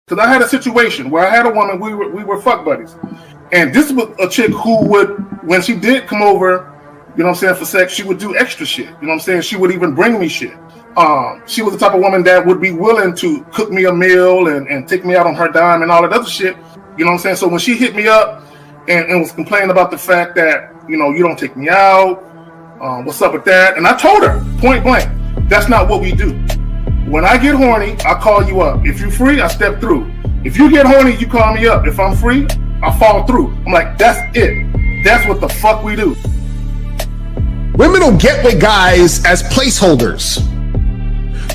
Because I had a situation where I had a woman, we were fuck buddies. And this was a chick who would, when she did come over, you know what I'm saying, for sex, she would do extra shit. You know what I'm saying? She would even bring me shit. She was the type of woman that would be willing to cook me a meal and take me out on her dime and all that other shit. You know what I'm saying? So when she hit me up and was complaining about the fact that, you know, you don't take me out, what's up with that? And I told her, point blank, that's not what we do. When I get horny, I call you up. If you're free, I step through. If you get horny, you call me up. If I'm free, I fall through. I'm like, that's it. That's what the fuck we do. Women will get with guys as placeholders.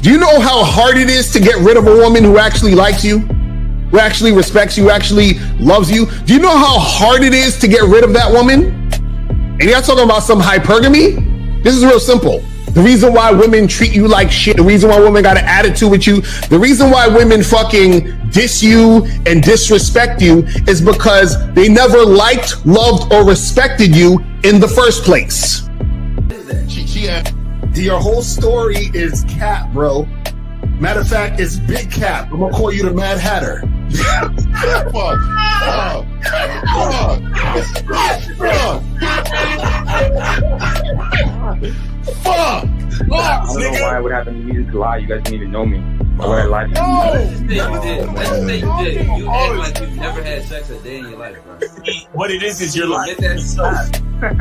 Do you know how hard it is to get rid of a woman who actually likes you, who actually respects you, who actually loves you? Do you know how hard it is to get rid of that woman? And you're not talking about some hypergamy? This is real simple. The reason why women treat you like shit, the reason why women got an attitude with you, the reason why women fucking diss you and disrespect you is because they never liked, loved, or respected you in the first place. Your whole story is cap, bro. Matter of fact, it's big cap. I'm gonna call you the Mad Hatter. Fuck! I don't know why it would happen to me to lie. You guys didn't even know me. Why would I lie to you? Let's say you did. You act like you've never had sex a day in your life, bro. What it is you're lying to yourself.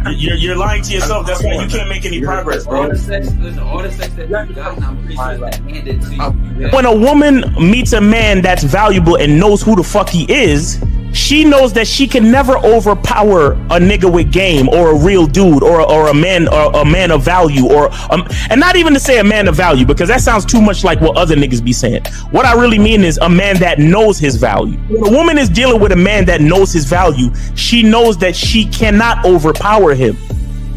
You're lying to yourself. That's why you can't make any progress, bro. All the sex that you've gotten, I'm pretty sure it's handed to you. When a woman meets a man that's valuable and knows who the fuck he is, she knows that she can never overpower a nigga with game or a real dude or a man of value and not even to say a man of value, because that sounds too much like what other niggas be saying. What I really mean is a man that knows his value. When a woman is dealing with a man that knows his value, she knows that she cannot overpower him.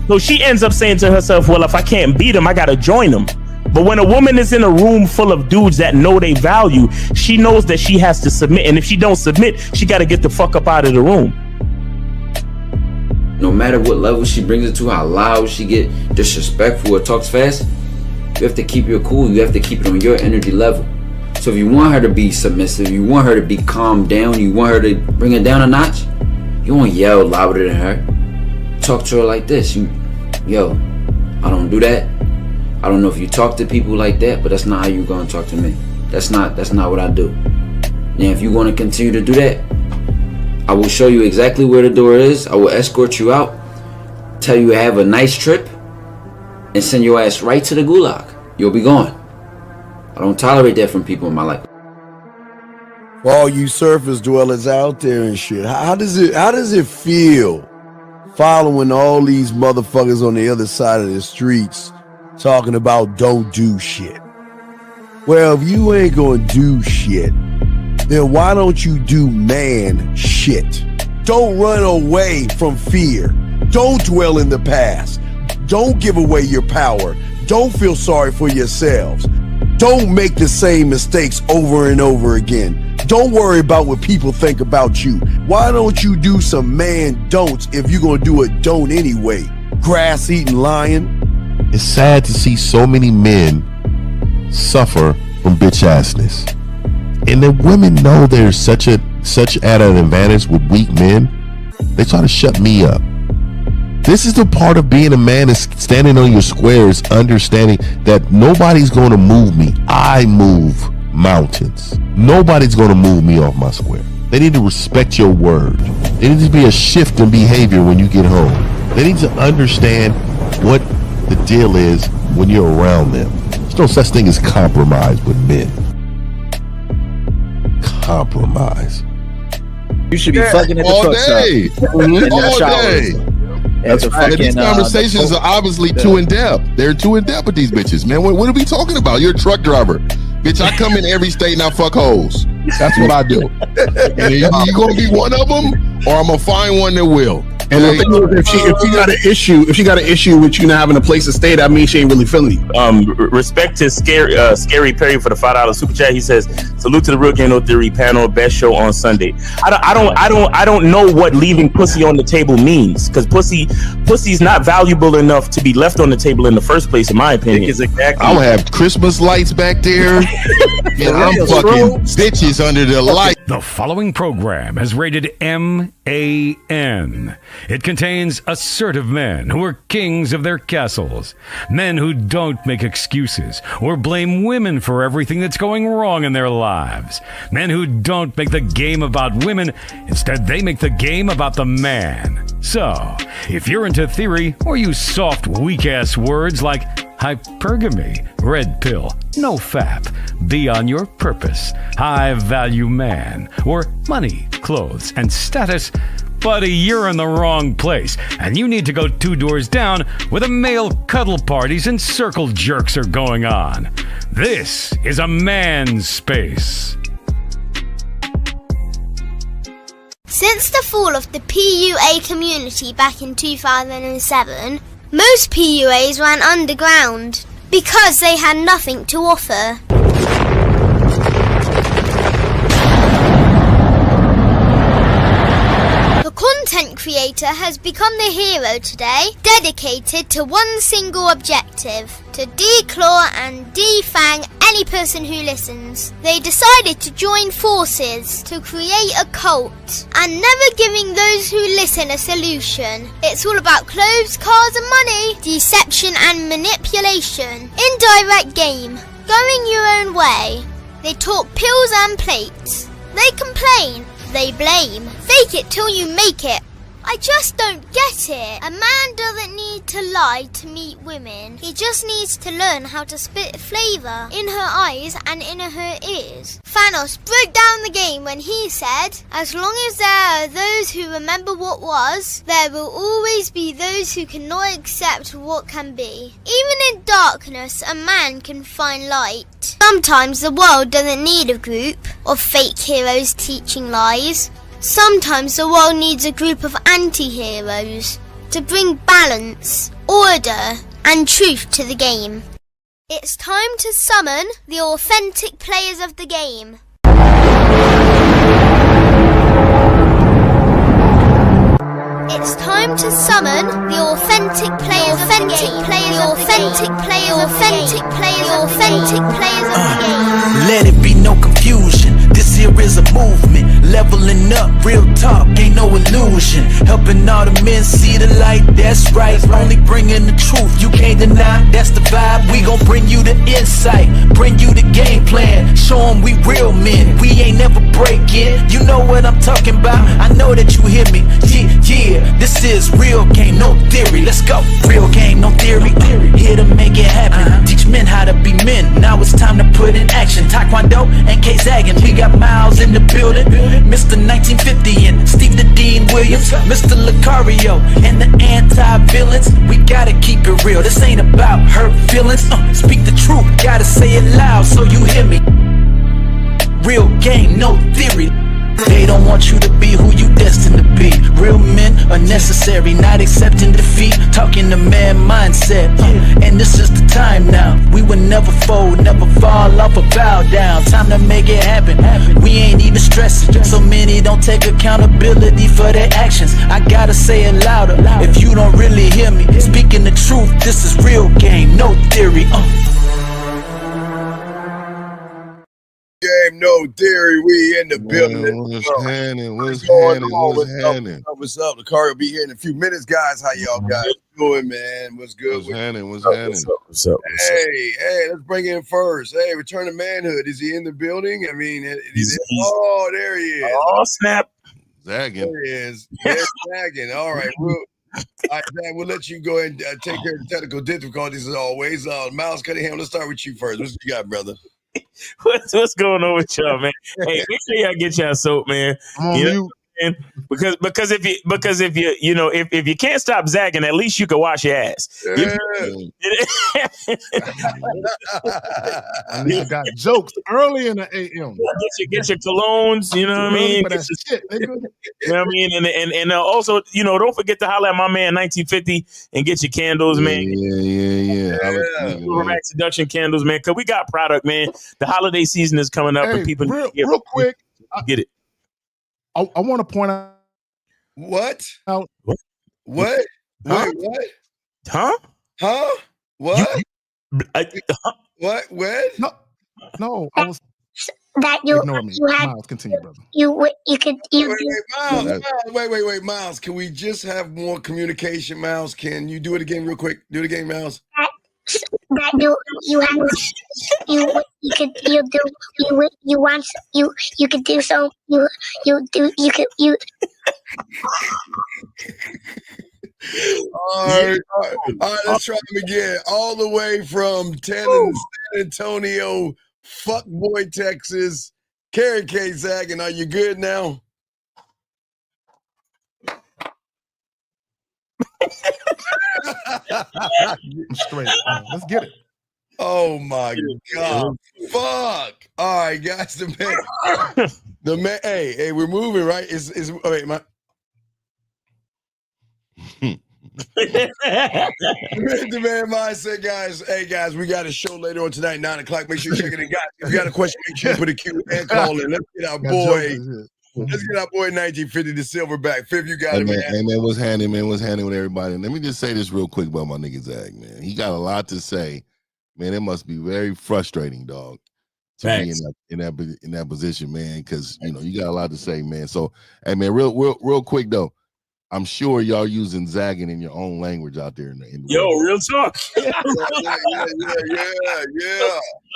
So she ends up saying to herself, well, if I can't beat him, I gotta join him. But when a woman is in a room full of dudes that know they value, she knows that she has to submit. And if she don't submit, she got to get the fuck up out of the room. No matter what level she brings it to, how loud she get, disrespectful or talks fast, you have to keep your cool. You have to keep it on your energy level. So if you want her to be submissive, you want her to be calmed down, you want her to bring it down a notch, you won't yell louder than her. Talk to her like this. Yo, I don't do that. I don't know if you talk to people like that, but that's not how you gonna talk to me. That's not what I do. Now, if you want to continue to do that, I will show you exactly where the door is. I will escort you out, tell you have a nice trip, and send your ass right to the gulag. You'll be gone. I don't tolerate that from people in my life. For all you surface dwellers out there and shit, how does it feel following all these motherfuckers on the other side of the streets talking about don't do shit? Well, if you ain't gonna do shit, then why don't you do man shit? Don't run away from fear. Don't dwell in the past. Don't give away your power. Don't feel sorry for yourselves. Don't make the same mistakes over and over again. Don't worry about what people think about you. Why don't you do some man don'ts if you're gonna do a don't anyway? Grass-eating lion. It's sad to see so many men suffer from bitch assness, and the women know there's such at an advantage with weak men. They try to shut me up. This is the part of being a man, is standing on your squares, understanding that nobody's going to move me. I move mountains. Nobody's going to move me off my square. They need to respect your word. There needs to be a shift in behavior when you get home. They need to understand what the deal is when you're around them. There's no such thing as compromise with men. Compromise. You should be fucking at the all truck day. stop. All day. These conversations are obviously too in depth. They're too in depth with these bitches, man. What are we talking about? You're a truck driver. Bitch, I come in every state and I fuck hoes. That's what I do. And you gonna be one of them, or I'm gonna find one that will. And the thing is, if she got an issue with you not having a place to stay, that means she ain't really feeling you. Respect to Scary Perry for the $5 super chat. He says, "Salute to the Real Game No Theory panel, best show on Sunday." I don't know what leaving pussy on the table means, because pussy's not valuable enough to be left on the table in the first place, in my opinion. Exactly. I'll have Christmas lights back there, and I'm fucking bitches under the light. The following program is rated MAN. It contains assertive men who are kings of their castles, men who don't make excuses or blame women for everything that's going wrong in their lives, men who don't make the game about women, instead they make the game about the man. So, if you're into theory or use soft, weak-ass words like hypergamy, red pill, no fap, be on your purpose, high value man, or money, clothes, and status, buddy, you're in the wrong place, and you need to go 2 doors down where the male cuddle parties and circle jerks are going on. This is a man's space. Since the fall of the PUA community back in 2007, most PUAs ran underground because they had nothing to offer. The content creator has become the hero today, dedicated to one single objective: to declaw and defang any person who listens. They decided to join forces to create a cult, and never giving those who listen a solution. It's all about clothes, cars and money, deception and manipulation, indirect game, going your own way. They talk pills and plates. They complain. They blame. Fake it till you make it. I just don't get it. A man doesn't need to lie to meet women. He just needs to learn how to spit flavour in her eyes and in her ears. Thanos broke down the game when he said, "As long as there are those who remember what was, there will always be those who cannot accept what can be." Even in darkness, a man can find light. Sometimes the world doesn't need a group of fake heroes teaching lies. Sometimes the world needs a group of anti-heroes to bring balance, order, and truth to the game. It's time to summon the authentic players of the game. It's time to summon the authentic players of the game. The authentic players of the game. Let it be no confusion. This here is a movement. Leveling up, real talk, ain't no illusion. Helping all the men see the light, that's right. Only bringing the truth, you can't deny, that's the vibe. We gon' bring you the insight, bring you the game plan. Show them we real men, we ain't never breaking. You know what I'm talking about, I know that you hear me. Yeah, this is real game, no theory. Let's go, real game, no theory. Here to make it happen, teach men how to be men. Now it's time to put in action. Taekwondo and K-Zagging, we got Miles in the building. Mr. 1950 and Steve the Dean Williams, Mr. Lucario and the anti-villains. We gotta keep it real, this ain't about hurt feelings. Speak the truth, gotta say it loud so you hear me. Real game, no theory. They don't want you to be who you destined to be. Real men are necessary, not accepting defeat. Talking the man mindset, and this is the time now. We will never fold, never fall off or bow down. Time to make it happen. We ain't even stressing. So many don't take accountability for their actions. I gotta say it louder if you don't really hear me. Speaking the truth, this is real game, no theory. Game, no theory. We in the building. What's happening? What's happening? What's up? The car will be here in a few minutes, guys. How y'all guys doing, man? What's good? What's happening? What's happening? Hey, let's bring in first. Hey, return to manhood. Is he in the building? I mean, oh, there he is. Oh, snap. Zagging. There he is. There's Zagging. All right, Zach, we'll let you go ahead and take care of the technical difficulties as always. Miles Cunningham, let's start with you first. What you got, brother? What's going on with y'all, man? Hey, make sure y'all get y'all soap, man. I'm on mute. saying? Because if you can't stop zagging, at least you can wash your ass. Yeah. At least you got jokes early in the AM. Get your colognes, you know what I mean? For that shit, nigga. You know what I mean? And also, don't forget to holler at my man 1950 and get your candles, man. Yeah. Silverback seduction candles, man. Cause we got product, man. The holiday season is coming up, and people real quick, get it. I want to point out what? What? Wait, what? Huh? What? What? No. I was that you ignore me. You had Miles, continue, brother. Wait, Miles. Can we just have more communication, Miles? Can you do it again, real quick? Do it again, Miles. That you could do so you. All right, let's try them again. All the way from San Antonio, fuckboy, Texas. Karen K. Zagging, are you good now? Straight. Let's get it. Oh my God. Fuck. All right, guys. The man. Hey, we're moving, right? Wait, my. The man mindset, guys. Hey, guys, we got a show later on tonight, 9 o'clock. Make sure you check it in, guys. If you got a question, make sure you put a Q and call in. Let's get our boy. Let's get our boy 1950 the Silverback. Fifth, you got it, man. And man was handing with everybody. And let me just say this real quick about my nigga Zag, man. He got a lot to say. Man, it must be very frustrating, dog, to be in that position, man. Because you got a lot to say, man. So, hey, man, real quick though. I'm sure y'all using zagging in your own language out there in the world. Real talk. Yeah.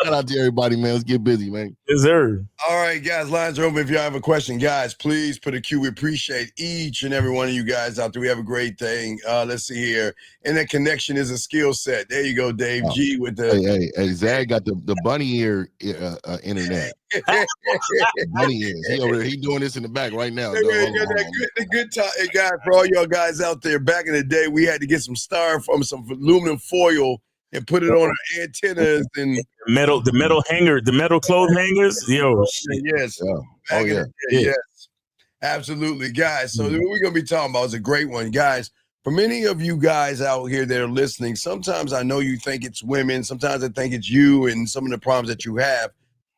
Shout out to everybody, man. Let's get busy, man. Yes, sir. All right, guys, lines are open. If y'all have a question, guys, please put a Q. We appreciate each and every one of you guys out there. We have a great thing. Let's see here. And that connection is a skill set. There you go, Dave G with the Hey, Zag got the bunny ear internet. Bunny ears. He doing this in the back right now. The good time, hey, guys, for all y'all guys out there, back in the day, we had to get some styrofoam, some aluminum foil, and put it on our antennas and the metal hanger, the metal clothes hangers. Yo, yes, yes, absolutely, guys. So what we're gonna be talking about is a great one, guys. For many of you guys out here that are listening, sometimes I know you think it's women, sometimes I think it's you and some of the problems that you have,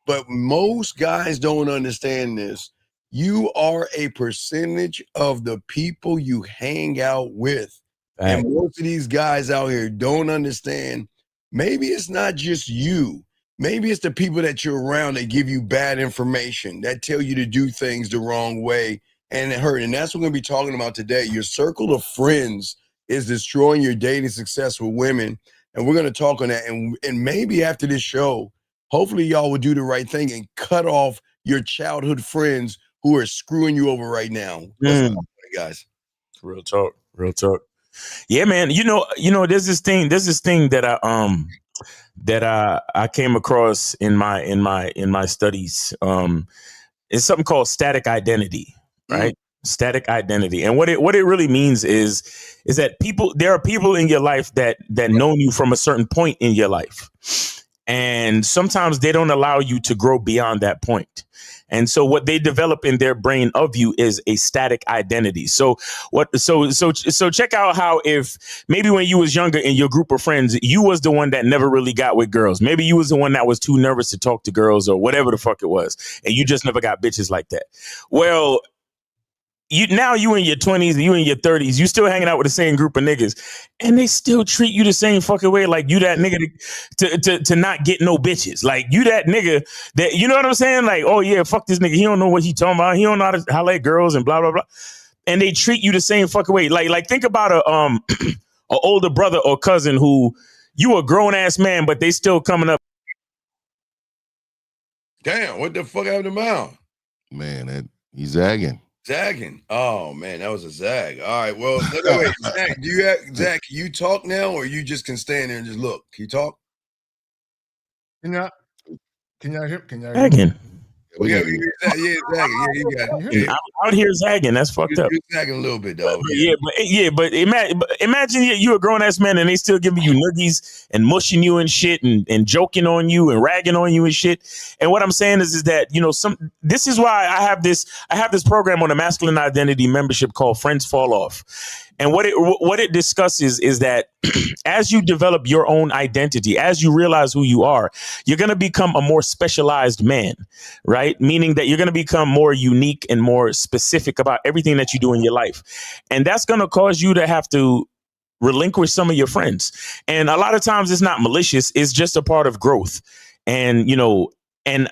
but most guys don't understand this. You are a percentage of the people you hang out with. And most of these guys out here don't understand. Maybe it's not just you. Maybe it's the people that you're around that give you bad information, that tell you to do things the wrong way and it hurt. And that's what we're going to be talking about today. Your circle of friends is destroying your dating success with women. And we're going to talk on that. And maybe after this show, hopefully y'all will do the right thing and cut off your childhood friends who are screwing you over right now. Guys. Real talk. Yeah, man. There's this thing that I came across in my studies. It's something called static identity, right? Static identity. And what it really means is that there are people in your life that know you from a certain point in your life. And sometimes they don't allow you to grow beyond that point. And so what they develop in their brain of you is a static identity. So check out how if maybe when you was younger in your group of friends, you was the one that never really got with girls. Maybe you was the one that was too nervous to talk to girls or whatever the fuck it was. And you just never got bitches like that. Well, you in your 20s, you in your 30s, you still hanging out with the same group of niggas, and they still treat you the same fucking way. Like you that nigga to not get no bitches. Like you that nigga that, you know what I'm saying? Like, oh yeah, fuck this nigga. He don't know what he talking about. He don't know how to holler at girls and blah, blah, blah. And they treat you the same fucking way. Like think about a older brother or cousin who you a grown ass man, but they still coming up. Damn, what the fuck happened to Mal? Man, he's zagging. Zagging. Oh man, that was a zag. All right. Well, wait, Zach, can you talk now, or you just can stand there and just look? Can you talk? Can y'all hear? Zagging. Yeah, exactly. Yeah, you got it. I'm out here zagging. That's fucked up. You're zagging a little bit, dog. But imagine you a grown ass man and they still giving you nuggies and mushing you and shit and joking on you and ragging on you and shit. And what I'm saying is that this is why I have this program on the masculine identity membership called Friends Fall Off. And what it discusses is that as you develop your own identity, as you realize who you are, you're going to become a more specialized man, right? Meaning that you're going to become more unique and more specific about everything that you do in your life. And that's going to cause you to have to relinquish some of your friends. And a lot of times it's not malicious. It's just a part of growth. And,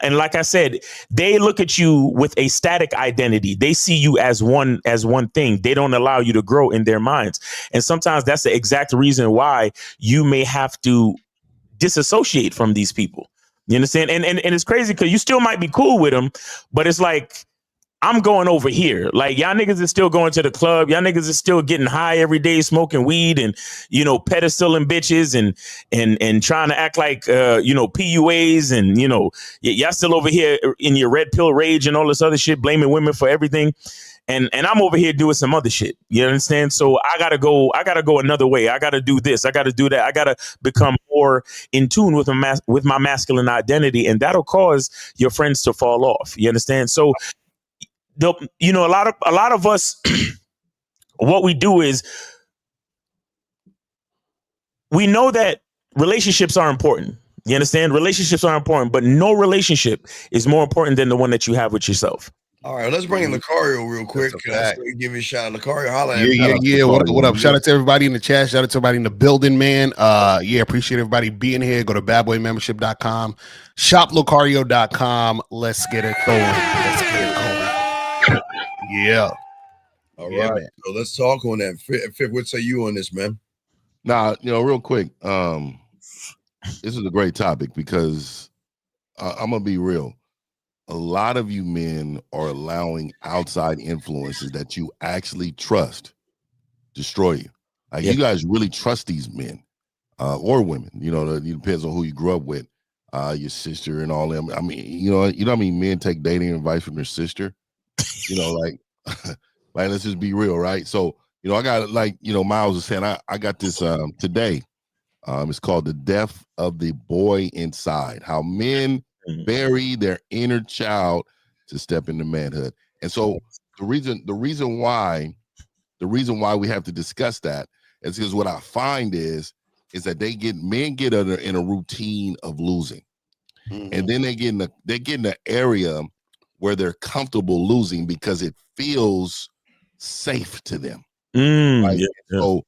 and like I said, they look at you with a static identity. They see you as one thing. They don't allow you to grow in their minds. And sometimes that's the exact reason why you may have to disassociate from these people. You understand? And it's crazy because you still might be cool with them, but it's like, I'm going over here. Like, y'all niggas is still going to the club. Y'all niggas is still getting high every day, smoking weed and, pedestaling bitches and trying to act like, PUAs and, y'all still over here in your red pill rage and all this other shit, blaming women for everything. And I'm over here doing some other shit. You understand? So I gotta go another way. I gotta do this. I gotta do that. I gotta become more in tune with my masculine identity, and that'll cause your friends to fall off. You understand? So a lot of us, what we do is we know that relationships are important. You understand? Relationships are important, but no relationship is more important than the one that you have with yourself. All right, let's bring in Lucario real quick. Give you a shout. Lucario, holla at Yeah. What up? Shout out to everybody in the chat. Shout out to everybody in the building, man. Appreciate everybody being here. Go to badboymembership.com, shoplucario.com. Let's get it going. Yeah. All right, man. So let's talk on that. Fifth, what say you on this, man? Nah, real quick. This is a great topic because I'm gonna be real. A lot of you men are allowing outside influences that you actually trust destroy you. Like, you guys really trust these men or women. It depends on who you grew up with, your sister and all them. I mean, you know how many men take dating advice from their sister? Like let's just be real, right? So, I got, Miles was saying, I got this today. It's called The Death of the Boy Inside, how men bury their inner child to step into manhood. And so the reason why we have to discuss that is because what I find is that men get in a routine of losing. And then they get in an area where they're comfortable losing because it feels safe to them. So,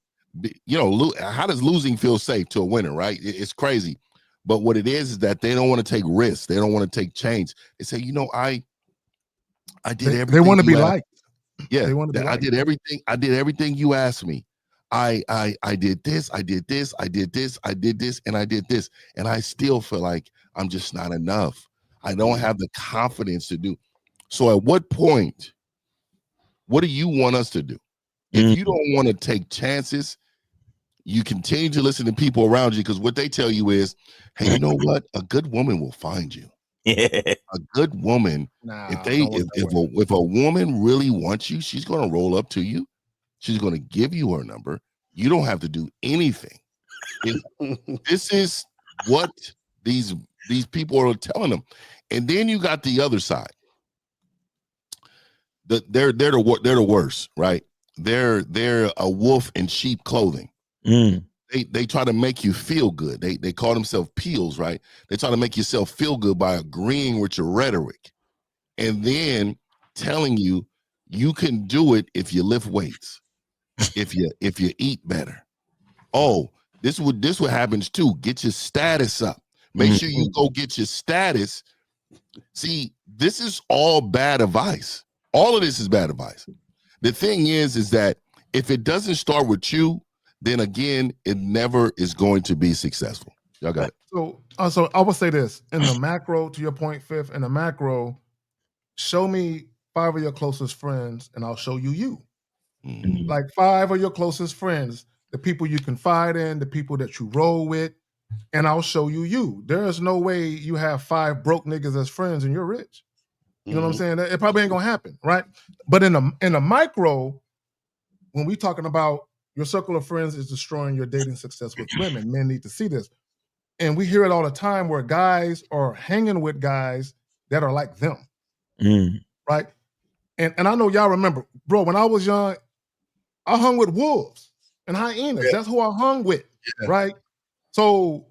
how does losing feel safe to a winner, right? It's crazy. But what it is that they don't want to take risks. They don't want to take change. They say, I did everything. They want to be liked. Yeah, I did everything. I did everything you asked me. I did this. I did this. I did this. I did this. And I did this. And I still feel like I'm just not enough. I don't have the confidence to do. So at what point, what do you want us to do? If you don't want to take chances, you continue to listen to people around you, because what they tell you is, hey, you know what? A good woman will find you. A good woman, if a woman really wants you, she's going to roll up to you. She's going to give you her number. You don't have to do anything. This is what these people are telling them. And then you got the other side. They're the worst, right? They're a wolf in sheep clothing. They try to make you feel good. They call themselves peels, right? They try to make yourself feel good by agreeing with your rhetoric, and then telling you can do it if you lift weights, if you eat better. Oh, this what happens too. Get your status up. Make sure you go get your status. See, this is all bad advice. All of this is bad advice. The thing is that if it doesn't start with you, then again, it never is going to be successful. Y'all got it. So I would say this in the macro, to your point, Fifth, in the macro, show me 5 of your closest friends and I'll show you. Like 5 of your closest friends, the people you confide in, the people that you roll with, and I'll show you. There is no way you have 5 broke niggas as friends and you're rich. You know what I'm saying? It probably ain't gonna happen, right? But in a micro, when we talking about your circle of friends is destroying your dating success with women, men need to see this. And we hear it all the time where guys are hanging with guys that are like them, right? And I know y'all remember, bro, when I was young, I hung with wolves and hyenas. Yeah. That's who I hung with, right? So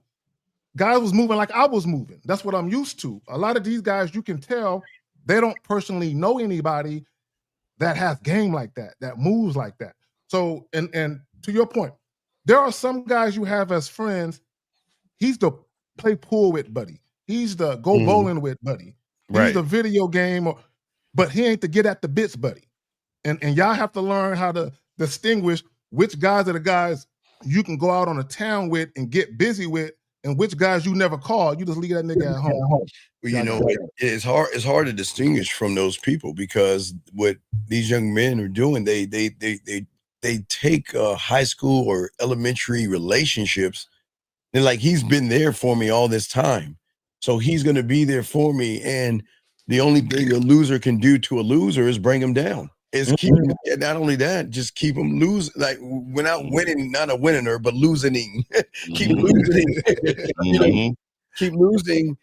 guys was moving like I was moving. That's what I'm used to. A lot of these guys, you can tell they don't personally know anybody that has game like that moves like that. So, and to your point, there are some guys you have as friends. He's the play pool with buddy. He's the go bowling with buddy. He's the video game, but he ain't the get at the bits buddy. And y'all have to learn how to distinguish which guys are the guys you can go out on a town with and get busy with, and which guys you never call. You just leave that nigga at home. Well, you know, it's hard to distinguish from those people, because what these young men are doing, they take high school or elementary relationships. They're like, he's been there for me all this time, so he's going to be there for me. And the only thing a loser can do to a loser is bring him down. Is keep not only that, just keep him lose. Like, we're not winning, not a winner, but losing. Keep losing. Keep losing.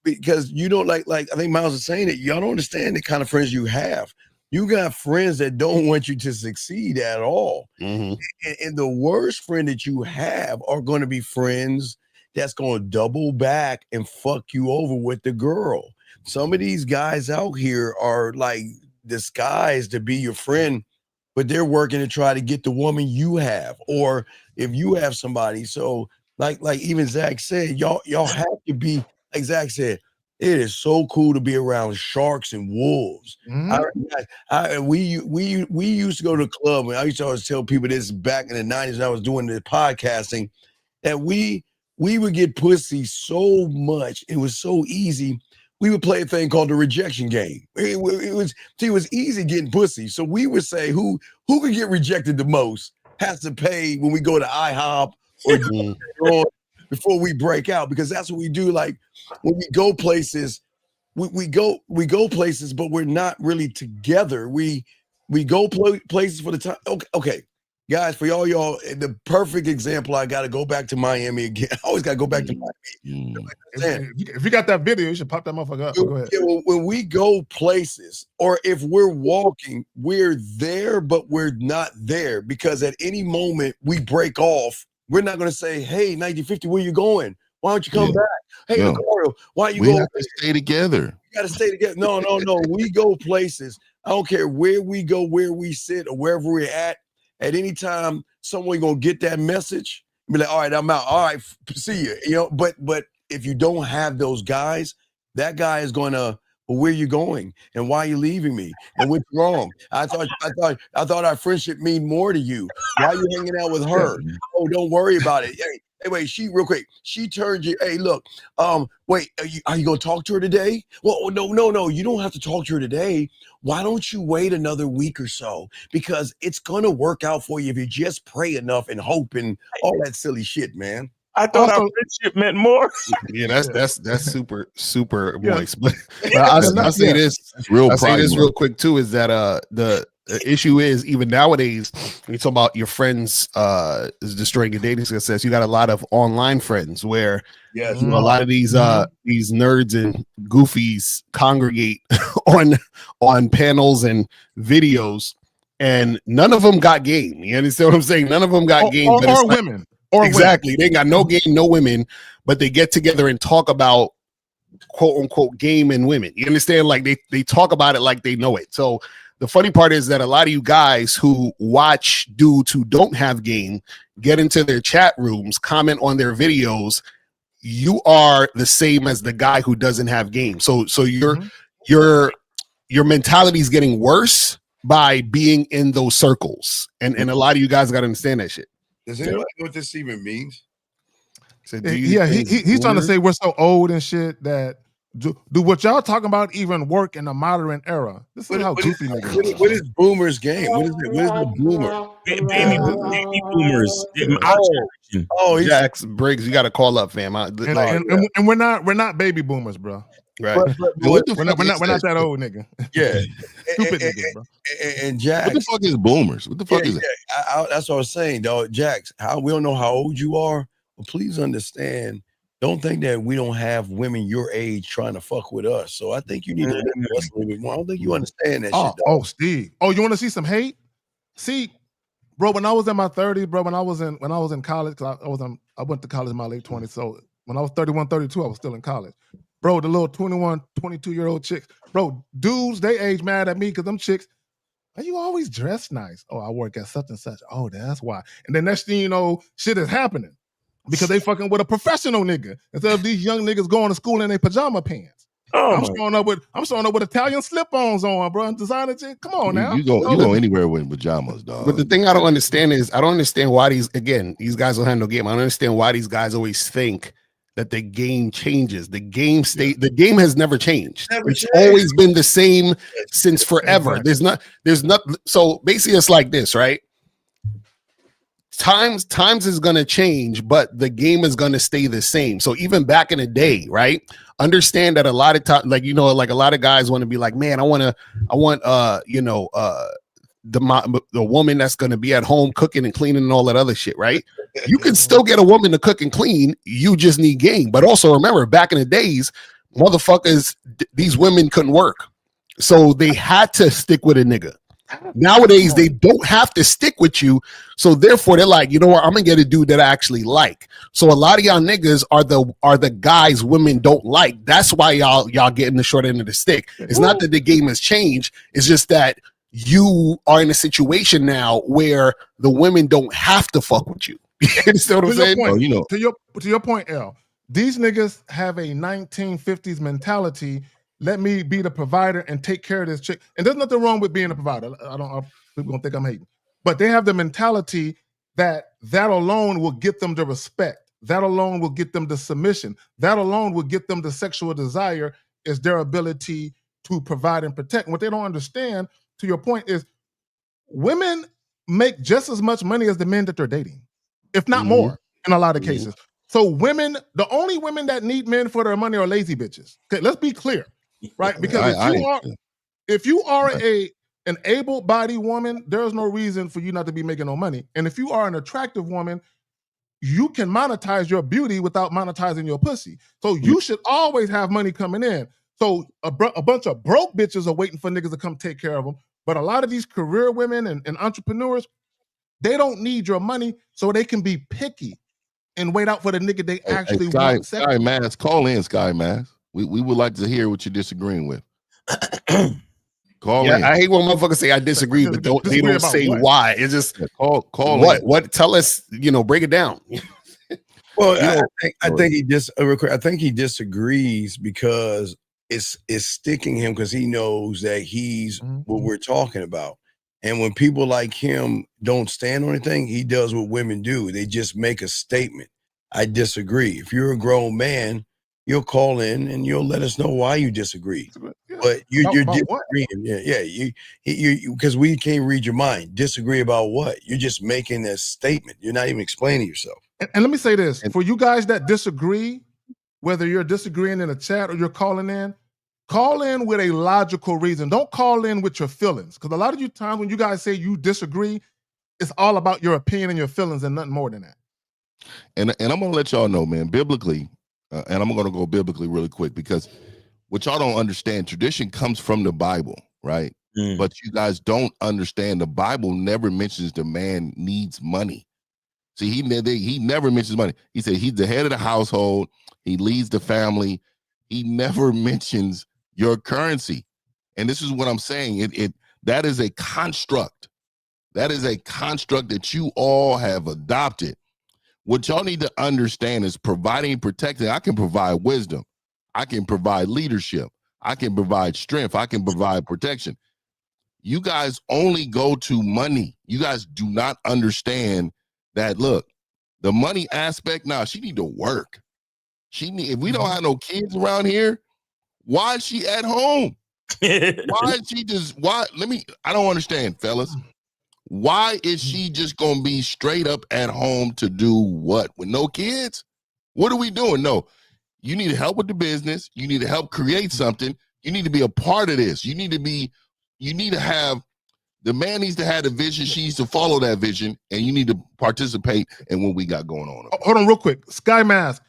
Because you don't like I think Miles is saying it. Y'all don't understand the kind of friends you have. You got friends that don't want you to succeed at all. And the worst friend that you have are going to be friends that's going to double back and fuck you over with the girl. Some of these guys out here are like disguised to be your friend, but they're working to try to get the woman you have, or if you have somebody. So like even Zach said, y'all have to be, like Zach said, it is so cool to be around sharks and wolves. We used to go to the club, and I used to always tell people this back in the 90s when I was doing the podcasting, that we would get pussy so much. It was so easy. We would play a thing called the rejection game. It was easy getting pussy. So we would say who could get rejected the most has to pay when we go to IHOP or before we break out, because that's what we do. Like when we go places, we go places, but we're not really together. We go places for the time. Okay. Guys, for y'all, the perfect example, I got to go back to Miami again. I always got to go back to Miami. If you got that video, you should pop that motherfucker up. Go ahead. Yeah, when we go places, or if we're walking, we're there, but we're not there, because at any moment we break off. We're not going to say, hey, 1950, where you going? Why don't you come back? Hey, Mario, why you we going? Have to stay together. You got to stay together. No. We go places. I don't care where we go, where we sit, or wherever we're at. At any time, someone gonna get that message, be like, all right, I'm out. All right, see you. You know, but if you don't have those guys, that guy is gonna, well, where you going? And why are you leaving me? And what's wrong? I thought our friendship mean more to you. Why are you hanging out with her? Oh, don't worry about it. Hey, wait, real quick. She turned you. Hey, look. Wait, are you gonna talk to her today? Well, no. You don't have to talk to her today. Why don't you wait another week or so? Because it's gonna work out for you if you just pray enough and hope and all that silly shit, man. I thought our friendship meant more. Yeah, that's super moist. But I'll say this. I'll say this real quick too, is that the issue is, even nowadays, when you talk about your friends is destroying your dating success, you got a lot of online friends where a lot of these nerds and goofies congregate on panels and videos, and none of them got game. You understand what I'm saying? None of them got game. Or women. Or exactly. They got no game, no women, but they get together and talk about quote unquote game and women. You understand? Like they talk about it like they know it. So the funny part is that a lot of you guys who watch dudes who don't have game get into their chat rooms, comment on their videos. You are the same as the guy who doesn't have game. So your mentality is getting worse by being in those circles. And a lot of you guys got to understand that shit. Does anybody know what this even means? So he's trying to say we're so old and shit that do what y'all talking about even work in a modern era? This is how goofy niggas. What is boomer's game? What is it? What is the boomer? Baby boomers. Oh, Jax Briggs, you got to call up, fam. And we're not baby boomers, bro. Right. But What the we're fuck not is that old, nigga. Yeah. Stupid niggas, bro. And Jax, What the fuck is boomers? What the fuck is it? that's what I was saying, dog. Jax, we don't know how old you are, but please understand. Don't think that we don't have women your age trying to fuck with us. So I think you need to look at us a little bit more. I don't think you understand that shit, dog. Oh, Steve. Oh, you want to see some hate? See, bro, when I was in my 30s, bro, when I was in college, because I went to college in my late 20s. So when I was 31, 32, I was still in college. Bro, the little 21, 22-year-old chicks, bro, dudes, they age mad at me because them chicks, are you always dressed nice? Oh, I work at such and such. Oh, that's why. And then next thing you know, shit is happening because they fucking with a professional nigga instead of these young niggas going to school in their pajama pants. I'm showing up with Italian slip-ons on, bro. And designer shit. Come on now. You go anywhere with pajamas, dog. But the thing I don't understand is I don't understand why these guys don't have no game. I don't understand why these guys always think that the game changes. The game has never changed. It's always been the same since forever. Exactly. There's not. So basically, it's like this, right? Times is gonna change, but the game is gonna stay the same. So even back in the day, right? Understand that a lot of times, like a lot of guys want to be like, man, I want the woman that's going to be at home cooking and cleaning and all that other shit, right? You can still get a woman to cook and clean. You just need game. But also remember, back in the days, motherfuckers, these women couldn't work. So they had to stick with a nigga. Nowadays, they don't have to stick with you. So therefore, they're like, you know what? I'm going to get a dude that I actually like. So a lot of y'all niggas are the guys women don't like. That's why y'all getting the short end of the stick. It's not that the game has changed. It's just that you are in a situation now where the women don't have to fuck with you. You understand what I'm saying? Point, to your point, L, these niggas have a 1950s mentality. Let me be the provider and take care of this chick. And there's nothing wrong with being a provider. People gonna think I'm hating. But they have the mentality that alone will get them the respect. That alone will get them the submission. That alone will get them the sexual desire is their ability to provide and protect. And what they don't understand, to your point, is women make just as much money as the men that they're dating, if not more, in a lot of cases. So the only women that need men for their money are lazy bitches. Okay, let's be clear, right? Because if you are an able-bodied woman, there's no reason for you not to be making no money. And if you are an attractive woman, you can monetize your beauty without monetizing your pussy. So you should always have money coming in. So a bunch of broke bitches are waiting for niggas to come take care of them. But a lot of these career women and entrepreneurs, they don't need your money so they can be picky and wait out for the nigga they actually want. Sky Mask, call in, Sky Mask. We would like to hear what you're disagreeing with. Call in. I hate when motherfuckers say I disagree, but they don't say why. It's just call what? in. What? Tell us, break it down. Well, I think he disagrees because it's sticking him because he knows that he's what we're talking about. And when people like him don't stand on anything, he does what women do. They just make a statement. I disagree. If you're a grown man, you'll call in and you'll let us know why you disagree. But you're disagreeing. You because we can't read your mind. Disagree about what? You're just making a statement. You're not even explaining yourself. And let me say this. For you guys that disagree, whether you're disagreeing in a chat or you're calling in with a logical reason. Don't call in with your feelings. Because a lot of you times when you guys say you disagree, it's all about your opinion and your feelings and nothing more than that. And I'm going to let y'all know, man, biblically, and I'm going to go biblically really quick because what y'all don't understand, tradition comes from the Bible, right? But you guys don't understand the Bible never mentions the man needs money. See, he never mentions money. He said he's the head of the household. He leads the family. He never mentions your currency. And this is what I'm saying. That is a construct. That is a construct that you all have adopted. What y'all need to understand is providing and protecting. I can provide wisdom. I can provide leadership. I can provide strength. I can provide protection. You guys only go to money. You guys do not understand that, look, the money aspect, she need to work. If we don't have no kids around here, why is she at home? Why is she I don't understand, fellas. Why is she just gonna be straight up at home to do what? With no kids? What are we doing? No, You need help with the business. You need to help create something. You need to be a part of this. You need to have, the man needs to have the vision. She needs to follow that vision, and you need to participate in what we got going on. Hold on real quick. Sky Mask,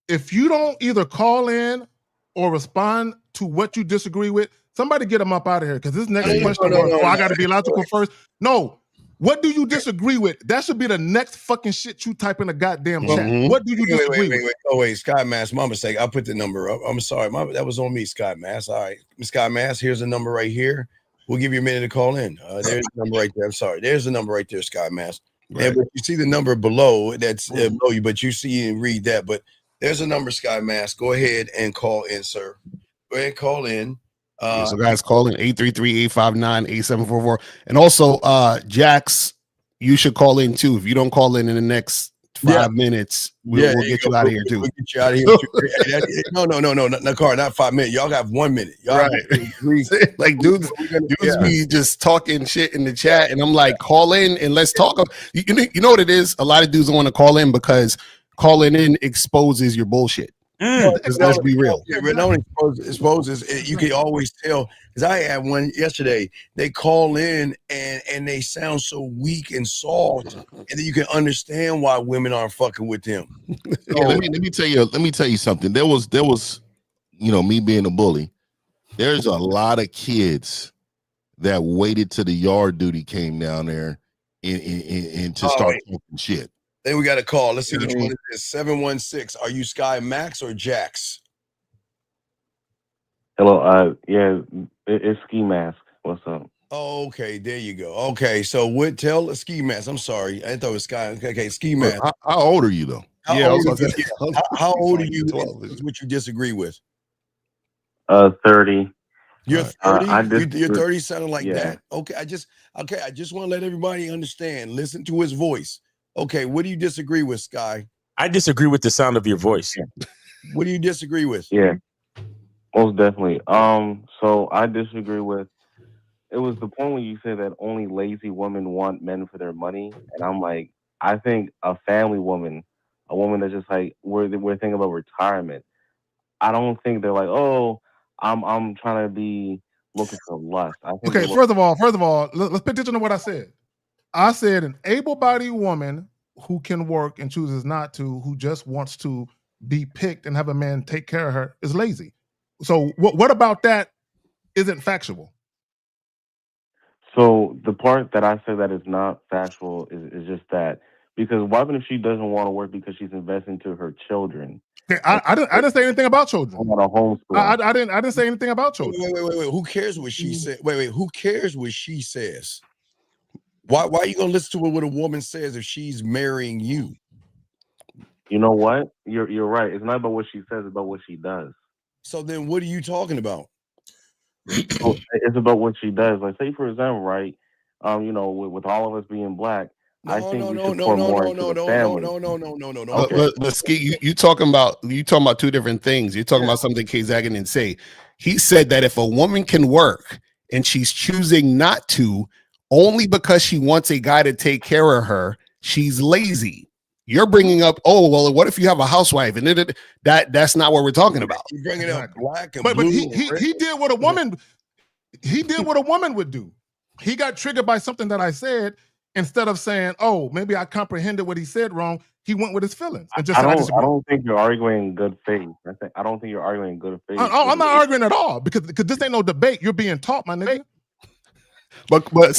if you don't either call in or respond to what you disagree with, somebody get him up out of here, because this next question was, I got to be logical first. No. What do you disagree with? That should be the next fucking shit you type in the goddamn chat. What do you disagree with? Wait, Sky Mask, my mistake. I'll put the number up. I'm sorry. That was on me, Sky Mask. All right. Sky Mask, here's the number right here. We'll give you a minute to call in. There's the number right there. I'm sorry. There's the number right there, Sky Mask. Right. And you see the number below, that's below you, but you see and read that. But there's a number, Sky Mask. Go ahead and call in, sir. Go ahead and call in. So guys, call in 833-859-8744. And also, Jax, you should call in too. If you don't call in the next 5 minutes, we'll get you out of here too. We'll get you out of here too. No, Car, not 5 minutes. Y'all got 1 minute. Y'all right. Like dudes be just talking shit in the chat, and I'm like, call in and let's talk. You know what it is? A lot of dudes don't want to call in because calling in exposes your bullshit. Let's be real. It only exposes. You can always tell, because I had one yesterday. They call in and they sound so weak and soft, and then you can understand why women aren't fucking with them. So, let me tell you something. There was me being a bully. There's a lot of kids that waited till the yard duty came down there and to start talking shit. Then we got a call. Let's see which one it is. 716. Are you Sky Max or Jax? Hello. It's Ski Mask. What's up? Oh, okay. There you go. Okay. So tell Ski Mask. I'm sorry. I thought it was Sky. Okay. Ski Mask. How old are you though? How old are you? Is what you disagree with? 30. You're 30. You're 30. Sounding like that. Okay. I just want to let everybody understand. Listen to his voice. Okay, what do you disagree with, Sky? I disagree with the sound of your voice. What do you disagree with? Yeah, most definitely. So I disagree with, it was the point when you said that only lazy women want men for their money, and I'm like, I think a family woman, a woman that's just like, we're thinking about retirement. I don't think they're like, oh, I'm trying to be looking for lust. I think first of all, let's pay attention to what I said. I said an able-bodied woman who can work and chooses not to, who just wants to be picked and have a man take care of her, is lazy. So what about that isn't factual? So the part that I said that is not factual is just that, because what if she doesn't want to work because she's investing to her children? Okay, I didn't say anything about children. I didn't say anything about children. Wait. Who cares what she said? Wait. Who cares what she says? Why are you gonna listen to what a woman says if she's marrying you? You know what? You're right. It's not about what she says, it's about what she does. So then what are you talking about? It's about what she does. Like, say for example, right? With all of us being black, I think we should pour more into the family. No. But Ski, you talking about two different things. You're talking about something K-Zag didn't say. He said that if a woman can work and she's choosing not to, only because she wants a guy to take care of her, she's lazy. You're bringing up, oh, well, what if you have a housewife? And that's not what we're talking about. You're bringing up black and blue. But he did what a woman. He did what a woman would do. He got triggered by something that I said. Instead of saying, oh, maybe I comprehended what he said wrong, he went with his feelings and just. I don't think you're arguing in good faith. I don't think you're arguing in good faith. I'm not arguing at all because this ain't no debate. You're being taught, my nigga. But caller,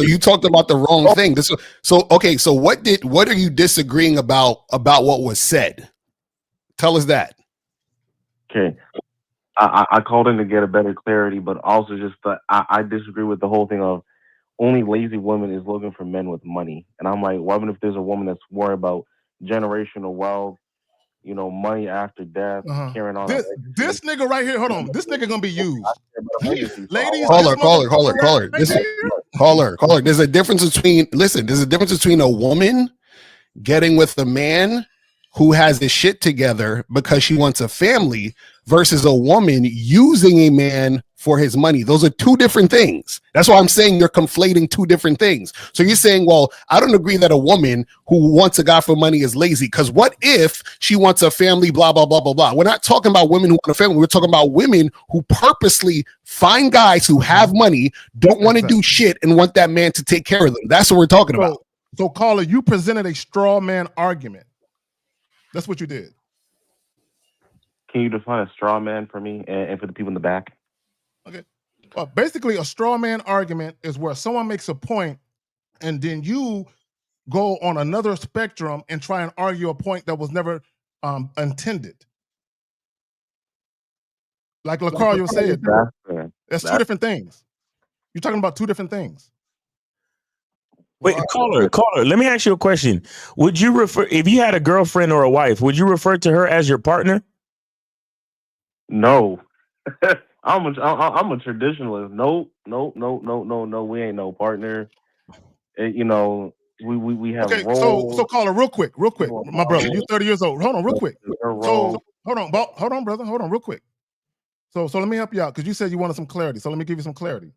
you talked about the wrong thing. So what are you disagreeing about what was said? Tell us that. Okay. I called in to get a better clarity, but also just I disagree with the whole thing of only lazy women is looking for men with money. And I'm like, what if there's a woman that's worried about generational wealth, money after death, carrying on. This nigga right here, hold on. This nigga gonna be used. Ladies, caller. There's a difference between a woman getting with a man who has his shit together because she wants a family versus a woman using a man for his money. Those are two different things. That's why I'm saying you're conflating two different things. So you're saying, well, I don't agree that a woman who wants a guy for money is lazy, because what if she wants a family, blah, blah, blah, blah, blah. We're not talking about women who want a family. We're talking about women who purposely find guys who have money, don't want to do shit, and want that man to take care of them. That's what we're talking about. So, caller, you presented a straw man argument. That's what you did. Can you define a straw man for me and for the people in the back? Okay. Basically, a straw man argument is where someone makes a point and then you go on another spectrum and try and argue a point that was never intended. Like Lacario said, that's two different things. You're talking about two different things. Wait, caller, let me ask you a question. Would you refer, if you had a girlfriend or a wife, would you refer to her as your partner? No. I'm a traditionalist. No. We ain't no partner. You know, we have roles. So caller, real quick, my brother, you're 30 years old. Hold on, real quick. So hold on, brother. Hold on, real quick. So let me help you out, because you said you wanted some clarity. So let me give you some clarity.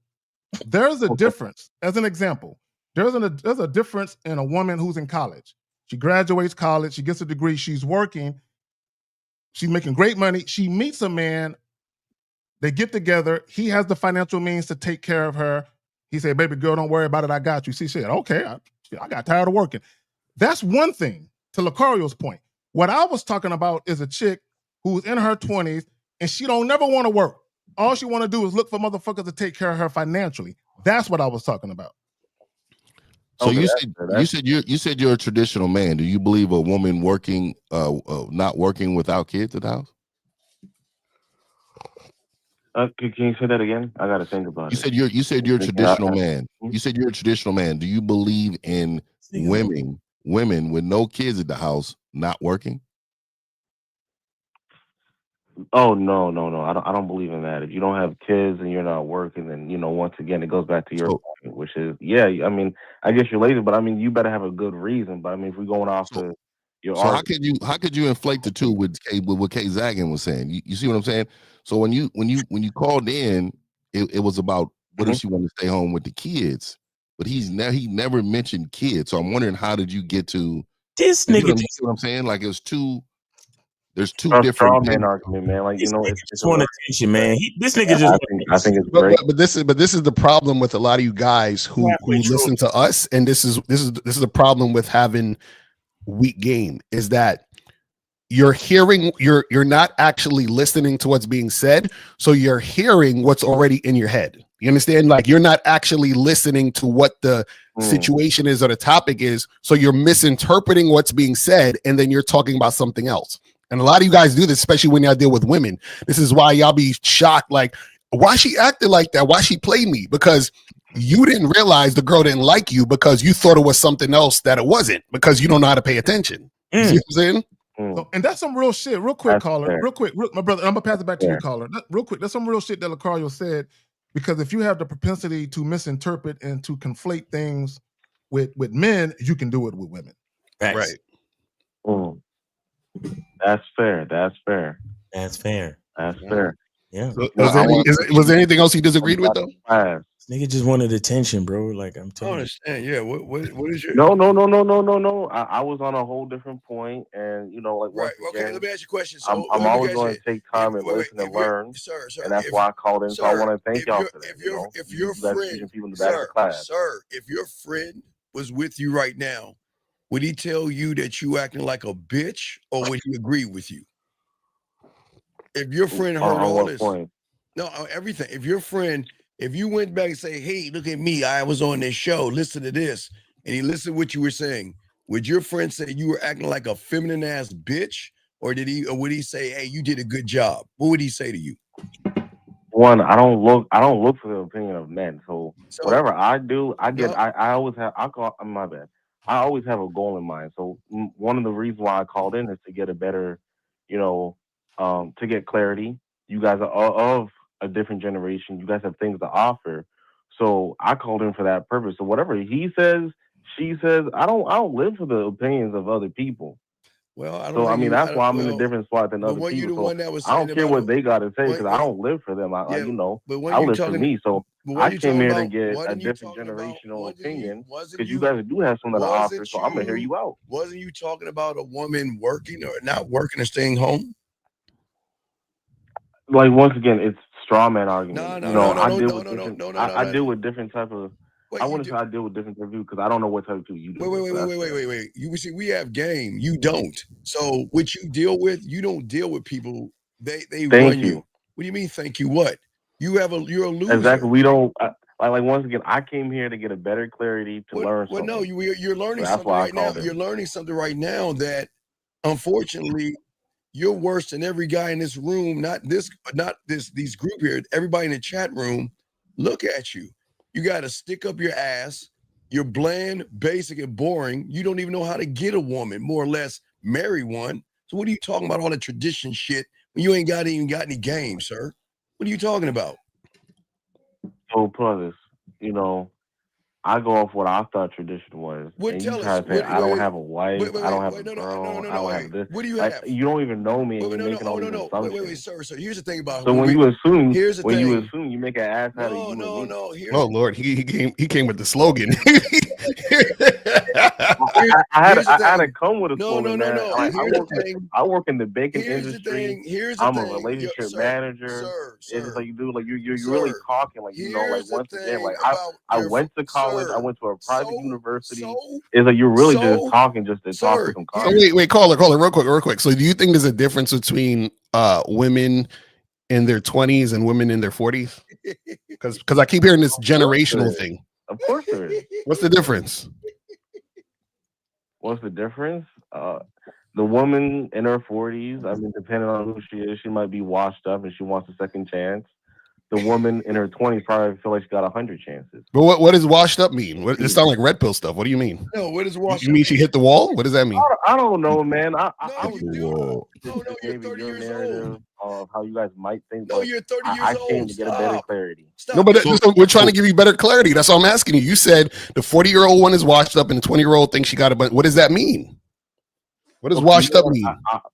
There's a difference. As an example, there's a difference in a woman who's in college. She graduates college, she gets a degree, she's working, she's making great money. She meets a man, they get together, he has the financial means to take care of her. He said, baby girl, don't worry about it, I got you. She said, okay, I got tired of working. That's one thing, to Lacario's point. What I was talking about is a chick who's in her 20s and she don't never want to work. All she want to do is look for motherfuckers to take care of her financially. That's what I was talking about. So you said you're a traditional man. Do you believe a woman working, not working without kids at the house? Can you say that again? I got to think about it. You said you're a traditional man. You said you're a traditional man. Do you believe in women with no kids at the house not working? Oh no! I don't believe in that. If you don't have kids and you're not working, then once again it goes back to your point, which is I mean, I guess you're lazy, but I mean you better have a good reason. But I mean, if we're going off to your how could you inflate the two with what Kay Zagan was saying? You see what I'm saying? So when you called in, it was about what if she wanted to stay home with the kids, but he never mentioned kids. So I'm wondering, how did you get to this nigga? You see what I'm saying? Like there's two different straw man argument, man. Like it's just want attention, man. This nigga I think it's great. But this is the problem with a lot of you guys who listen to us, and this is a problem with having weak game, is that you're hearing, you're not actually listening to what's being said, so you're hearing what's already in your head. You understand? Like you're not actually listening to what the situation is or the topic is, so you're misinterpreting what's being said, and then you're talking about something else. And a lot of you guys do this, especially when y'all deal with women. This is why y'all be shocked, like, why she acted like that? Why she played me? Because you didn't realize the girl didn't like you because you thought it was something else that it wasn't, because you don't know how to pay attention. You see what I'm saying? So, and that's some real shit. Real quick, caller. Real quick, my brother. I'm gonna pass it back to you, caller. Real quick. That's some real shit that Lacario said, because if you have the propensity to misinterpret and to conflate things with men, you can do it with women. Right. That's fair. Yeah. So, was there anything else you disagreed with though? This nigga just wanted attention, bro. Like I'm telling you. I understand. Yeah. What is your No. I was on a whole different point, and like right. Okay. Let me ask you a question. So I'm always going to take time and listen and learn, sir, and that's why I called in. So I want to thank y'all for that. If your friend, people in the back of the class, sir, if your friend was with you right now, would he tell you that you acting like a bitch, or would he agree with you? If your friend heard all this, everything. If you went back and say, "Hey, look at me, I was on this show, listen to this," and he listened to what you were saying, would your friend say you were acting like a feminine ass bitch, or would he say, "Hey, you did a good job"? What would he say to you? One, I don't look for the opinion of men. So whatever I do, I always have. My bad. I always have a goal in mind. So one of the reasons why I called in is to get a better, to get clarity. You guys are of a different generation. You guys have things to offer. So I called in for that purpose. So whatever he says, she says, I don't live for the opinions of other people. Well, I don't. So know I mean, you, that's why I'm in a well, different spot than but other weren't you people. the one So that was I saying don't care about what they got to say because I wait, don't live for them. yeah, You know, but I when you live for talking, me. So but I when you came talking here to about, get a wasn't you different talking about, generational opinion wasn't because you you, guys do have something to offer. wasn't So I'm gonna hear you out. wasn't you talking about a woman working or not working or staying home? Like once again, it's straw man argument. No, You no, know, no, I no, deal no, with no, no, different. no, no, no, I no, deal no. with different type of. I Wait, you wouldn't do. say I deal with different type of because I don't know what type of you deal with. So that's fair. Wait. You see, we have game. You don't. So what you deal with, you don't deal with people. They run Thank you. you. What do you mean? Thank you. What? You're a loser. Exactly. We don't. Like once again, I came here to get a better clarity to learn Well, no, something. you're So learning that's something why I right now. called in. You're learning something right now that, unfortunately, you're worse than every guy in this room. Not these group here. Everybody in the chat room, look at you. You got to stick up your ass. You're bland, basic, and boring. You don't even know how to get a woman, more or less, marry one. So what are you talking about all the tradition shit when you ain't even got any game, sir? What are you talking about? So, brothers, you know, I go off what I thought tradition was, and you try to say I don't have a wife, I don't have a girl, I don't have this. What do you Like have? you don't even know me, and you're making all these assumptions. Wait, sir. Here's the thing about So when you assume, here's the thing. you make an ass out of you and me. No. Oh Lord, he came with the slogan. I had to come with a slogan, man. No. Like, Here's the thing. I work in the banking Here's the industry. thing. Here's the I'm a thing. relationship manager. It's just like you do, like you're really Sir, talking, like you know, like here's the once again, thing like about I your went to college, I sir. went to a private university. So, It's like you're really just so, talking just to talk to sir, some So content. wait, caller, real quick. So do you think there's a difference between women in their 20s and women in their 40s? Because I keep hearing this generational thing. Of course there is. What's the difference? What's the difference? The woman in her 40s, I mean, depending on who she is, she might be washed up and she wants a second chance. The woman in her 20s probably feel like she got 100 chances. But what does washed up mean? It sounds like red pill stuff. What do you mean? No, what is washed You mean she hit the wall? What does that mean? I don't know, man. I was No, you're 30 years old. Of how you guys might think. No, you're 30 years I came old. to get a better clarity. No, but we're trying to give you better clarity. That's all I'm asking you. You said the 40-year-old one is washed up and the 20-year-old thinks she got a bunch. What does that mean? What does washed up mean?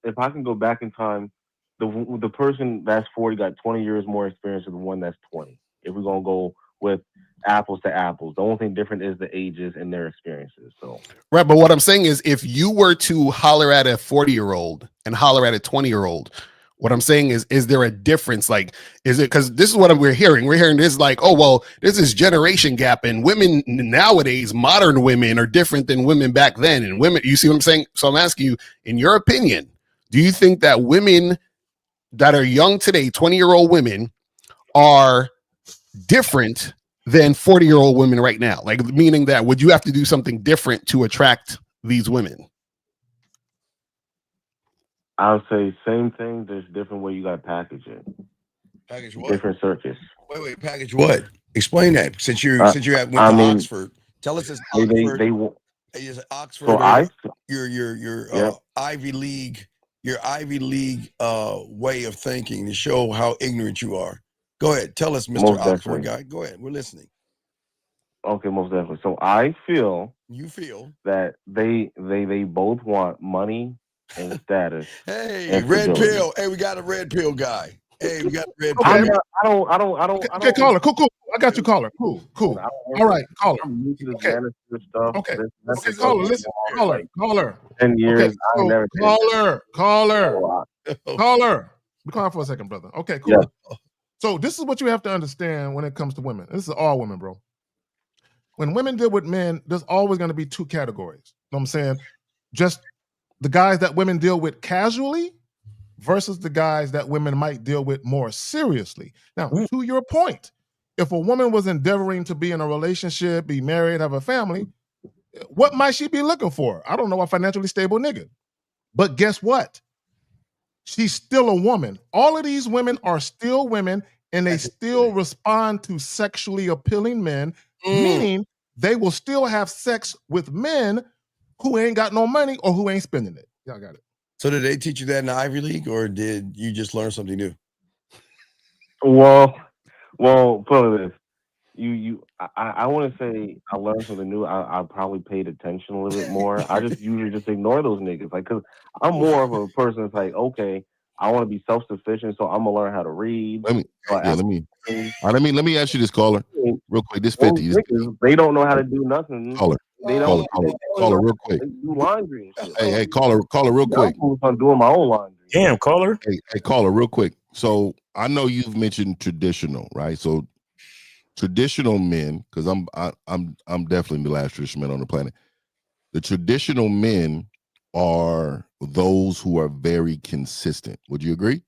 If I can go back in time, the person that's 40 got 20 years more experience than the one that's 20. If we're gonna go with apples to apples, the only thing different is the ages and their experiences. So right, but what I'm saying is, if you were to holler at a 40-year-old and holler at a 20-year-old, what I'm saying is there a difference? Like, is it because this is what we're hearing? We're hearing this like, oh well, there's this generation gap, and women nowadays, modern women, are different than women back then, and women. You see what I'm saying? So I'm asking you, in your opinion, do you think that women that are young today, 20-year-old women, are different than 40-year-old women right now? Like, meaning that would you have to do something different to attract these women? I would say same thing, just different way you got to package it. Package what? Different circus. Wait, package what? Explain that. Since you went to Oxford, tell us this. Oxford. Is Oxford? So your Ivy League, way of thinking to show how ignorant you are. Go ahead, tell us, Mr. Oxford guy. Go ahead, we're listening. Okay, most definitely. So I feel that they both want money and status. Hey, and red stability. pill. Hey, we got a red pill guy. Hey, we got a red pill. I don't. Okay, caller. Cool. I got you, caller. Cool. All right, caller. I'm new to this Okay. management stuff. Okay. This Caller, listen. Caller. 10 years. Okay, I never did caller. Be quiet for a second, brother. Okay, cool. Yeah. So this is what you have to understand when it comes to women. This is all women, bro. When women deal with men, there's always going to be two categories. You know what I'm saying? Just the guys that women deal with casually versus the guys that women might deal with more seriously. Now, to your point, if a woman was endeavoring to be in a relationship, be married, have a family, what might she be looking for? I don't know, a financially stable nigga. But guess what? She's still a woman. All of these women are still women, and they still respond to sexually appealing men, meaning they will still have sex with men who ain't got no money or who ain't spending it. Y'all got it. So did they teach you that in the Ivy League, or did you just learn something new? Well, put it this. I want to say I learned something new. I probably paid attention a little bit more. I just usually just ignore those niggas, like, cause I'm more of a person that's like, okay, I want to be self sufficient, so I'm gonna learn how to read. Let me ask you this, caller, real quick. This 50. Niggas, they don't know how to do nothing. Caller, they don't caller, real quick. Do laundry and shit. Hey, caller, real quick. I'm doing my own laundry. Damn, caller. Hey, caller, real quick. So I know you've mentioned traditional, right? So traditional men, because I'm definitely the last traditional man on the planet. The traditional men are those who are very consistent. Would you agree?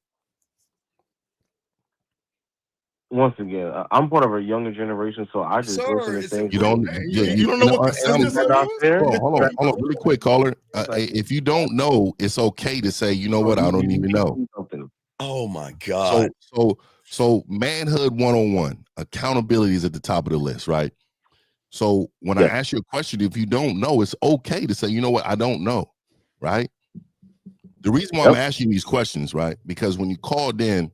Once again, I'm part of a younger generation, so I just listen to things. You don't know what hold on, really quick, caller. If you don't know, it's okay to say, you know what, I don't even know. Oh my God. So manhood 101, accountability is at the top of the list, right? So when I ask you a question, if you don't know, it's okay to say, you know what, I don't know, right? The reason why I'm asking these questions, right? Because when you called in,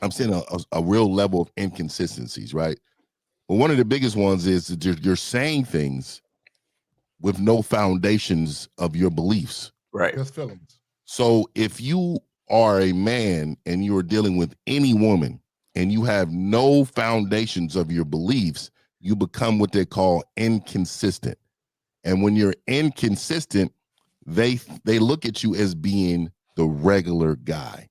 I'm seeing a real level of inconsistencies, right? But one of the biggest ones is that you're saying things with no foundations of your beliefs. Right. Just feelings. So if you are a man and you're dealing with any woman and you have no foundations of your beliefs, you become what they call inconsistent. And when you're inconsistent, they look at you as being the regular guy.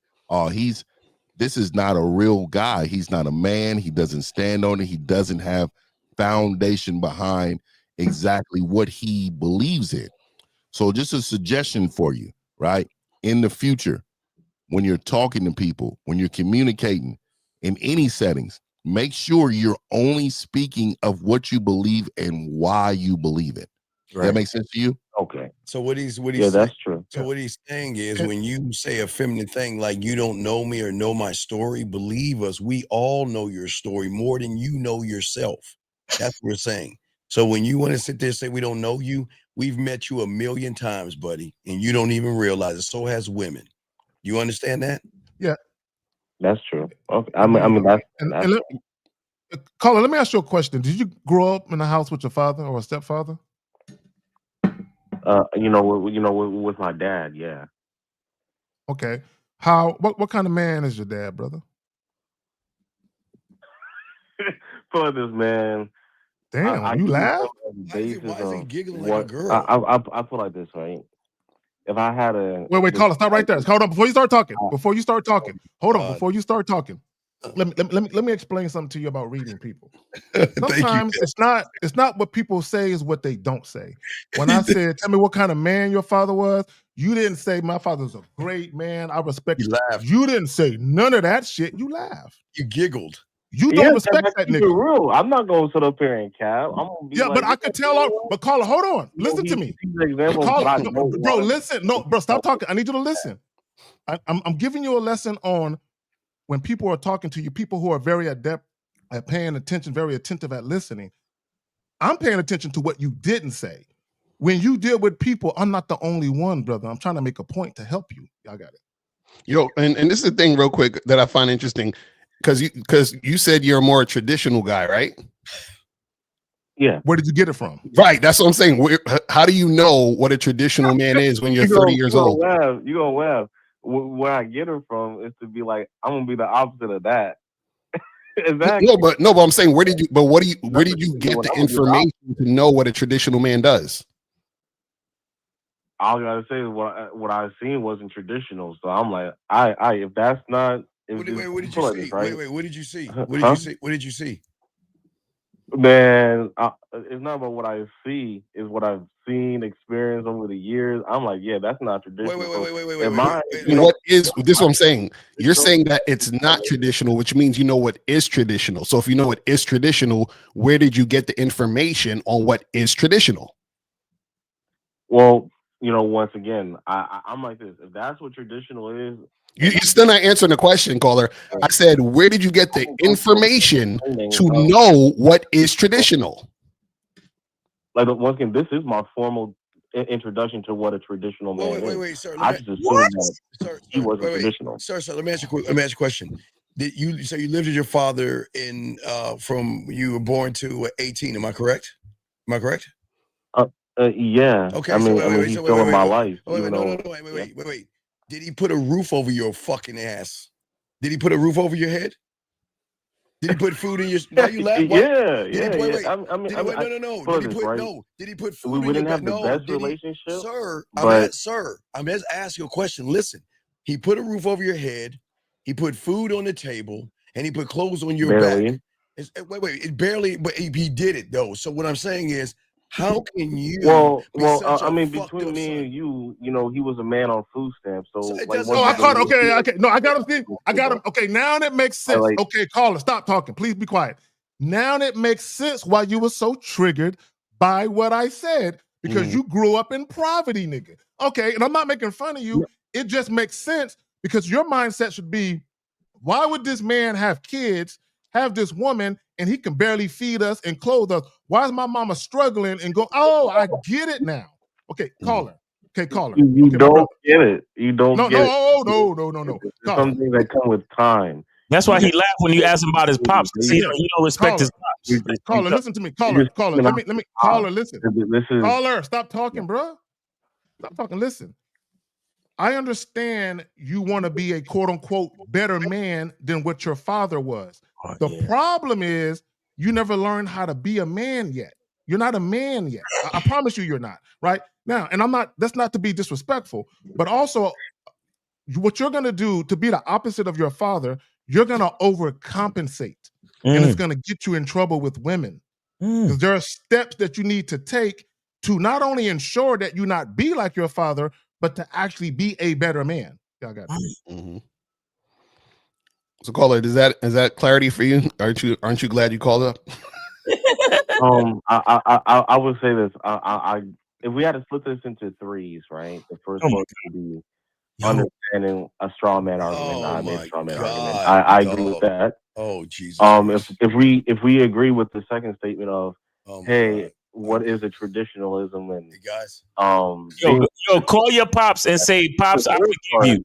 This is not a real guy. He's not a man. He doesn't stand on it. He doesn't have foundation behind exactly what he believes in. So just a suggestion for you, right? In the future, when you're talking to people, when you're communicating in any settings, make sure you're only speaking of what you believe and why you believe it. Right. That makes sense to you? Okay. So what he's that's true. So what he's saying is, when you say a feminine thing like you don't know me or know my story, believe us, we all know your story more than you know yourself. That's what we're saying. So when you want to sit there and say we don't know you, we've met you 1,000,000 times, buddy, and you don't even realize it. So has women. You understand that? Yeah. That's true. Okay. I mean that's Caller, let me ask you a question. Did you grow up in a house with your father or a stepfather? With my dad, yeah. Okay. What kind of man is your dad, brother? For this man. Damn, you laugh? Why is he giggling like a girl? I put like this, right? If I had a wait, caller, stop right there. Hold on, before you start talking. Before you start talking. Hold on, before you start talking. Let me explain something to you about reading people. Sometimes it's not what people say, is what they don't say. When I said, tell me what kind of man your father was, you didn't say my father's a great man. I respect you. You didn't say none of that shit. You laughed. You giggled. You don't respect that nigga. Real. I'm not going to sit up here and cap. I'm gonna be but I could tell. But caller, hold on. Listen to me. Bro, listen. No, bro, stop talking. I need you to listen. I'm giving you a lesson on when people are talking to you, people who are very adept at paying attention, very attentive at listening. I'm paying attention to what you didn't say. When you deal with people, I'm not the only one, brother. I'm trying to make a point to help you. Y'all got it. And this is the thing real quick that I find interesting, because you said you're a more traditional guy, right? Yeah. Where did you get it from? Right. That's what I'm saying. How do you know what a traditional man is when you're 30 years old? You're gonna laugh. Where I get it from is to be like, I'm gonna be the opposite of that. Exactly. No, but I'm saying, where did you get the information to know what a traditional man does? All I gotta say is what I've seen wasn't traditional. So I'm like, if that's not what did you see? Right? Wait, what did you see? What did you see? What did you see? Man, it's not about what I see, it's what I've seen, experienced over the years. I'm like, yeah, that's not traditional. Wait. What is this? What I'm saying? You're saying that it's not traditional, which means you know what is traditional. So if you know what is traditional, where did you get the information on what is traditional? Well, once again, I'm like this. If that's what traditional is, you're still not answering the question, caller. I said, where did you get the information to know what is traditional? Like, once again, this is my formal introduction to what a traditional man is. Wait, sir. I just assumed that he wasn't traditional. Sir, let me ask you a question. Did you? So you lived with your father in from you were born to 18? Am I correct? Am I correct? Yeah. Okay. I mean, So wait, he's still in my life. wait. Wait. Did he put a roof over your fucking ass? Did he put a roof over your head? Did he put food in your? Why you laugh? Yeah. Wait. I mean, Did he put, no. Did he put no? Did he put food in your? We didn't have the best did he, relationship, sir. but I'm just asking you a question. Listen, he put a roof over your head. He put food on the table, and he put clothes on your back. It barely, but he did it though. So what I'm saying is, how can you? I mean, between me and you, you know, he was a man on food stamps. So like, I caught. Okay. No, I got him. Steve. I got him. Okay, now that makes sense. Okay, caller, stop talking. Please be quiet. Now that makes sense why you were so triggered by what I said because you grew up in poverty, nigga. Okay, and I'm not making fun of you. It just makes sense because your mindset should be, why would this man have kids, have this woman, and he can barely feed us and clothe us? Why is my mama struggling and go, oh, I get it now. Okay, caller. Okay, caller. You okay, don't get it. You don't get it. No. There's some things that come with time. That's why he laughed when you asked him about his pops. He don't respect his pops. Caller, listen to me. Caller. Let me. Caller, listen. Caller, stop talking, bro. Stop talking. Listen. I understand you want to be a quote unquote better man than what your father was. The problem is you never learned how to be a man yet. You're not a man yet. I promise you're not. Right now, and that's not to be disrespectful, but also what you're going to do to be the opposite of your father, you're going to overcompensate. And it's going to get you in trouble with women. Because there are steps that you need to take to not only ensure that you not be like your father, but to actually be a better man. Y'all got it. So, caller, is that clarity for you? Aren't you glad you called up? I would say this. If we had to split this into threes, right? The first one would be understanding a straw man argument. I made a straw man argument. I agree with that. Oh Jesus. If we agree with the second statement of, hey, what is a traditionalism and guys, yo, call your pops and say, pops, I forgive you.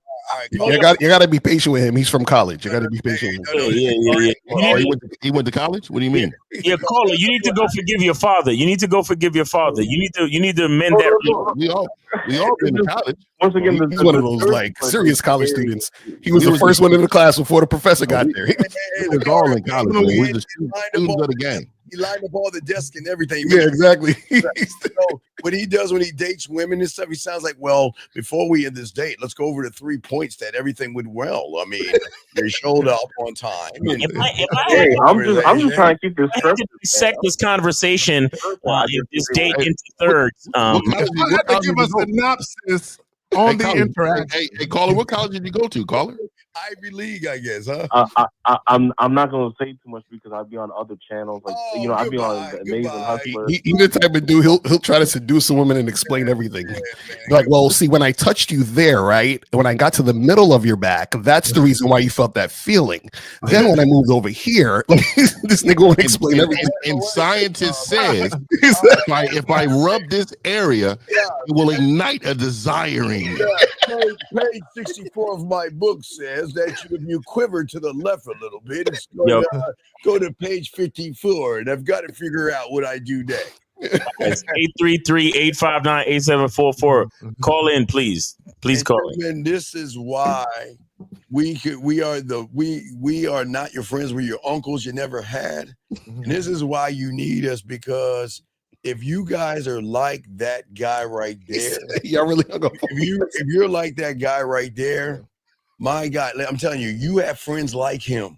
You got to be patient with him. He's from college. You got to be patient with him. Yeah. Oh, he went to college. What do you mean? Yeah, caller, you need to go forgive your father. You need to amend that. We all been to college. Once again, he's one of those like serious college students. He was the first one in the class before the professor got there. He was all in college. He was the student of the game. He lined up all the desks and everything. Yeah, exactly. So what he does when he dates women and stuff, he sounds like, well, before we end this date, let's go over the 3 points that everything went well. I mean, you showed up on time. I'm just trying to keep this straight. Dissect this conversation, this date into thirds. I have to give a synopsis on the interaction. Hey, caller, what college did you go to, caller? Ivy League, I guess, huh? I'm not gonna say too much because I'd be on other channels, like I'd be on the Amazing Hustler. He's the type of dude he'll try to seduce a woman and explain everything. Like, well, see, when I touched you there, right? When I got to the middle of your back, that's the reason why you felt that feeling. Then when I moved over here, this nigga won't explain everything. And scientists says if I rub this area, it will ignite a desire in you. Page 64 of my book says that if you quiver to the left a little bit, it's go to page 54, and I've got to figure out what I do next. It's 833-859-8744. Call in, please. Please call in. And this is why we are not your friends. We're your uncles you never had. And this is why you need us, because if you guys are like that guy right there, y'all really if you're like that guy right there, my God, I'm telling you, you have friends like him,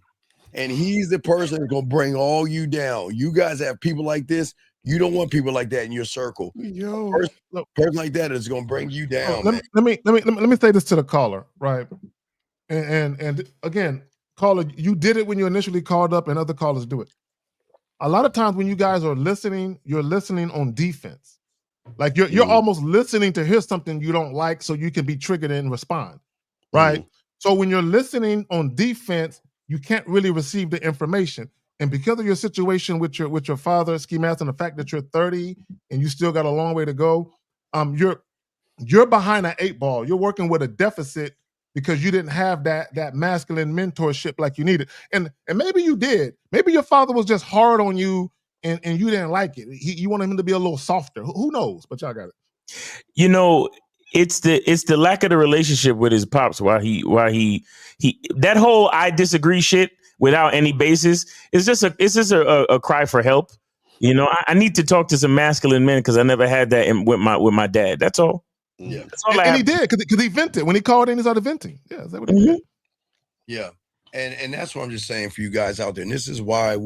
and he's the person that's gonna bring all you down. You guys have people like this. You don't want people like that in your circle. Person like that is gonna bring you down. Let me say this to the caller, right? And again, caller, you did it when you initially called up, and other callers do it. A lot of times when you guys are listening, you're listening on defense. Like you're almost listening to hear something you don't like so you can be triggered and respond, right? So when you're listening on defense, you can't really receive the information. And because of your situation with your father, Ski Mask, and the fact that you're 30 and you still got a long way to go, you're behind an 8 ball. You're working with a deficit because you didn't have that masculine mentorship like you needed. And maybe you did. Maybe your father was just hard on you and you didn't like it. You wanted him to be a little softer. Who knows? But y'all got it. You know, it's the lack of the relationship with his pops while he that whole I disagree shit without any basis is just a cry for help. You know, I need to talk to some masculine men because I never had that with my dad. That's all. Yeah, that's all. And he did because he vented when he called in. He started venting. Yeah, is that what he did? Yeah, and that's what I'm just saying for you guys out there. And this is why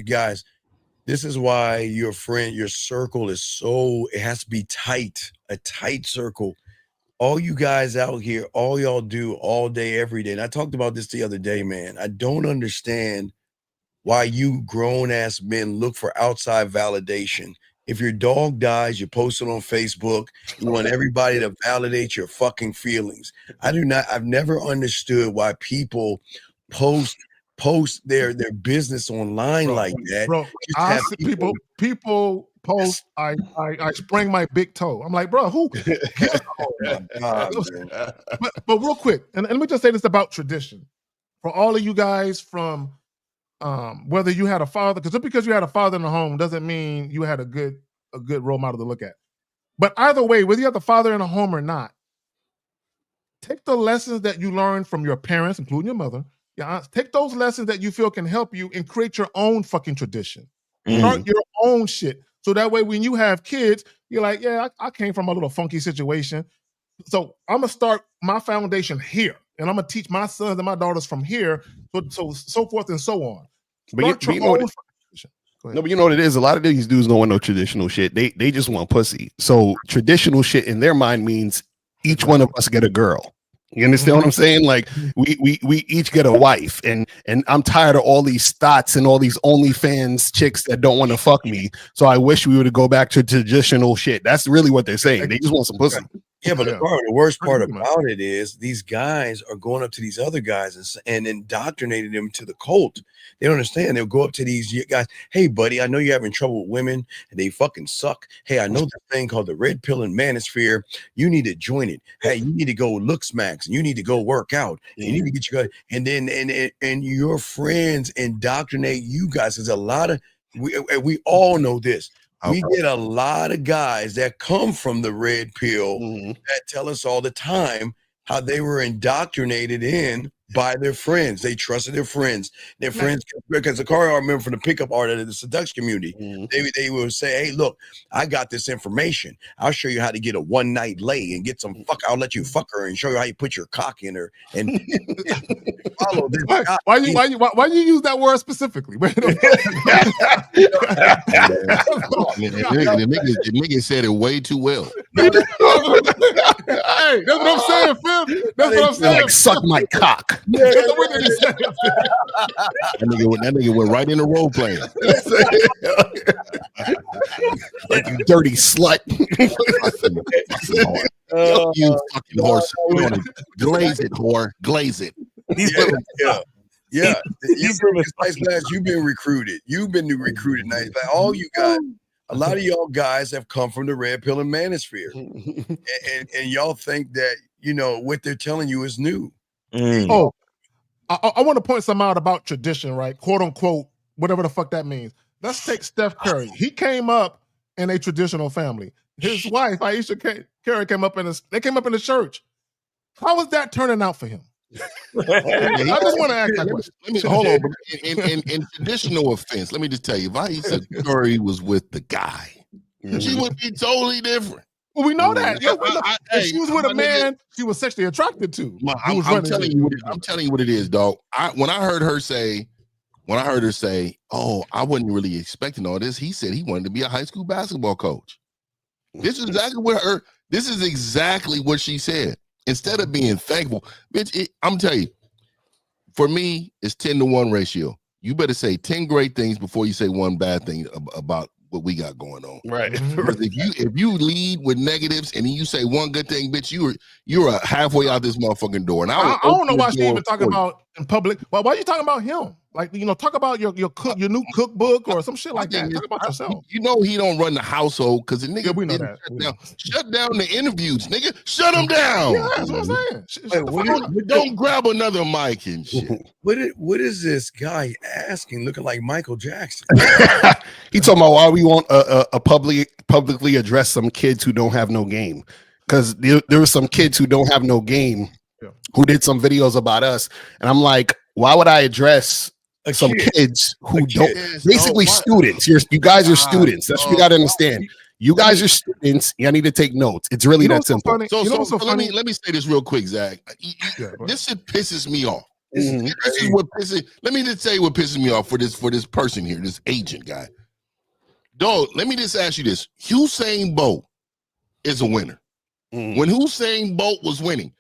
guys. This is why your circle is it has to be tight, a tight circle. All you guys out here, all y'all do all day, every day. And I talked about this the other day, man. I don't understand why you grown-ass men look for outside validation. If your dog dies, you post it on Facebook. You want everybody to validate your fucking feelings. I've never understood why people post their business online like that. Bro, I see people post I sprained my big toe. I'm like, bro, who cares? But real quick, and let me just say this about tradition. For all of you guys from whether you had a father, because just because you had a father in the home doesn't mean you had a good role model to look at. But either way, whether you have the father in the home or not, take the lessons that you learned from your parents, including your mother. Yeah, take those lessons that you feel can help you and create your own fucking tradition. Start your own shit. So that way, when you have kids, you're like, yeah, I came from a little funky situation. So I'm going to start my foundation here. And I'm going to teach my sons and my daughters from here. So forth and so on. But you know but you know what it is? A lot of these dudes don't want no traditional shit. They just want pussy. So traditional shit in their mind means each one of us get a girl. You understand what I'm saying? Like we each get a wife, and I'm tired of all these thoughts and all these OnlyFans chicks that don't want to fuck me. So I wish we would go back to traditional shit. That's really what they're saying. They just want some pussy. Yeah, but the worst part about it is these guys are going up to these other guys and indoctrinating them to the cult. They don't understand. They'll go up to these guys. Hey, buddy, I know you're having trouble with women and they fucking suck. Hey, I know this thing called the red pill and manosphere. You need to join it. Hey, you need to go Looks Max and you need to go work out. You need to get your and then and your friends indoctrinate you guys. There's a lot of we all know this. We get a lot of guys that come from the red pill that tell us all the time how they were indoctrinated in by their friends. They trusted their friends. Their friends, because the car I remember from the pickup artist of the seduction community, they would say, hey, look, I got this information. I'll show you how to get a one-night lay and get some fuck. I'll let you fuck her and show you how you put your cock in her. And follow this guy. Why you use that word specifically? The nigga said it way too well. Hey, that's what I'm saying, Phil. That's what I'm saying. Like, suck my cock. Yeah, that nigga went right into role playing. Like, you dirty slut. You fucking horse. Glaze it, whore. Glaze it. You've been recruited. You've been recruited. Nice. Like, all you guys, a lot of y'all guys have come from the red pill and manosphere. and y'all think that, you know, what they're telling you is new. Oh, I want to point something out about tradition, right? Quote unquote, whatever the fuck that means. Let's take Steph Curry. He came up in a traditional family. His wife, Aisha Curry, came up in the church. How was that turning out for him? I just want to ask that question. Let me hold on. In traditional offense, let me just tell you, if Aisha Curry was with the guy, she would be totally different. Well, we know that. Yeah, if she was with a man she was sexually attracted to. I'm telling you what it is, dog. When I heard her say, "Oh, I wasn't really expecting all this," he said he wanted to be a high school basketball coach. This is exactly what she said. Instead of being thankful, bitch, I'm telling you, for me, it's 10-to-1 ratio. You better say 10 great things before you say one bad thing about what we got going on. Right. If you lead with negatives and then you say one good thing, bitch, you're halfway out this motherfucking door. And I don't know why she even talking about in public. Why are you talking about him? Like, talk about your new cookbook or some shit like that. Talk about yourself. You know he don't run the household because the nigga we know didn't that. shut down the interviews, nigga. Shut them down. Yeah, that's what I'm saying. Don't grab another mic and shit. What is this guy asking? Looking like Michael Jackson. He talking about why we want a publicly address some kids who don't have no game, because there were some kids who don't have no game who did some videos about us, and I'm like, why would I address some kids who don't? Basically, students. You guys are students. That's what you got to understand. You guys are students. You need to take notes. It's really that simple. So let me say this real quick, Zach. This shit pisses me off. This is what pisses. Let me just tell you what pisses me off for this person here, this agent guy. Dog, let me just ask you this: Usain Bolt is a winner. When Usain Bolt was winning,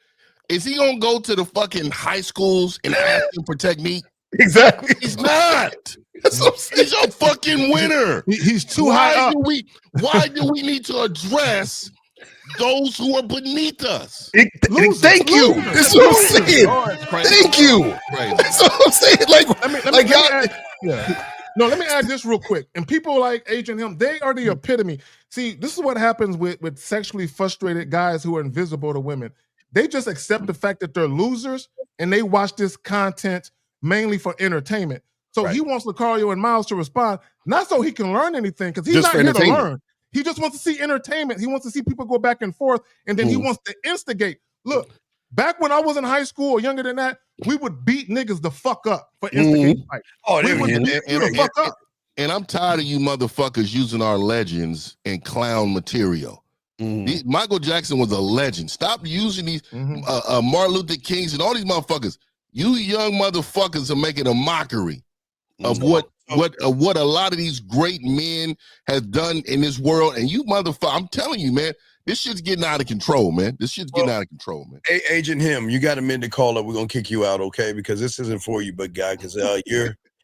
is he gonna go to the fucking high schools and ask them for technique? Exactly. He's not. He's a fucking winner. He's too high up. Why do we need to address those who are beneath us? Thank you. That's what I'm saying. Thank you. That's what I'm saying. Let me add this real quick. And people like Agent Him, they are the epitome. See, this is what happens with sexually frustrated guys who are invisible to women. They just accept the fact that they're losers and they watch this content mainly for entertainment. So he wants Lucario and Miles to respond, not so he can learn anything, because he's just not here to learn. He just wants to see entertainment. He wants to see people go back and forth, and then he wants to instigate. Look, back when I was in high school or younger than that, we would beat niggas the fuck up for instigating fights. And I'm tired of you motherfuckers using our legends and clown material. Michael Jackson was a legend. Stop using these Martin Luther Kings and all these motherfuckers. You young motherfuckers are making a mockery of what a lot of these great men have done in this world. And you motherfucker, I'm telling you, man, this shit's getting out of control, man. This shit's getting out of control, man. Hey, Agent Him, you got a minute to call up. We're gonna kick you out, okay? Because this isn't for you, but guy, because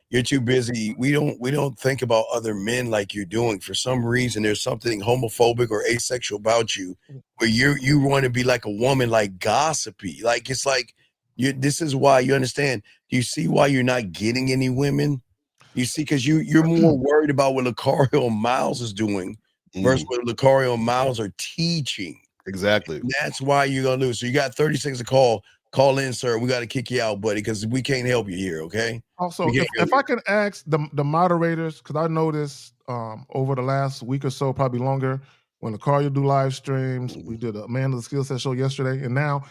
you're too busy. We don't think about other men like you're doing. For some reason, there's something homophobic or asexual about you, where you want to be like a woman, like gossipy. Like it's like this is why you understand. Do you see why you're not getting any women? You see, because you're more worried about what Lucario and Miles is doing versus what Lucario and Miles are teaching. Exactly. And that's why you're gonna lose. So you got 30 seconds to call. Call in, sir. We got to kick you out, buddy, because we can't help you here. Okay. Also, if I can ask the moderators, because I noticed over the last week or so, probably longer, when Lucario do live streams, we did a Man of the Skill Set show yesterday, and now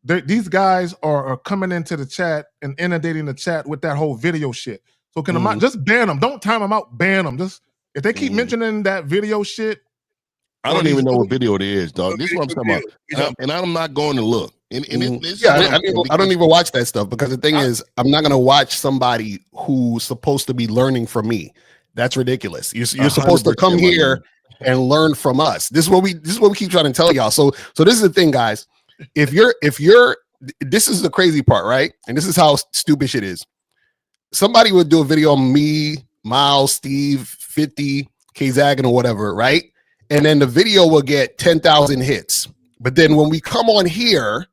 these guys are coming into the chat and inundating the chat with that whole video shit. So can I just ban them? Don't time them out. Ban them. Just if they keep mentioning that video shit. I don't even know what video it is, dog. This is what I'm talking about, and I'm not going to look. I don't even watch that stuff, because the thing is, I'm not gonna watch somebody who's supposed to be learning from me. That's ridiculous. You're supposed to come here and learn from us. This is what we keep trying to tell y'all. So this is the thing, guys. If you're this is the crazy part, right? And this is how stupid shit is. Somebody would do a video on me, Miles, Steve, 50, K-Zaggin or whatever, right? And then the video will get 10,000 hits. But then when we come on here,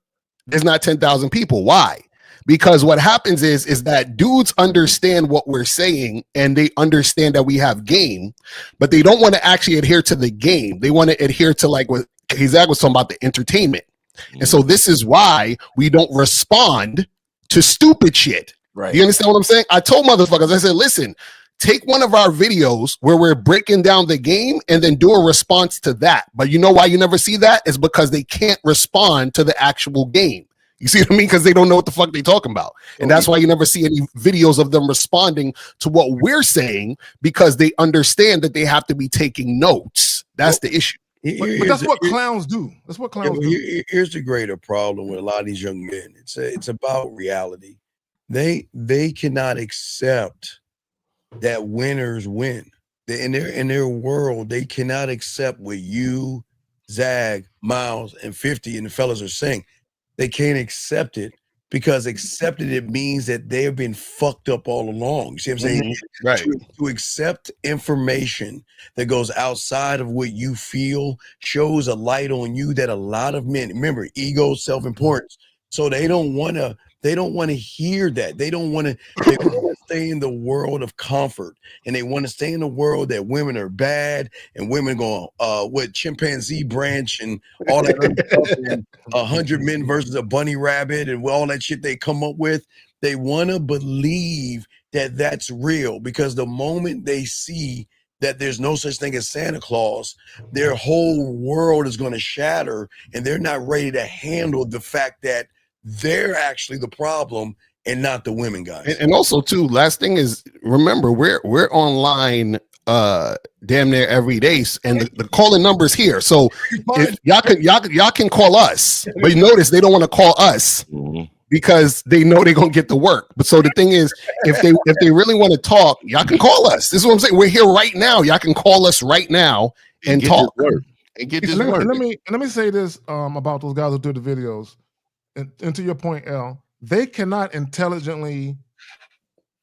there's not 10,000 people. Why? Because what happens is that dudes understand what we're saying, and they understand that we have game, but they don't want to actually adhere to the game. They want to adhere to, like what K-Zag was talking about, the entertainment. And so this is why we don't respond to stupid shit. Right. You understand what I'm saying? I told motherfuckers, I said, listen, take one of our videos where we're breaking down the game and then do a response to that. But you know why you never see that? Is because they can't respond to the actual game. You see what I mean? Because they don't know what the fuck they're talking about. And that's why you never see any videos of them responding to what we're saying, because they understand that they have to be taking notes. That's the issue. But that's what clowns do. That's what clowns do. Here's the greater problem with a lot of these young men. It's about reality. They cannot accept that winners win. In their world, they cannot accept what you, Zag, Miles, and 50 and the fellas are saying. They can't accept it, because accepting it means that they have been fucked up all along. You see what I'm saying? Right. To accept information that goes outside of what you feel shows a light on you that a lot of men, remember, ego, self-importance. So they don't want to hear that. They don't want to stay in the world of comfort, and they want to stay in the world that women are bad and women going with chimpanzee branch and all that other stuff and 100 men versus a bunny rabbit and all that shit they come up with. They want to believe that that's real, because the moment they see that there's no such thing as Santa Claus, their whole world is going to shatter, and they're not ready to handle the fact that they're actually the problem and not the women, guys. And also too, last thing is, remember, we're online damn near every day, and the calling numbers here. So if y'all can call us, but you notice they don't want to call us because they know they're gonna get the work. But so the thing is, if they really want to talk, y'all can call us. This is what I'm saying. We're here right now. Y'all can call us right now and talk and get this work. Let me say this about those guys who do the videos. And to your point, L, they cannot intelligently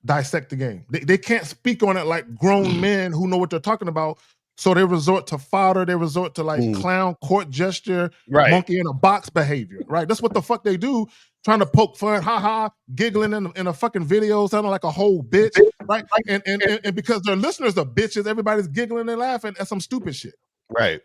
dissect the game. They can't speak on it like grown men who know what they're talking about. So they resort to fodder. They resort to like clown, court gesture, monkey in a box behavior. Right? That's what the fuck they do. Trying to poke fun, giggling in a fucking video, sounding like a whole bitch. Right? And because their listeners are bitches, everybody's giggling and laughing at some stupid shit. Right.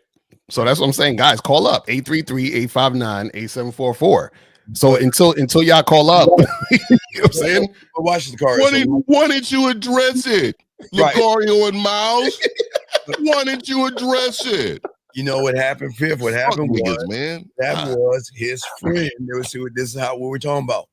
So that's what I'm saying, guys. Call up 833-859-8744. So until y'all call up, you know what I'm saying? Watch the car. Why didn't you address it, Lucario and Miles? Why didn't you address it? You know what happened, Fifth? What happened was, man, that was his friend. This is how what we're talking about.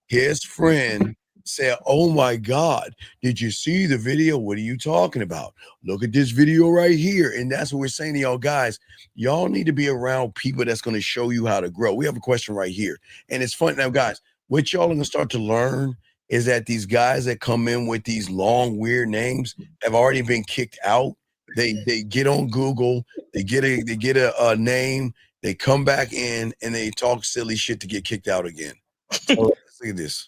His friend said, "Oh my God, did you see the video? What are you talking about? Look at this video right here." And that's what we're saying to y'all guys. Y'all need to be around people that's going to show you how to grow. We have a question right here. And it's fun now, guys. What y'all are going to start to learn is that these guys that come in with these long, weird names have already been kicked out. They get on Google, they get a name, they come back in and they talk silly shit to get kicked out again. So let's look at this.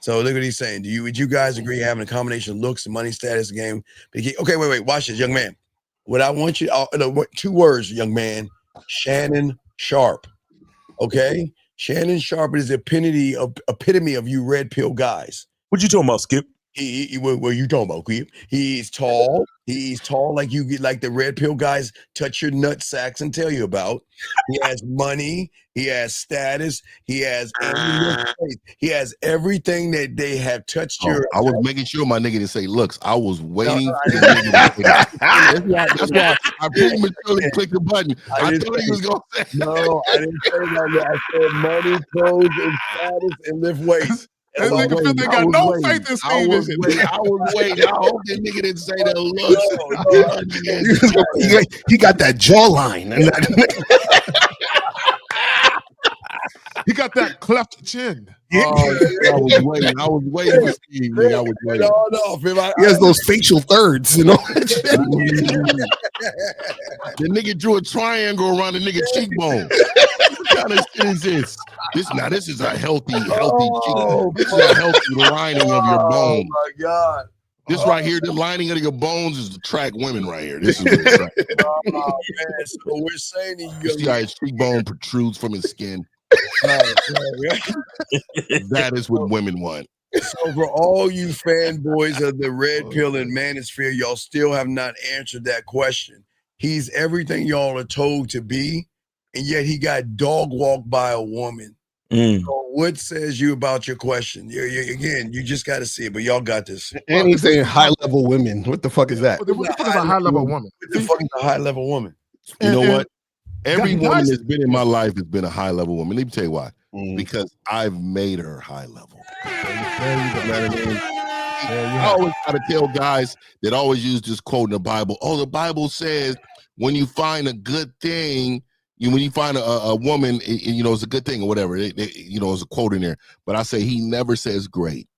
So look what he's saying. Would you guys agree having a combination of looks and money, status, game? Okay, wait. Watch this, young man. What I want you, 2 words, young man. Shannon Sharp. Okay? Shannon Sharp is the epitome of you red pill guys. What you talking about, Skip? What you talking about, Skip? He's tall. He's tall like you get, like the red pill guys touch your nut sacks and tell you about. He has money. He has status. He has everything that they have touched your. I was making sure my nigga didn't say looks. I was waiting for the nigga to say that. That's why I prematurely clicked the button. I thought he was going to say. No, I didn't say that. I said money, clothes, and status, and lift weights. This nigga feel they got no faith in Steve. I was waiting. I hope that nigga didn't say that look. He got that jawline. He got that cleft chin. I was waiting for Steve. I was waiting. He has those facial thirds, you know. The nigga drew a triangle around the nigga cheekbone. What kind of shit is this? This is a healthy cheekbone. This is a healthy lining of your bones. Oh my God. This right here, the lining of your bones is to track women right here. This is what it's like. Man. So we're saying to you see how his cheekbone protrudes from his skin. That is what women want. So for all you fanboys of the red pill and manosphere, y'all still have not answered that question. He's everything y'all are told to be, and yet he got dog walked by a woman. So what says you about your question? Again, you just got to see it, but y'all got this. And he's saying high-level women. What the fuck is that? What the fuck is a high-level woman? What the fuck is a high-level woman? You know what? Every woman that's been in my life has been a high-level woman. Let me tell you why. Because I've made her high level. I always got to tell guys that always use this quote in the Bible. Oh, the Bible says when you find a good thing, when you find a woman, it's a good thing or whatever. It's a quote in there. But I say he never says great.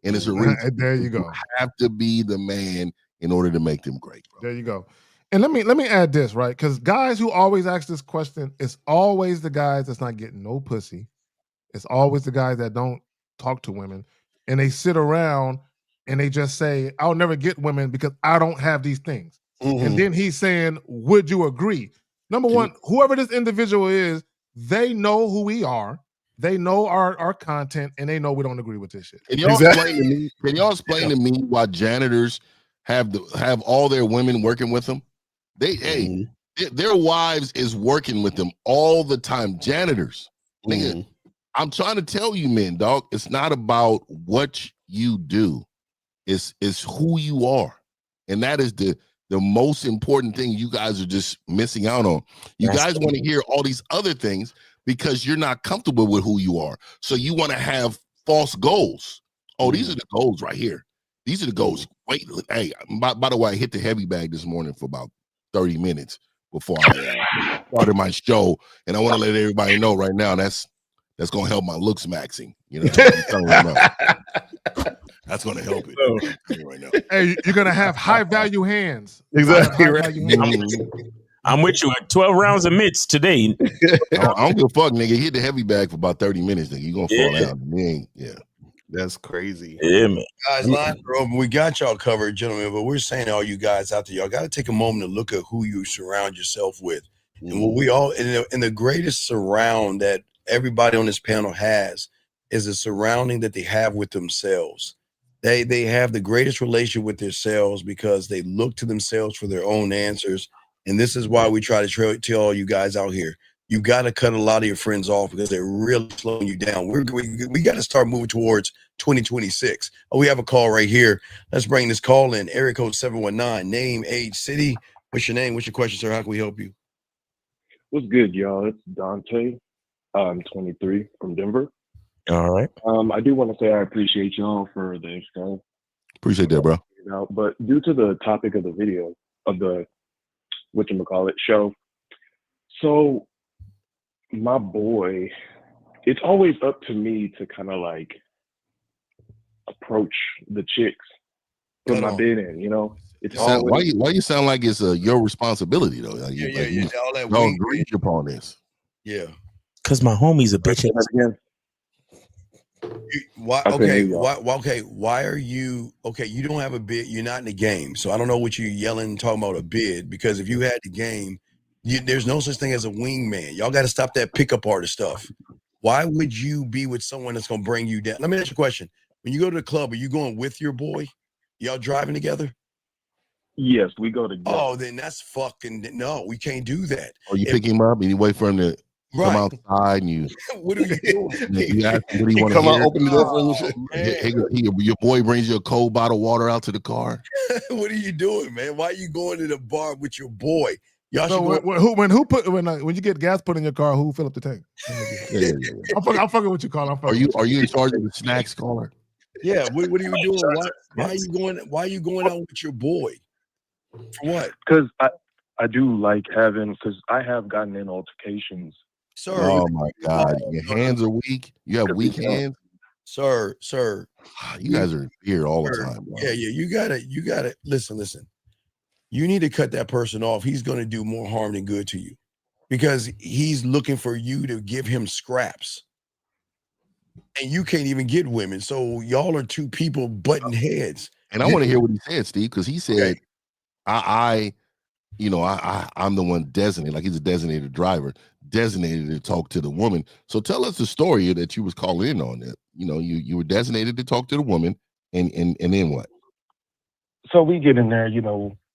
And it's a reason. There you go. You have to be the man in order to make them great, bro. There you go. And let me add this, right? Because guys who always ask this question, it's always the guys that's not getting no pussy. It's always the guys that don't talk to women. And they sit around and they just say, I'll never get women because I don't have these things. And then he's saying, would you agree? Number one, whoever this individual is, they know who we are. they know our content and they know we don't agree with this shit. Can y'all explain to me? Can y'all explain to me why janitors have all their women working with them? Their wives is working with them all the time. Janitors, nigga. I'm trying to tell you, men, dog. It's not about what you do. It's who you are, and that is the most important thing you guys are just missing out on. You guys want to hear all these other things because you're not comfortable with who you are. So you want to have false goals. Oh, these are the goals right here. These are the goals. Wait, hey, by the way, I hit the heavy bag this morning for about 30 minutes before I started my show. And I want to let everybody know right now that's going to help my looks maxing. You know, I'm telling you now. That's going to help it right now. Hey, you're going to have high value hands. Exactly right. I'm with you at 12 rounds of mitts today. I don't give a fuck, nigga. Hit the heavy bag for about 30 minutes, nigga. You're going to fall out. Yeah. That's crazy. Yeah, man. Guys, lines are open. We got y'all covered, gentlemen, but we're saying to all you guys out there, y'all got to take a moment to look at who you surround yourself with. And what we all, and the greatest surround that everybody on this panel has is a surrounding that they have with themselves. They have the greatest relationship with themselves because they look to themselves for their own answers. And this is why we try to tell all you guys out here, you got to cut a lot of your friends off because they're really slowing you down. We got to start moving towards 2026. Oh, we have a call right here. Let's bring this call in. Area code 719, name, age, city. What's your name? What's your question, sir? How can we help you? What's good, y'all? It's Dante. I'm 23 from Denver. All right. I do want to say I appreciate y'all for the show. Appreciate that, bro. But due to the topic of the video, of the whatchamacallit show, so my boy, it's always up to me to kind of like approach the chicks, put my bid in, you know? It's always, why you sound like it's your responsibility though? Like, Yeah. All that y'all agreed upon this. Yeah. Because my homie's a bitch. Why are you you don't have a bid, you're not in the game, so I don't know what you're yelling talking about a bid, because if you had the game, there's no such thing as a wingman. Y'all got to stop that pickup artist stuff. Why would you be with someone that's gonna bring you down? Let me ask you a question. When you go to the club, are you going with your boy? Y'all driving together? Yes, we go together. Oh, then that's fucking no, we can't do that. Or you pick him up and you wait for him to come outside and you what are you doing? You ask him what do you want to come hear? out, open the door for him. Your boy brings you a cold bottle of water out to the car. What are you doing, man? Why are you going to the bar with your boy? Y'all so when you get gas put in your car, who fill up the tank? Yeah. I'm fucking with you, Carl. Are you in charge of the snacks, caller? Yeah. What are you doing? Why are you going? Why are you going out with your boy? For what? Because I do like having, because I have gotten in altercations. Sir. Oh my God, your hands are weak. You have weak hands, sir. You guys are here all the time, bro. Yeah. You gotta listen. You need to cut that person off. He's going to do more harm than good to you because he's looking for you to give him scraps. And you can't even get women. So y'all are two people butting heads. And I want to hear what he said, Steve, because he said, I'm the one designated, like he's a designated driver, designated to talk to the woman. So tell us the story that you was calling in on. That you were designated to talk to the woman, and then what? So we get in there,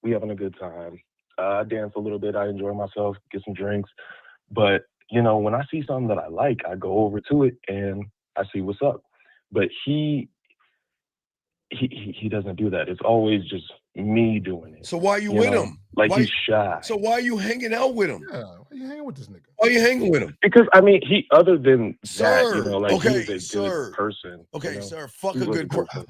we having a good time. I dance a little bit. I enjoy myself, get some drinks. But, when I see something that I like, I go over to it and I see what's up. But he doesn't do that. It's always just me doing it. So why are you with him? Like he's shy. So why are you hanging out with him? Yeah, why are you hanging with this nigga? Why are you hanging with him? Because he other than that, he's a sir. good person. Okay, sir. Fuck a good person.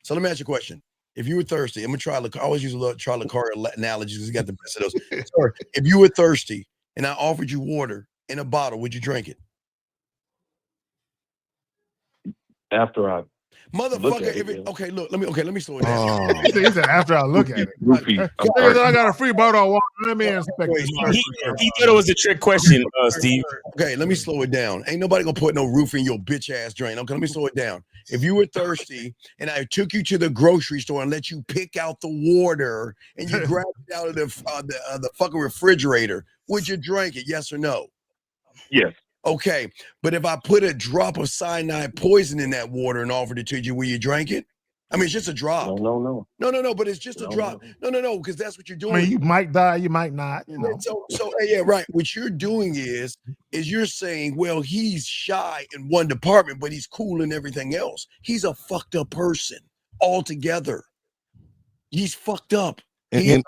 So let me ask you a question. If you were thirsty, I'm gonna try. I always use try Lucario analogies because he got the best of those. Sir, if you were thirsty and I offered you water in a bottle, would you drink it? After I motherfucker, let me slow it down. He said after I look at it. I got a free bottle of water. Let me inspect this. He thought it was a trick question, Steve. Okay, let me slow it down. Ain't nobody gonna put no roof in your bitch ass drain. Okay, let me slow it down. If you were thirsty and I took you to the grocery store and let you pick out the water and you grabbed it out of the fucking refrigerator, would you drink it? Yes or no? Yes. Okay, but if I put a drop of cyanide poison in that water and offered it to you, will you drink it? I mean, it's just a drop. No. No, but it's just a drop. No, because that's what you're doing. I mean, you might die, you might not, you know. So yeah, right. What you're doing is you're saying, well, he's shy in one department, but he's cool in everything else. He's a fucked up person altogether. He's fucked up. I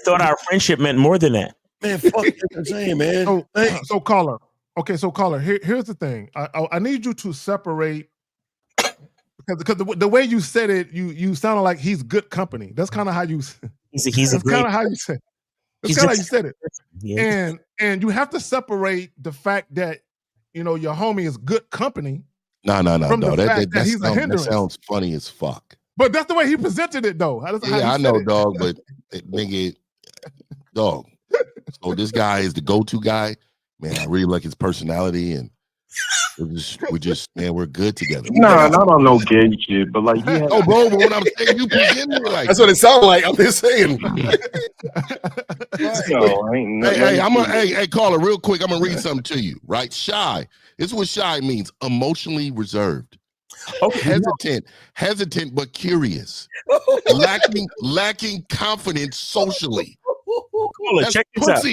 thought our friendship meant more than that. Man, fuck what I'm saying, man. So caller. Okay, so caller, here's the thing. I need you to separate because the way you said it, you sounded like he's good company. That's kind of how you. That's kind of how you said. That's kind of how you said it. Yeah. And you have to separate the fact that your homie is good company. No. From the fact that he's a hindrance. That sounds funny as fuck. But that's the way he presented it, though. Yeah, I know, dog. But nigga, dog. So this guy is the go-to guy. Man, I really like his personality, and we just man, we're good together. Nah, not on no gay shit, but like, yeah. Oh, bro, but what I'm saying, you present it like that's what it sounds like. I'm just saying. Hey, caller, real quick. I'm gonna read something to you. Right, shy. This is what shy means: emotionally reserved, hesitant but curious, lacking confidence socially. Caller, check this out.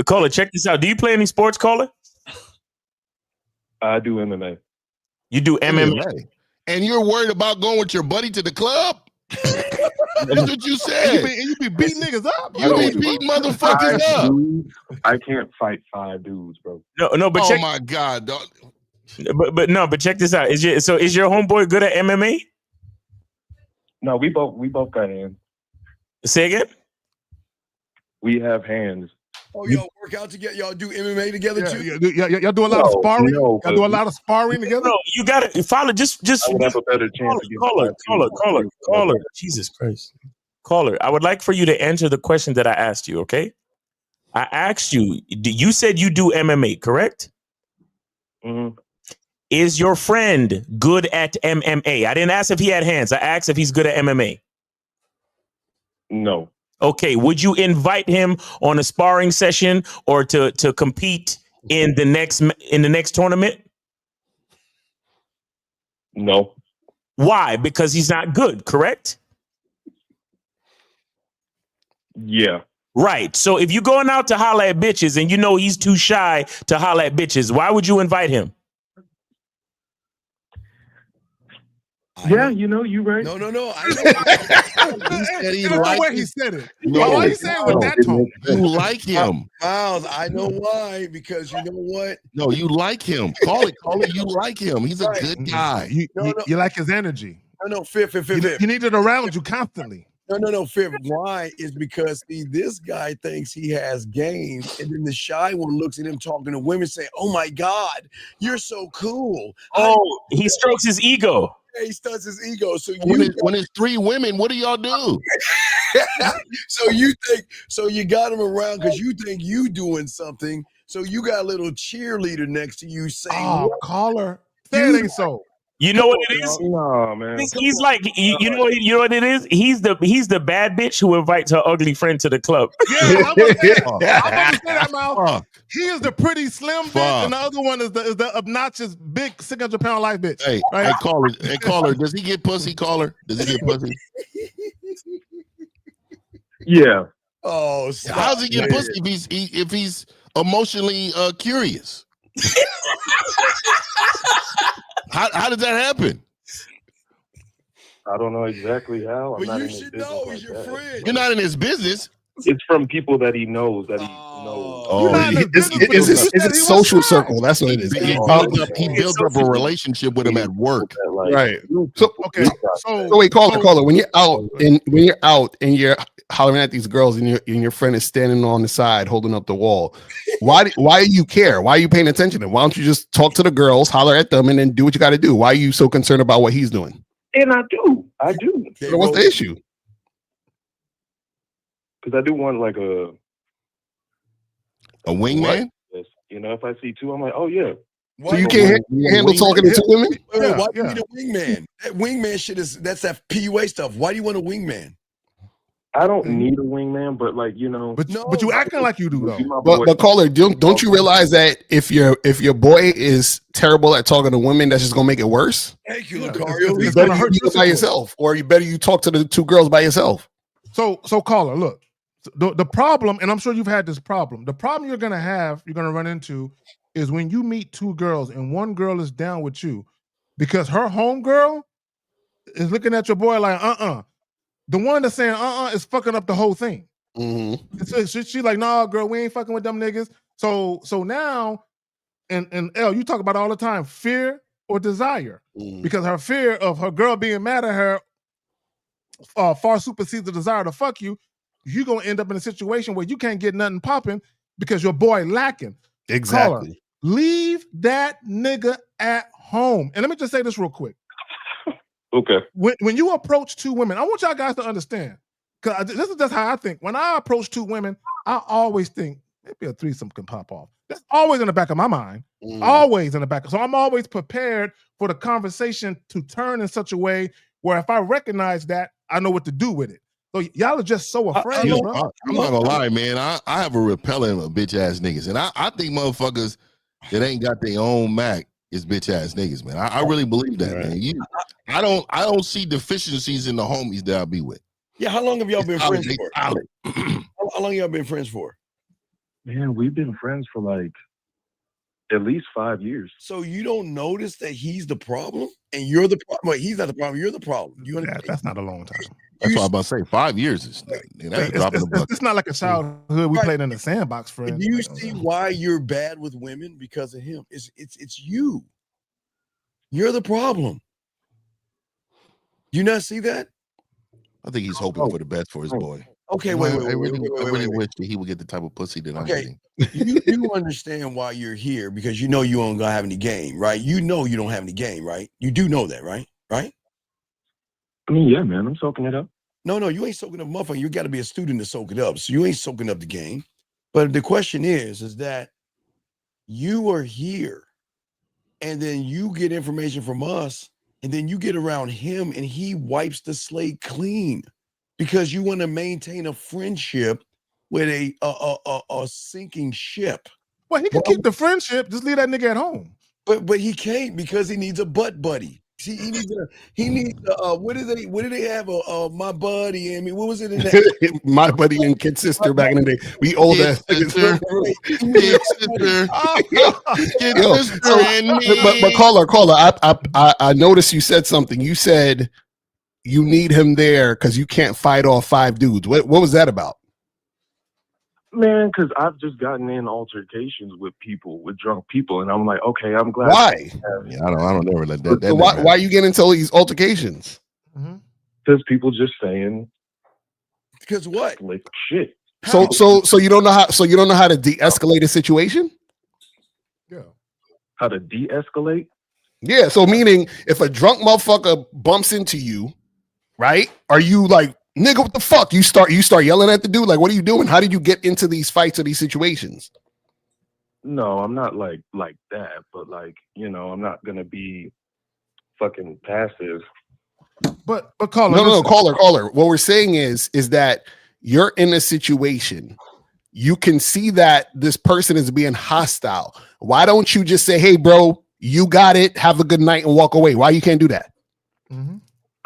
Caller, check this out. Do you play any sports, caller? I do MMA. You do MMA? And you're worried about going with your buddy to the club? That's what you said. And you be beating niggas up. You be beating motherfuckers up. I can't fight 5 dudes, bro. No, but oh my God, dog. But check this out. Is your homeboy good at MMA? No, we both got hands. Say again? We have hands. Oh, y'all work out together? Y'all do MMA together too? Y'all do a lot of sparring? Y'all do a lot of sparring together? No, you got to follow. Just I would have a better chance. Caller. Jesus Christ. Caller, I would like for you to answer the question that I asked you, okay? I asked you, you said you do MMA, correct? Mm-hmm. Is your friend good at MMA? I didn't ask if he had hands. I asked if he's good at MMA. No. Okay, would you invite him on a sparring session or to compete in the next tournament? No. Why? Because he's not good, correct? Yeah. Right. So if you're going out to holler at bitches and he's too shy to holler at bitches, why would you invite him? Yeah, you right. No. He said he liked way he said it. No, why are you saying with that tone? You like him. Miles, I know why. Because you know what? No, you like him. Call it. You like him. He's a good guy. You like his energy. No, Fifth. You need it around you constantly. No, Fifth. Why is because this guy thinks he has game, and then the shy one looks at him talking to women saying, "Oh my God, you're so cool." He strokes his ego. He stuns his ego. So when it's 3 women, what do y'all do? So you got him around because you think you doing something. So you got a little cheerleader next to you saying, "Oh, caller, that ain't so." You know what it is? No, man. He's like, you know what it is? He's the bad bitch who invites her ugly friend to the club. Yeah, I'm gonna say that, Miles. He is the pretty slim bitch, and the other one is the obnoxious big 600-pound life bitch. Hey, right? caller, does he get pussy? Caller, does he get pussy? Yeah. Oh, how's he get pussy if he's emotionally curious? How did that happen? I don't know exactly how. But you should know. He's your friend. You're not in his business. It's from people that he knows. It's a social circle. That's what it is. He built up a relationship with him at work. Right. So wait, caller. When you're out and you're hollering at these girls and your friend is standing on the side holding up the wall, why do you care? Why are you paying attention to him? Why don't you just talk to the girls, holler at them, and then do what you got to do? Why are you so concerned about what he's doing? And I do. So what's the issue? Because I do want like a wingman. If I see 2, I'm like, oh yeah. So you can't handle talking to 2 women? Why do you need a wingman? That wingman shit that's that PUA stuff. Why do you want a wingman? I don't need a wingman, but like but you acting like you do though. But caller, don't you realize that if your boy is terrible at talking to women, that's just gonna make it worse? Thank you, It's better gonna hurt you your by yourself, or you better you talk to the two girls by yourself. So caller, look, the problem, and I'm sure you've had this problem. The problem you're gonna run into is when you meet two girls and one girl is down with you because her home girl is looking at your boy like the one that's saying is fucking up the whole thing. So she's like, nah, girl, we ain't fucking with them niggas. So now, and L, you talk about it all the time, fear or desire, because her fear of her girl being mad at her far supersedes the desire to fuck you. You're gonna end up in a situation where you can't get nothing popping because your boy lacking. Exactly. Caller, leave that nigga at home. And let me just say this real quick. Okay. When you approach two women, I want y'all guys to understand, because this is just how I think. When I approach two women, I always think maybe a threesome can pop off. That's always in the back of my mind. Always in the back. So I'm always prepared for the conversation to turn in such a way where if I recognize that, I know what to do with it. So y'all are just so afraid, bro. I'm not gonna lie, man. I have a repellent of bitch ass niggas, and I think motherfuckers that ain't got their own Mac is bitch ass niggas, man. I really believe that, man. I don't see deficiencies in the homies that I be with. Yeah, how long have y'all been friends for? How long y'all been friends for? Man, we've been friends for like at least 5 years. So you don't notice that he's the problem and you're the problem? Wait, he's not the problem. You're the problem. That's not a long time. That's what I'm about to say. 5 years is it's not like a childhood we played in the sandbox, friend. Do you see why you're bad with women? Because of him. It's you. You're the problem. You not see that? I think he's hoping for the best for his boy. Okay, I wait. really wish that he would get the type of pussy that I'm getting. You understand why you're here, because you know you don't gonna have any game, right? You know you don't have any game, right? You do know that, right? Right? I mean, yeah, man, I'm soaking it up. No, you ain't soaking up, motherfucker. You got to be a student to soak it up. So you ain't soaking up the game. But the question is that you are here, and then you get information from us, and then you get around him, and he wipes the slate clean because you want to maintain a friendship with a sinking ship. Well, he can keep the friendship. Just leave that nigga at home. But he can't, because he needs a butt buddy. See, he needs what did they have? My buddy and me. What was it in that? My buddy and kid sister back in the day. We old ass niggas. But caller, I noticed you said something. You said you need him there because you can't fight off 5 dudes. What was that about? Man, because I've just gotten in altercations with drunk people, and I'm like, okay, I'm glad. Why? Yeah, I don't ever let that. So why you get into all these altercations? Because people just saying. Because what? Like shit. So you don't know how. So you don't know how to de-escalate a situation. Yeah. How to de-escalate? Yeah. So meaning, if a drunk motherfucker bumps into you, right? Are you like, nigga, what the fuck? You start yelling at the dude? Like, what are you doing? How did you get into these fights or these situations? No, I'm not like that, but like, I'm not gonna be fucking passive. But caller, no, caller. What we're saying is that you're in a situation. You can see that this person is being hostile. Why don't you just say, hey, bro, you got it. Have a good night and walk away? Why you can't do that?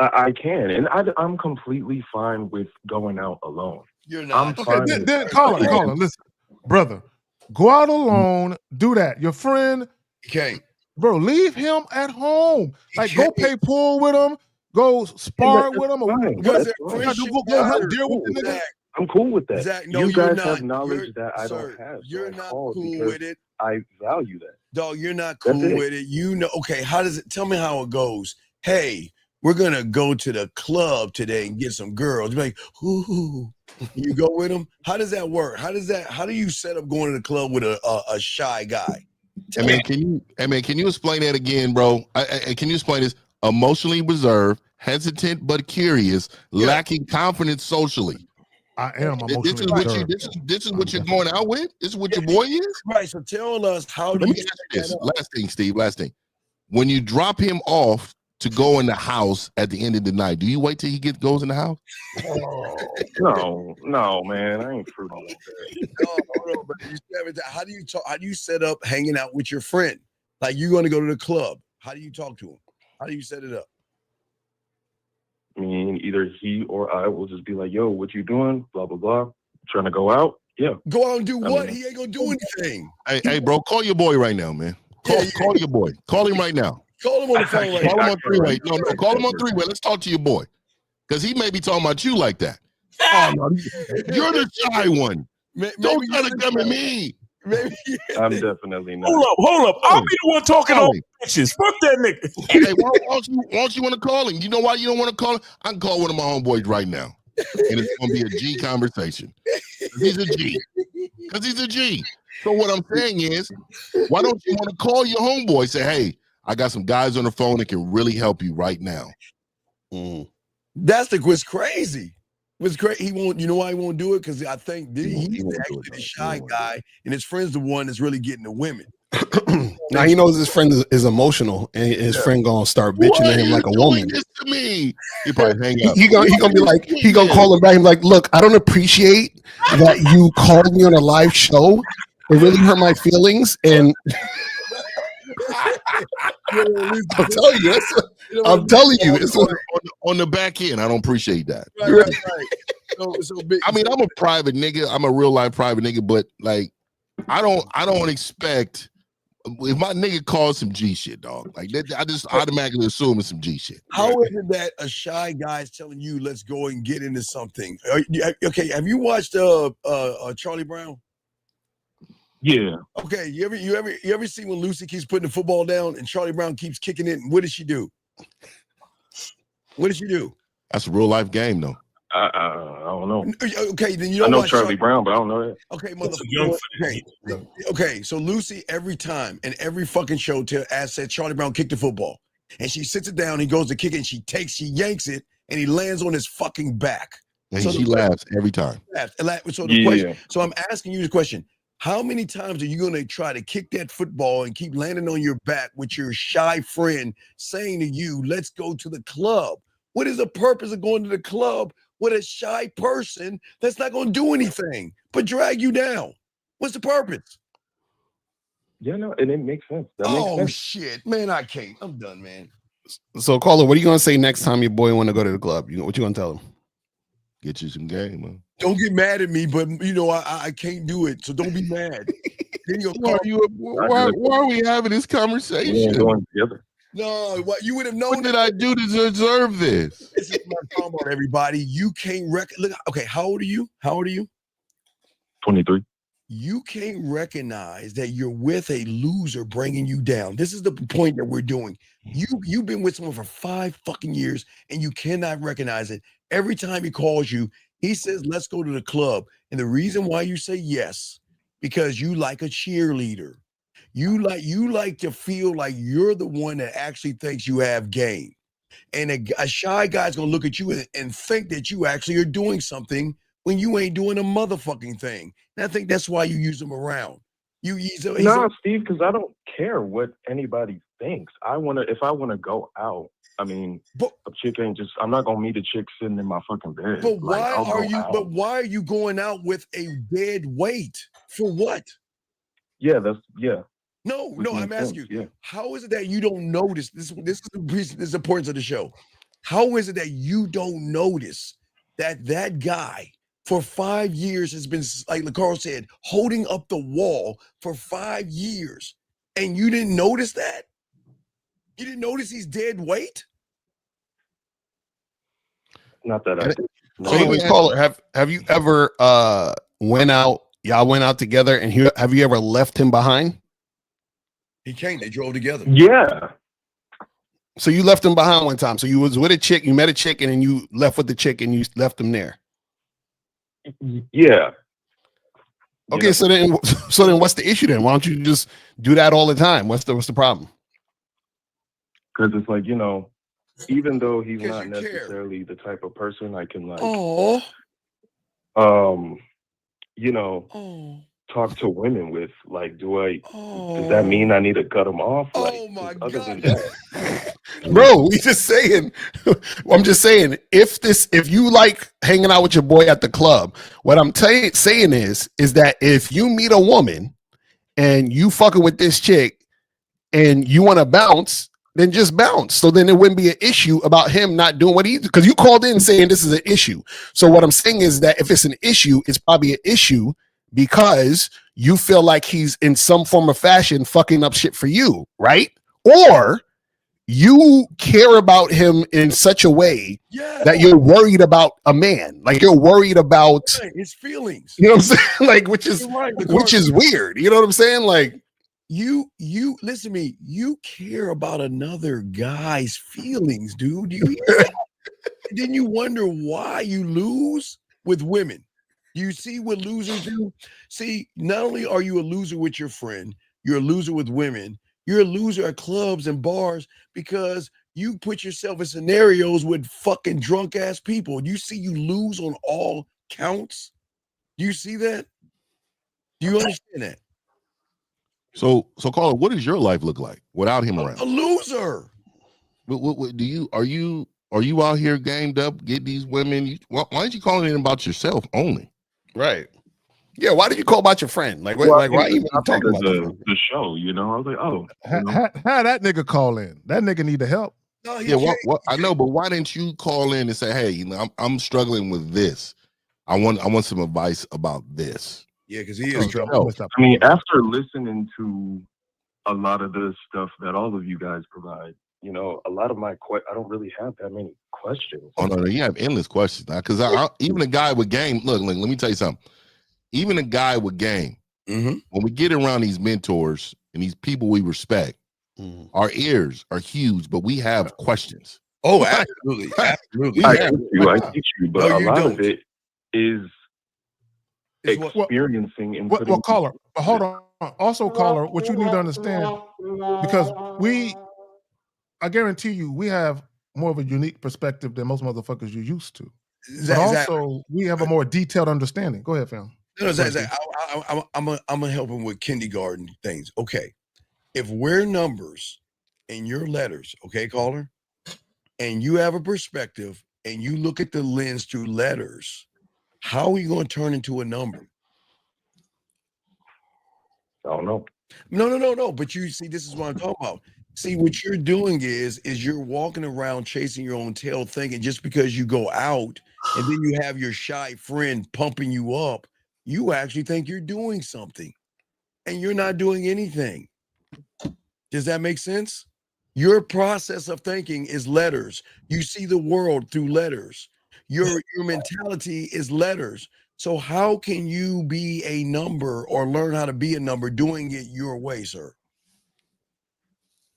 I can, and I'm completely fine with going out alone. You're not. Then caller, listen, brother, go out alone. Do that. Your friend, bro, leave him at home. Like, go play pool with him. Go spar with him. I'm cool with that. Zach, no, you guys not. have knowledge that I don't have. You're not cool with it. I value that. Dog, you're not cool with it. You know, okay, how does it, tell me how it goes. Hey, we're going to go to the club today and get some girls. You're like, ooh, you go with them? How does that work? How do you set up going to the club with a shy guy? Can you explain that again, bro? Can you explain this? Emotionally reserved, hesitant but curious, lacking confidence socially. I am emotionally reserved. This is what you're going out with? This is what your boy is? Right, so tell us how Let me ask you this. Last thing, Steve, last thing. When you drop him off to go in the house at the end of the night? Do you wait till he goes in the house? No, man, I ain't fruity like that. No, but how do you talk? How do you set up hanging out with your friend? Like you're going to go to the club. How do you talk to him? How do you set it up? I mean, either he or I will just be like, "Yo, what you doing? Blah blah blah. Trying to go out? Yeah. Go out and do what? He ain't gonna do anything. Hey, bro, call your boy right now, man. Call your boy. Call him right now. Call him on the phone right now. Call him on three-way. No, call him on three-way. Let's talk to your boy. Because he may be talking about you like that. Oh, no. You're the shy one. Don't try to come at me. Maybe. I'm definitely not. Hold up. I'll be the one talking all bitches. Fuck that nigga. Hey, why don't you want to call him? You know why you don't want to call him? I can call one of my homeboys right now. And it's going to be a G conversation. He's a G. Because he's a G. So what I'm saying is, why don't you want to call your homeboy? Say, hey, I got some guys on the phone that can really help you right now. That's what's crazy. What's crazy? He won't. You know why he won't do it? Because I think he's actually the shy guy, and his friend's the one that's really getting the women. Now he knows his friend is emotional, and his friend gonna start bitching at him like a woman. This to me, he probably hang up. He gonna be like, he gonna call him back and be like, look, I don't appreciate that you called me on a live show. It really hurt my feelings, and I'm telling you, it's on the back end. I don't appreciate that. Right. So big, I mean, I'm a private nigga. I'm a real life private nigga, but like, I don't expect if my nigga calls some G shit, dog. Like that, I just automatically assume it's some G shit. How is it that a shy guy is telling you, let's go and get into something? Okay, have you watched Charlie Brown? Yeah. Okay, you ever see when Lucy keeps putting the football down and Charlie Brown keeps kicking it? And what does she do? What does she do? That's a real life game, though. I don't know. Okay, then you don't I know watch Charlie Brown, but I don't know that. Okay, motherfucker. Okay, so Lucy every time and every fucking show said Charlie Brown kicked the football, and she sits it down. He goes to kick it, and she yanks it, and he lands on his fucking back. And she laughs every time. So I'm asking you the question. How many times are you going to try to kick that football and keep landing on your back with your shy friend saying to you, let's go to the club? What is the purpose of going to the club with a shy person that's not going to do anything but drag you down? What's the purpose? Yeah, no, and it makes sense. That makes sense. Shit, man, I can't. I'm done, man. So, caller, what are you going to say next time your boy want to go to the club? What you going to tell him? Get you some game, man. Don't get mad at me, but you know I can't do it, so don't be mad. Why are we having this conversation? Going together. No, what you would have known. What did I do to deserve this? This is my problem, everybody. You can't look. Okay, how old are you? 23. You can't recognize that you're with a loser bringing you down. This is the point that we're doing. You've been with someone for 5 fucking years and you cannot recognize it. Every time he calls you, he says, let's go to the club. And the reason why you say yes, because you like a cheerleader. You like to feel like you're the one that actually thinks you have game. And a shy guy's gonna look at you and think that you actually are doing something when you ain't doing a motherfucking thing. And I think that's why you use them around. Steve, because I don't care what anybody thinks. If I wanna go out, I mean, a chick ain't just. I'm not gonna meet a chick sitting in my fucking bed. But why are you going out with a dead weight for what? Yeah, No, I'm asking you. Yeah. How is it that you don't notice this? This is the importance of the show. How is it that you don't notice that guy for 5 years has been, like Carl said, holding up the wall for 5 years, and you didn't notice that? You didn't notice he's dead weight? Not that I did. So, caller, have you ever went out? Y'all went out together, and have you ever left him behind? He came. They drove together. Yeah. So you left him behind one time. So you was with a chick, you met a chick, and then you left with the chick, and you left him there. Yeah. Okay, yeah. So then what's the issue then? Why don't you just do that all the time? What's the problem? Because it's like, even though he's not necessarily the type of person I can like, talk to women with? Like, does that mean I need to cut them off? Like, Oh my other God. than that. Bro, we just saying. I'm just saying, if you like hanging out with your boy at the club, what I'm saying is that if you meet a woman and you fucking with this chick and you want to bounce, then just bounce. So then it wouldn't be an issue about him not doing what he, because you called in saying this is an issue. So what I'm saying is that if it's an issue, it's probably an issue because you feel like he's in some form of fashion fucking up shit for you, right? Or you care about him in such a way that you're worried about a man. Like you're worried about his feelings. You know what I'm saying? Like, which is weird. You know what I'm saying? Like you listen to me, you care about another guy's feelings, dude. You didn't you wonder why you lose with women? You see what losers do? See, not only are you a loser with your friend, you're a loser with women. You're a loser at clubs and bars because you put yourself in scenarios with fucking drunk ass people. You see, you lose on all counts. Do you see that? Do you understand that? So Carla, what does your life look like without him around? A loser. What do you are you out here gamed up? Get these women? Why aren't you calling in about yourself only? Right. Yeah, why did you call about your friend? Like, why are you talking about the show? You know, I was like, oh, how that nigga call in? That nigga need the help. No, yeah, what I know, but why didn't you call in and say, hey, you know, I'm struggling with this. I want some advice about this. Yeah, because he is trouble. I mean, after listening to a lot of the stuff that all of you guys provide, you know, a lot of my I don't really have that many questions. Oh no, you have endless questions now. Because even a guy with game, look, let me tell you something. Even a guy with game, when we get around these mentors and these people we respect, our ears are huge, but we have questions. Oh, absolutely, absolutely. I teach you, but a lot of it is experiencing and putting. Well, caller, but hold on. Also, caller, what you need to understand, because I guarantee you, we have more of a unique perspective than most motherfuckers you're used to. But also, we have a more detailed understanding. Go ahead, fam. No, Zach, I'm gonna help him with kindergarten things. Okay, if we're numbers and you're letters, okay, caller, and you have a perspective and you look at the lens through letters, how are you going to turn into a number? I don't know. No. But you see, this is what I'm talking about. See, what you're doing is you're walking around chasing your own tail, thinking just because you go out and then you have your shy friend pumping you up, you actually think you're doing something and you're not doing anything. Does that make sense? Your process of thinking is letters. You see the world through letters. Your mentality is letters. So how can you be a number or learn how to be a number doing it your way, sir?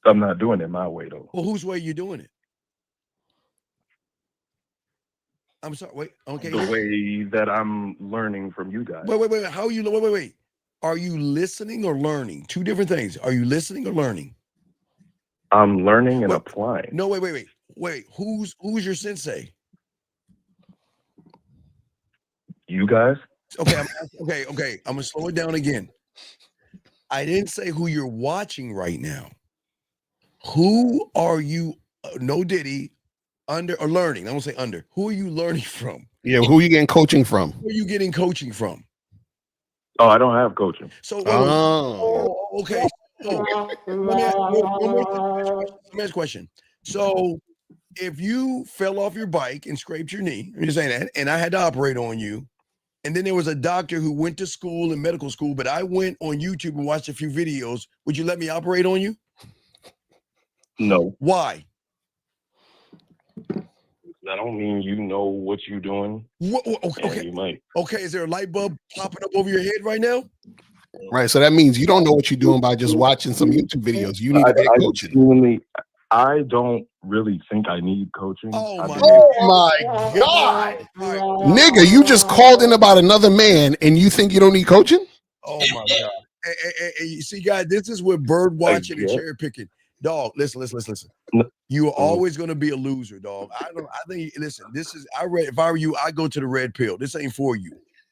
I'm not doing it my way, though. Well, whose way are you doing it? I'm sorry. Wait. Okay. The way that I'm learning from you guys. Wait. How are you? Wait. Are you listening or learning? Two different things. Are you listening or learning? I'm learning and applying. No, wait. Who's your sensei? You guys. Okay. I'm gonna slow it down again. I didn't say who you're watching right now. Who are you? No Diddy. Under or learning? I won't say under. Who are you learning from? Yeah, who are you getting coaching from? Who are you getting coaching from? Oh, I don't have coaching. So, okay. So, let me ask a question. So, if you fell off your bike and scraped your knee, I'm just saying that, and I had to operate on you, and then there was a doctor who went to school and medical school, but I went on YouTube and watched a few videos, would you let me operate on you? No. Why? I don't mean you know what you're doing. Okay. You might. Okay, is there a light bulb popping up over your head right now? Right, so that means you don't know what you're doing by just watching some YouTube videos. You need to get coaching. I don't really think I need coaching. Oh my God. Nigga, you just called in about another man and you think you don't need coaching? Oh my God. Hey, you see, guys, this is what bird watching and cherry picking. Dog, listen. You are always going to be a loser, dog. I think, listen, if I were you, I go to the red pill. This ain't for you.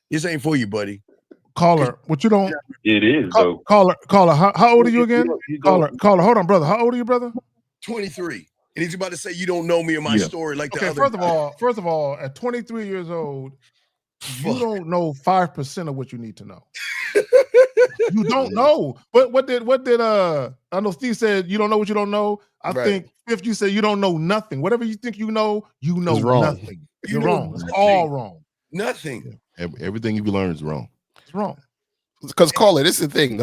This ain't for you, buddy. Caller, what you don't? It is though. Caller. How old are you again? Caller. Hold on, brother. How old are you, brother? 23. And he's about to say you don't know me or my story like the Okay, other. first of all, at 23 years old, you don't know 5% of what you need to know. You don't know. What did I know Steve said you don't know what you don't know. I think Fifth, you said you don't know nothing. Whatever you think you know wrong. nothing. You're wrong. It's nothing. all wrong. Nothing. Everything you learn is wrong. It's wrong. Because caller, this is the thing.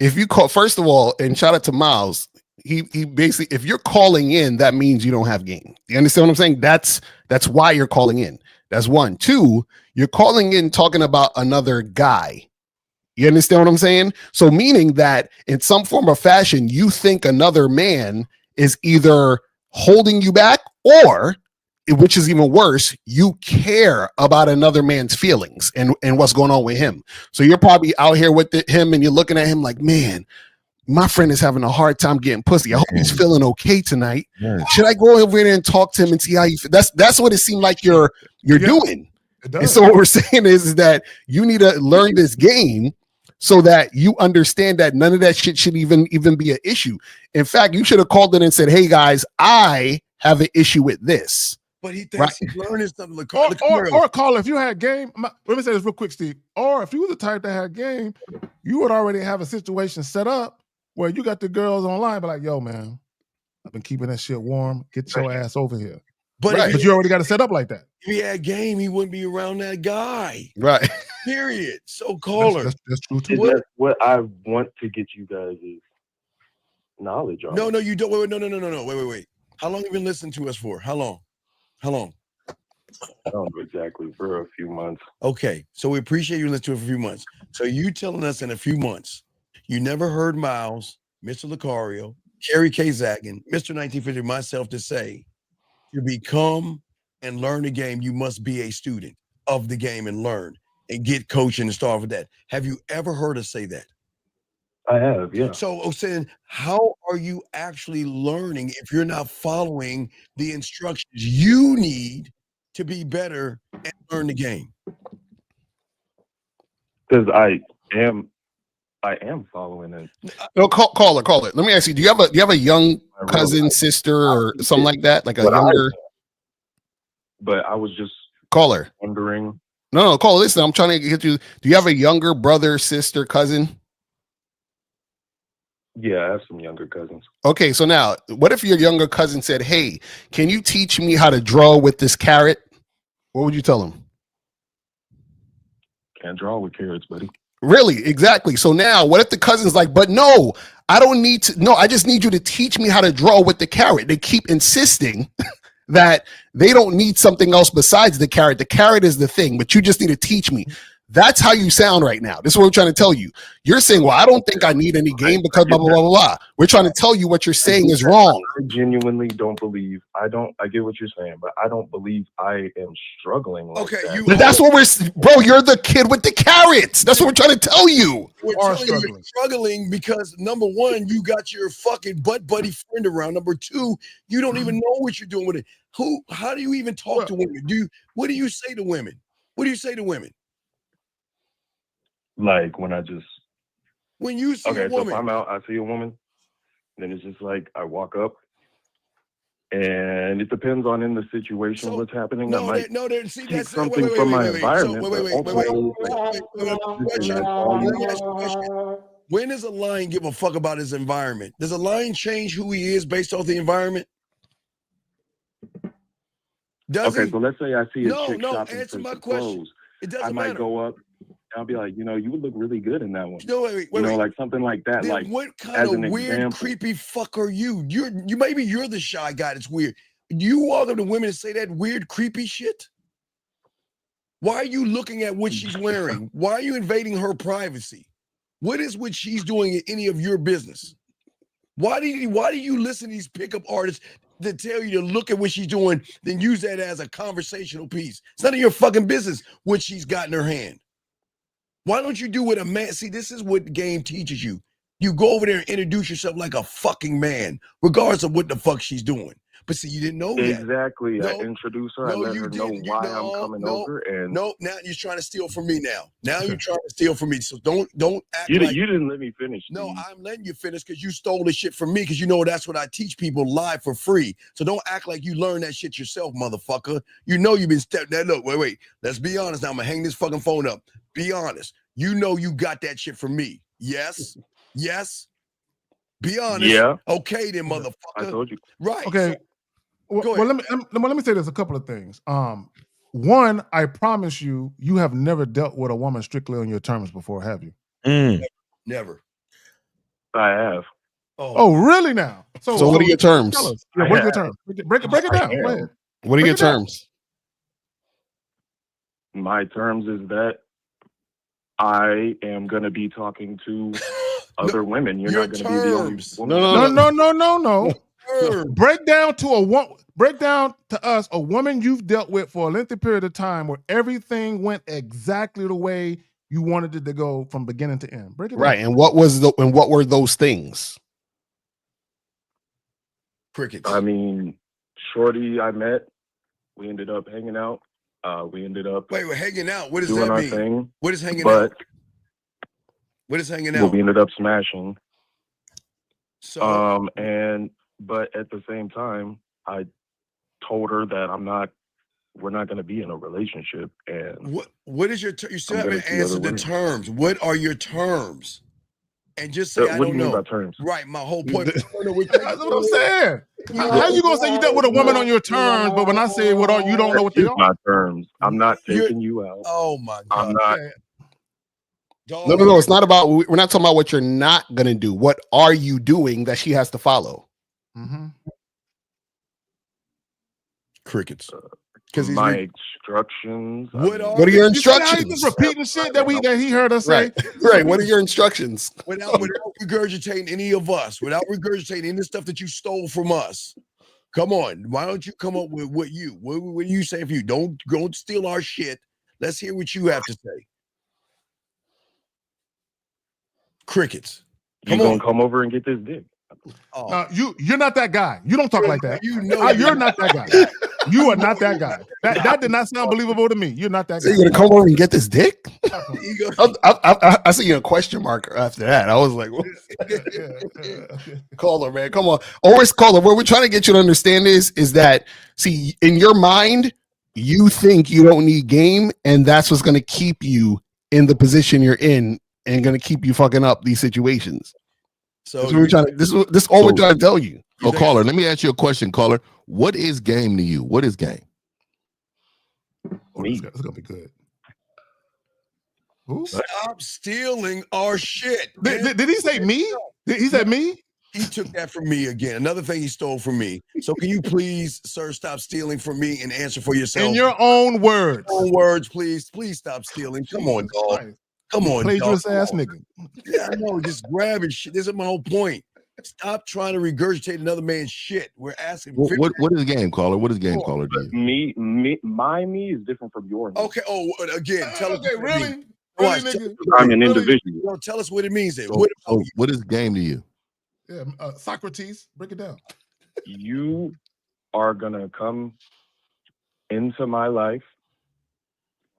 If you call, first of all, and shout out to Miles, he basically, if you're calling in, that means you don't have game. You understand what I'm saying? That's why you're calling in. That's one. Two, you're calling in talking about another guy. You understand what I'm saying? So meaning that in some form or fashion, you think another man is either holding you back or, which is even worse, you care about another man's feelings and what's going on with him. So you're probably out here with him and you're looking at him like, man, my friend is having a hard time getting pussy. I hope he's feeling okay tonight. Should I go over there and talk to him and see how you feel? That's what it seemed like you're doing. And so what we're saying is that you need to learn this game so that you understand that none of that shit should even be an issue. In fact, you should have called in and said, hey guys, I have an issue with this. But he thinks he's learning something. Or caller, if you had game, let me say this real quick, Steve. Or if you were the type that had game, you would already have a situation set up where you got the girls online, but like, yo, man, I've been keeping that shit warm. Get your ass over here. But you already got it set up like that. If he had game, he wouldn't be around that guy. Right. Period. So caller. That's true too. What I want to get you guys is knowledge on. No, you don't. Wait. No. Wait. How long have you been listening to us for? How long? I don't know exactly, for a few months. Okay, so we appreciate you listening to it for a few months. So you telling us in a few months, you never heard Miles, Mr. Lucario, Kerry K. Zagan, Mr. 1950, myself to say, to become and learn the game, you must be a student of the game and learn and get coaching and start with that. Have you ever heard us say that? I have, yeah. So saying, how are you actually learning if you're not following the instructions you need to be better and learn the game? Because I am following it. No, call it. Let me ask you: Do you have a young cousin, sister, or something like that? Like a younger? But I was just caller wondering. No, call. Listen, I'm trying to get you. Do you have a younger brother, sister, cousin? Yeah, I have some younger cousins. Okay, so now, what if your younger cousin said, "Hey, can you teach me how to draw with this carrot?" What would you tell him? Can't draw with carrots, buddy. Really? Exactly. So now, what if the cousin's like, "But no, I don't need to. No, I just need you to teach me how to draw with the carrot." They keep insisting that they don't need something else besides the carrot. The carrot is the thing, but you just need to teach me. That's how you sound right now. This is what we're trying to tell you. You're saying, well, I don't think I need any game because blah, blah, blah, blah, blah. We're trying to tell you what you're saying is wrong. I genuinely don't believe, I get what you're saying, but I don't believe I am struggling like that. But that's what bro, you're the kid with the carrots. That's what we're trying to tell you. We're telling you you're struggling because number one, you got your fucking butt buddy friend around. Number two, you don't even know what you're doing with it. How do you even talk to women? What do you say to women? What do you say to women? Like when you see a woman. So if I'm out, I see a woman, then it's just like I walk up, and it depends on in the situation what's happening. That's something from my environment. When does a lion give a fuck about his environment? Does a lion change who he is based off the environment? So let's say I see a chick shopping answer for my some question. clothes. It doesn't I might matter. go up. I'll be like, you would look really good in that one. Wait, like something like that. Then like what kind of weird, creepy fuck are you? Maybe you're the shy guy that's weird. You walk up to women and say that weird, creepy shit? Why are you looking at what she's wearing? Why are you invading her privacy? What is what she's doing in any of your business? Why do you listen to these pickup artists that tell you to look at what she's doing, then use that as a conversational piece? It's none of your fucking business what she's got in her hand. Why don't you do what a man? See, this is what the game teaches you. You go over there and introduce yourself like a fucking man, regardless of what the fuck she's doing. But see, you didn't know that. Exactly. No, I introduced her. I no, let you her know didn't. why I'm coming over. And no, now you're trying to steal from me now. Now you're trying to steal from me. So don't act you, like you didn't let me finish. no, Steve. I'm letting you finish because you stole the shit from me because you know that's what I teach people live for free. So don't act like you learned that shit yourself, motherfucker. You know you've been stepped that. Look, wait. Let's be honest now. I'm gonna hang this fucking phone up. Be honest. You know you got that shit from me. Yes? Yes? Be honest. Yeah. Okay then, motherfucker. I told you. Right. Okay. So, Well, let me say there's a couple of things. One, I promise you, you have never dealt with a woman strictly on your terms before, have you? Never. I have. Oh, really now? So what are your terms? Tell us. Yeah, what are your terms? Break it down. Go ahead. What are your terms? My terms is that I am going to be talking to other women. You're not going to be the only woman. No. Break down to us a woman you've dealt with for a lengthy period of time where everything went exactly the way you wanted it to go from beginning to end. Break it Right. down. And what were those things? Crickets. I mean, shorty I met, we ended up hanging out. We ended up we're hanging out. What does doing that our mean? thing. What is hanging but, out? What is hanging well, out? we ended up smashing. So but at the same time, I told her that we're not going to be in a relationship. And what is your you still haven't answered the terms. What are your terms? And just say I what do don't you mean know. by terms? Right, my whole point. That's what I'm saying. How you gonna say you dealt with a woman on your terms, but when I say what are you don't know what they are? My terms. I'm not taking you out. Oh my God. I'm not. No. It's not about. We're not talking about what you're not gonna do. What are you doing that she has to follow? Crickets. Because my instructions. What are your instructions? How you just repeating shit that he heard us say? Right. What are your instructions? Without regurgitating any of us, without regurgitating any of the stuff that you stole from us. Come on. Why don't you come up with what do you say for you? Don't steal our shit. Let's hear what you have to say. Crickets. You gonna come over and get this dick? No, you're not that guy. You don't talk like that. You know you're not that guy. You are not that guy. That did not sound believable to me. You're not that guy. So you're gonna come over and get this dick? I see you a question mark after that. I was like, caller, man, come on. Always caller. What we're trying to get you to understand is that, see, in your mind, you think you don't need game, and that's what's gonna keep you in the position you're in and gonna keep you fucking up these situations. So that's what we're trying to, this is all we're trying to tell you. Oh, caller, let me ask you a question, caller. What is game to you? What is game? It's gonna be good. Who? Stop stealing our shit. Did he say me? He said me? He took that from me again. Another thing he stole from me. So can you please, sir, stop stealing from me and answer for yourself? In your own words. Own words, please. Please stop stealing. Come on, dog. Right. Come on, plagiarist dog. ass nigga. Yeah, I know. Just grabbing shit. This is my whole point. Stop trying to regurgitate another man's shit. We're asking. What is game, caller? What is game, caller? To you? My me is different from your me. Okay. Oh, again, tell us. Okay, really? Really, nigga? I'm an individual. Tell us what it means. Then. So what is game to you? Yeah, Socrates, break it down. You are gonna come into my life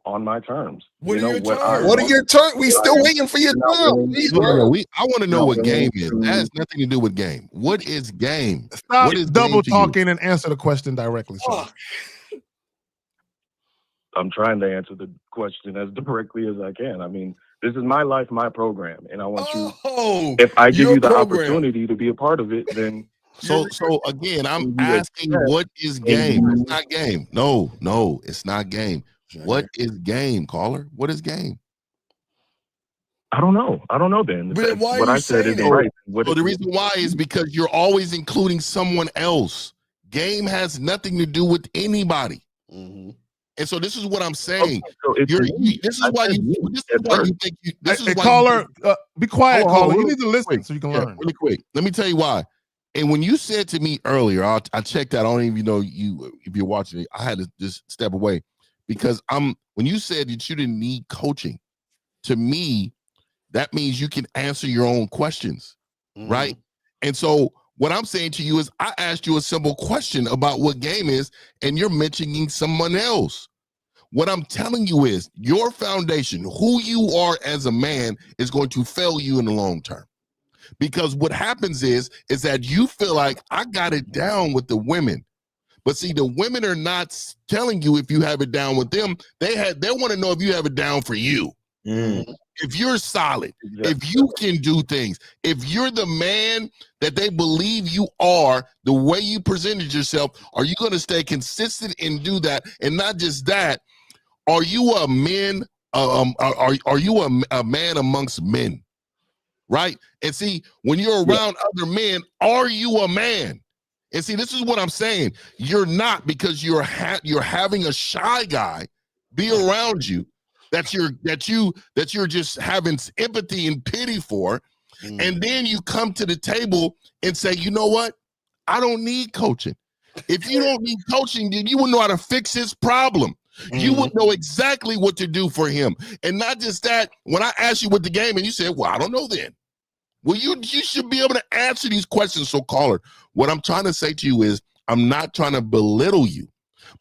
on my terms. What are your terms? What are your terms? We still waiting for your terms. I want to know what game is. That has nothing to do with game. What is game? Stop what is double game to talking and answer the question directly. Sir. I'm trying to answer the question as directly as I can. I mean, this is my life, my program, and I want you. If I give you the opportunity to be a part of it, then. So again, I'm asking, what is game? It's not game. No, it's not game. What is game, caller? What is game? I don't know. Ben. But why what are you I said is saying right. So the reason why is because you're always including someone else. Game has nothing to do with anybody. Mm-hmm. And so this is what I'm saying. Okay, so this is why you think you. This is why caller, be quiet, caller. You need to listen quick, so you can learn. Really quick. Let me tell you why. And when you said to me earlier, I checked out. I don't even know if you're watching it. I had to just step away because when you said that you didn't need coaching, to me, that means you can answer your own questions, right? And so What I'm saying to you is I asked you a simple question about what game is, and you're mentioning someone else. What I'm telling you is your foundation, who you are as a man, is going to fail you in the long term. Because what happens is that you feel like I got it down with the women. But see, the women are not telling you if you have it down with them. They want to know if you have it down for you. If you're solid, if you can do things, if you're the man that they believe you are, the way you presented yourself, are you going to stay consistent and do that? And not just that, are you a man? Are you a man amongst men? Right? And see, when you're around other men, are you a man? And see, this is what I'm saying. You're not, because you're having a shy guy be around you that you're just having empathy and pity for. And then you come to the table and say, you know what? I don't need coaching. If you don't need coaching, then you will know how to fix his problem. You would know exactly what to do for him. And not just that, when I asked you what the game, and you said, well, I don't know then. Well, you should be able to answer these questions. So caller, what I'm trying to say to you is, I'm not trying to belittle you,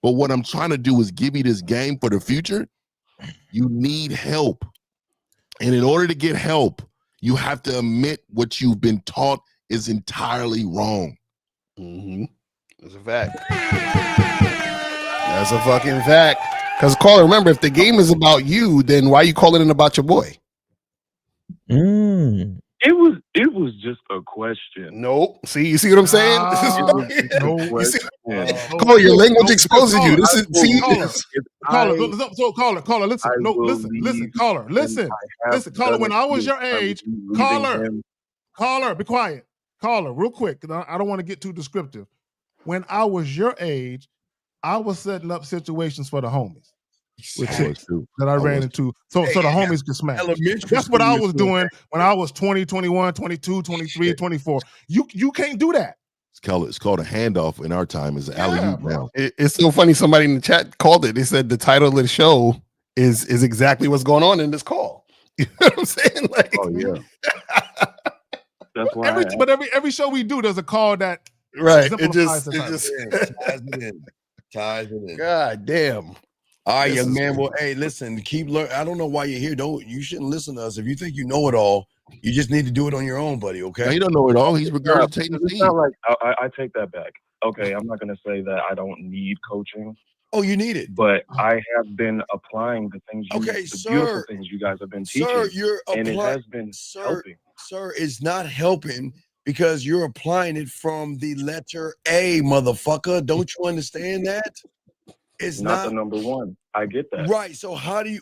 but what I'm trying to do is give you this game for the future. You need help. And in order to get help, you have to admit what you've been taught is entirely wrong. That's a fact. That's a fucking fact. Because caller, remember, if the game is about you, then why are you calling it about your boy? It was just a question. Nope. See, you see what I'm saying? You see, Caller, your language exposes you. This is caller. Listen, listen, caller, listen, caller. When I was your age, caller, be quiet, caller, real quick. I don't want to get too descriptive. When I was your age, I was setting up situations for the homies with chicks that I ran into, so the homies could smash. That's what I was doing when I was 20, 21, 22, 23, 24. You can't do that. It's called a handoff in our time. It's an alley-oop now. It's so funny. Somebody in the chat called it. They said the title of the show is exactly what's going on in this call. You know what I'm saying? Like, oh yeah. That's why. Every show we do, there's a call that it just ties it in. God damn. All right, young man. Well, hey, listen, keep learning. I don't know why you're here. You shouldn't listen to us. If you think you know it all, you just need to do it on your own, buddy. Okay. No, he don't know it all. He's regurgitating It's not like I take that back. Okay, I'm not gonna say that I don't need coaching. Oh, you need it. But I have been applying the things beautiful things you guys have been teaching. Sir, you're and it has been helping. Sir, it's not helping because you're applying it from the letter A, motherfucker. Don't you understand that? It's not the number one. I get that. Right. So how do you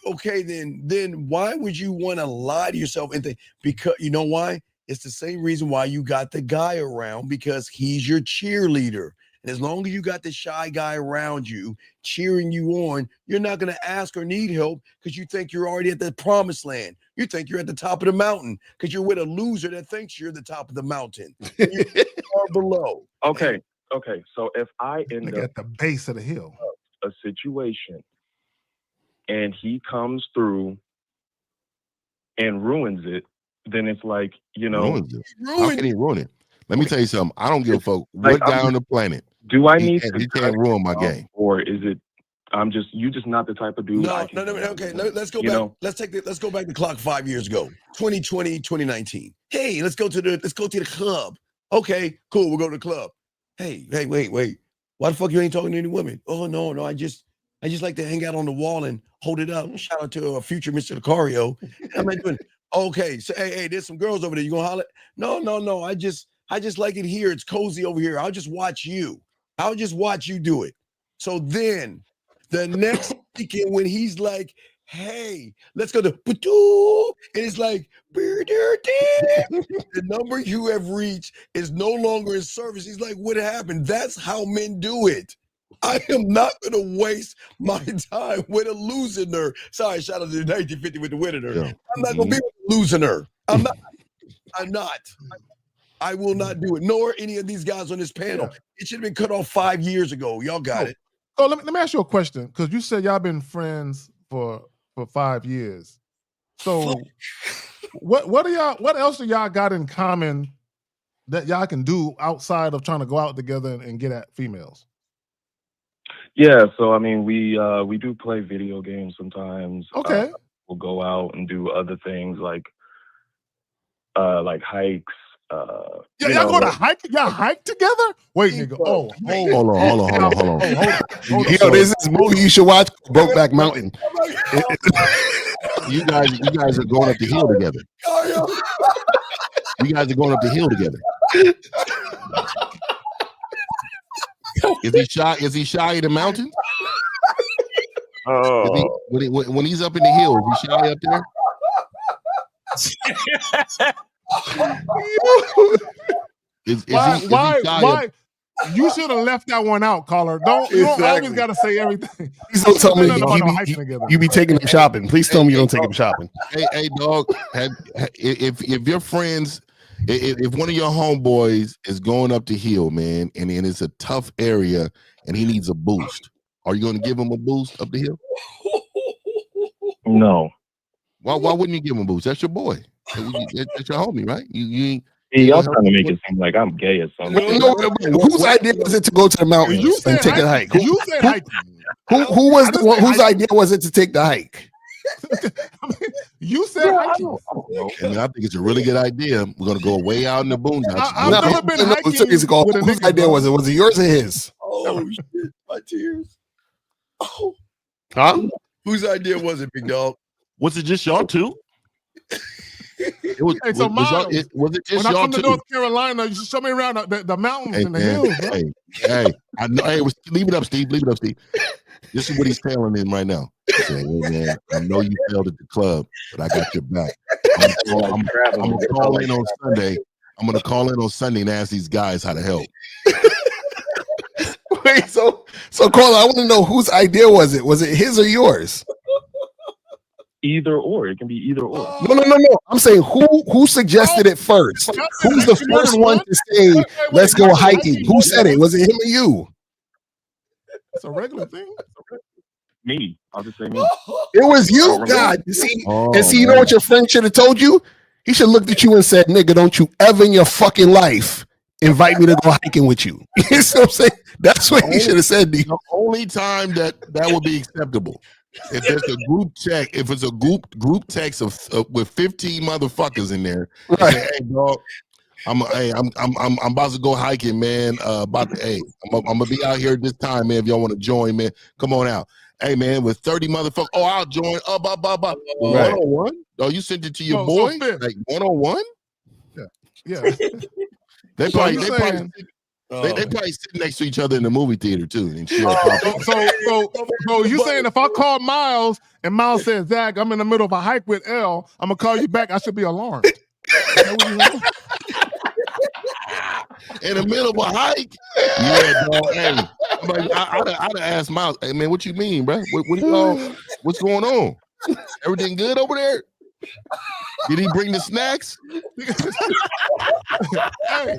then why would you want to lie to yourself and think, because you know why? It's the same reason why you got the guy around, because he's your cheerleader. And as long as you got the shy guy around you cheering you on, you're not going to ask or need help because you think you're already at the promised land. You think you're at the top of the mountain because you're with a loser that thinks you're the top of the mountain. You are below. Okay. So if I end up at the base of the hill, a situation, and he comes through and ruins it, then it's like, ruins it. How can he ruin it? Let me tell you something. I don't give a fuck what guy on the planet. Do I need he can't ruin my game? Or is it you just not the type of dude? No. Okay, let's go back. Let's go back the clock 5 years ago. 2020, 2019. Hey, let's go to the club. Okay, cool. We'll go to the club. Hey, wait. Why the fuck you ain't talking to any women? Oh no, I just like to hang out on the wall and hold it up. Shout out to a future Mr. Lucario. I'm not doing. Okay, so hey, there's some girls over there. You gonna holler? No. I just like it here. It's cozy over here. I'll just watch you. I'll just watch you do it. So then the next weekend when he's like, hey, let's go to Patu, and it's like, the number you have reached is no longer in service. He's like, what happened? That's how men do it. I am not going to waste my time with a loser. Sorry, shout out to the 1950 with the winner. Yeah. I'm not going to be with a loser. I'm not. I will not do it, nor any of these guys on this panel. Yeah. It should have been cut off 5 years ago. Y'all got it. Oh, let me ask you a question, because you said y'all been friends for 5 years. So what else do y'all got in common that y'all can do outside of trying to go out together and get at females? Yeah, so I mean, we do play video games sometimes. Okay. We'll go out and do other things like hikes. Y'all go to hike? Y'all hike together? Wait, nigga. Oh, Hold on. Yo, this is a movie you should watch, Brokeback Mountain. You guys are going up the hill together. You guys are going up the hill together. Is he shy in the mountains? Oh. When he's up in the hills, is he shy up there? Why? You should have left that one out, caller. You don't always gotta say everything. Please don't tell me you be taking them shopping. Please tell me you don't take them shopping. Hey, dog. If your friends, if one of your homeboys is going up the hill, man, and it's a tough area, and he needs a boost, are you going to give him a boost up the hill? No. Why wouldn't you give him a boost? That's your boy. That's your homie, right? You ain't. Y'all trying to make it seem like I'm gay or something. No, whose idea was it to go to the mountains and take a hike? You said hiking. Who was the one whose idea was it to take the hike? You said hiking. And I think it's a really good idea. We're gonna go way out in the boondocks. I've never been hiking with a whose nigga, idea bro. was it? Was it yours or his? Oh shit, my tears. Oh, huh? Whose idea was it, big dog? Was it just y'all two? It was, Hey, so Miles, was it just when I y'all come to two? North Carolina, you should show me around the mountains and the hills, bro. Hey, I know. Hey, leave it up, Steve. This is what he's telling him right now. He's saying, hey, man, I know you failed at the club, but I got your back. I'm gonna call in on Sunday. I'm gonna call in on Sunday and ask these guys how to help. Wait, so Carla, I want to know whose idea was it? Was it his or yours? Either or. It can be either or. No. I'm saying who suggested it first? Who's the first one to say, let's go hiking? Who said it? Was it him or you? It's a regular thing. Me. I'll just say me. It was you? God. You see, you know what your friend should have told you? He should have looked at you and said, nigga, don't you ever in your fucking life invite me to go hiking with you. You see what I'm saying? That's what he should have said to you. The only time that would be acceptable. If there's a group text, if it's a group text of with 15 motherfuckers in there, right? Say, hey, dog, I'm about to go hiking, man. I'm gonna be out here this time, man. If y'all want to join, man, come on out. Hey, man, with 30 motherfuckers. Oh, I'll join. Right. 1-on-1. Oh, you sent it to your boy, like 1-on-1. Yeah. They probably sit next to each other in the movie theater too. And share so you saying if I call Miles and Miles says, Zach, I'm in the middle of a hike with L, I'm gonna call you back. I should be alarmed. In the middle of a hike? Yeah, dog. Hey, I'd have asked Miles, hey man, what you mean, bro? What's going on? Everything good over there? Did he bring the snacks? hey,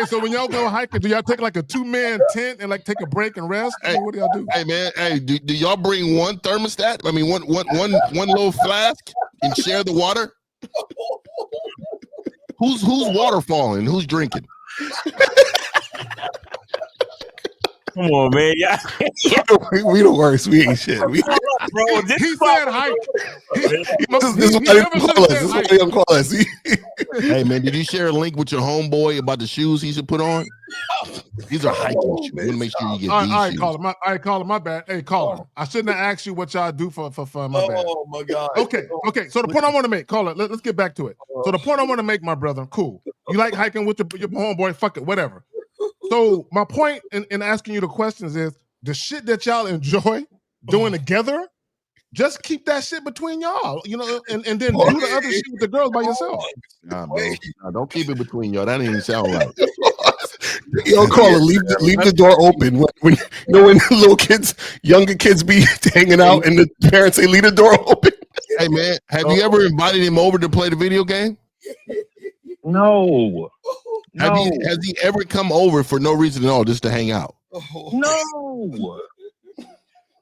so when y'all go hiking, do y'all take like a 2-man tent and like take a break and rest? Hey, what do y'all do? Hey man, do y'all bring one thermostat? I mean, one little flask and share the water? Who's water falling? Who's drinking? Come on, man. Yeah. we the worst. We ain't shit. Bro, he said hike. This is why they don't call us. Hey man, did you share a link with your homeboy about the shoes he should put on? These are hiking shoes. You want to make sure you get these shoes. All right, caller, my bad. Hey, caller, I shouldn't have asked you what y'all do for fun. My bad. Oh my God. Okay. So the point I want to make, caller, let's get back to it. So the point I want to make, my brother, cool. You like hiking with your homeboy? Fuck it, whatever. So my point in asking you the questions is the shit that y'all enjoy doing together. Just keep that shit between y'all, you know, and then do the other shit with the girls by yourself. Nah, bro. Nah, don't keep it between y'all. That didn't even sound right. Yo, caller, leave the door open when little younger kids be hanging out and the parents say leave the door open. Hey man, have you ever invited him over to play the video game? No. Has he ever come over for no reason at all, just to hang out? No.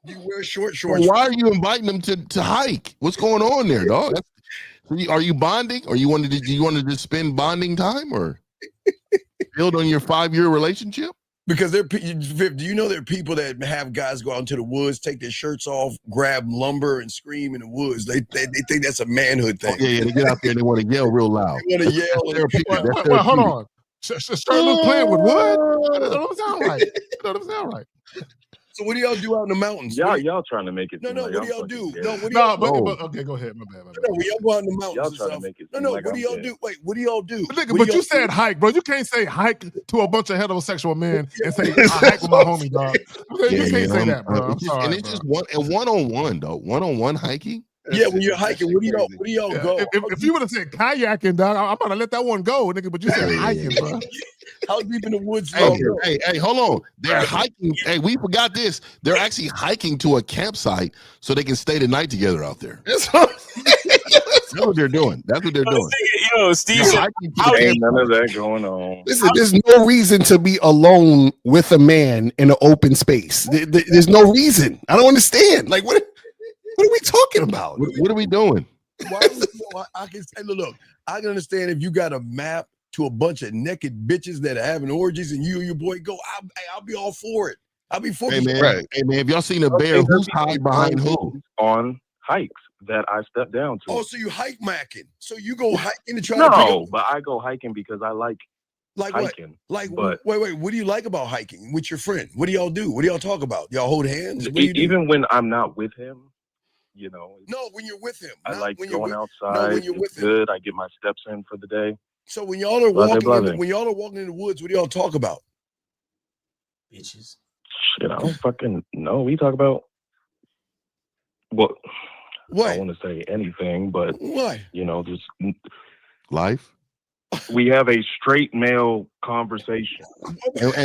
You wear short shorts. Well, why are you inviting them to hike? What's going on there, dog? Are you bonding, or you wanted to just spend bonding time, or? build on your 5-year relationship? Because Viv, do you know there are people that have guys go out into the woods, take their shirts off, grab lumber, and scream in the woods? They think that's a manhood thing. Oh, yeah, they get out there and they want to yell real loud. They want to yell. Well, hold on. Start loose playing with wood? That don't sound right. That don't sound right. So what do y'all do out in the mountains? Y'all trying to make it. No, what do y'all do? No, what do No, y'all do? but okay, go ahead. My bad. No, when y'all go out in the mountains Y'all and trying to stuff. make it. No, Like what do y'all do? Wait, what do y'all do? But you said hike, bro. You can't say hike to a bunch of heterosexual men and say I hike with my homie, dog. You can't say that, bro. I'm sorry, and it's just one-on-one, though. One-on-one hiking. Yeah, when you're hiking, where do y'all go? If you would have said kayaking, dog, I'm gonna let that one go, nigga. But you said hiking, bro. How deep in the woods? Hey, hold on. They're hiking. Hey, we forgot this. They're actually hiking to a campsite so they can stay the night together out there. That's what they're doing. That's what they're doing. Yo, Steve, ain't none of that going on. Listen, there's no reason to be alone with a man in an open space. There's no reason. I don't understand. Like, what are we talking about? What are we doing? I can say, look, I can understand if you got a map to a bunch of naked bitches that are having orgies and you and your boy go, I'll be all for it. I'll be for it. Right. Hey, man, if y'all seen a bear, who's hide behind who? On hikes that I step down to. Oh, so you hike macking. So you go hiking to try to pick up. But I go hiking because I like hiking. What? Like, wait, what do you like about hiking with your friend? What do y'all do? What do y'all talk about? Y'all hold hands? Even when I'm not with him, you know. No, when you're with him. I like going outside. When you're with him. Good. I get my steps in for the day. So when y'all are walking in the woods, what do y'all talk about? Bitches. Shit, I don't fucking know. We talk about what? I don't want to say anything, but what? You know, just life. We have a straight male conversation. Hold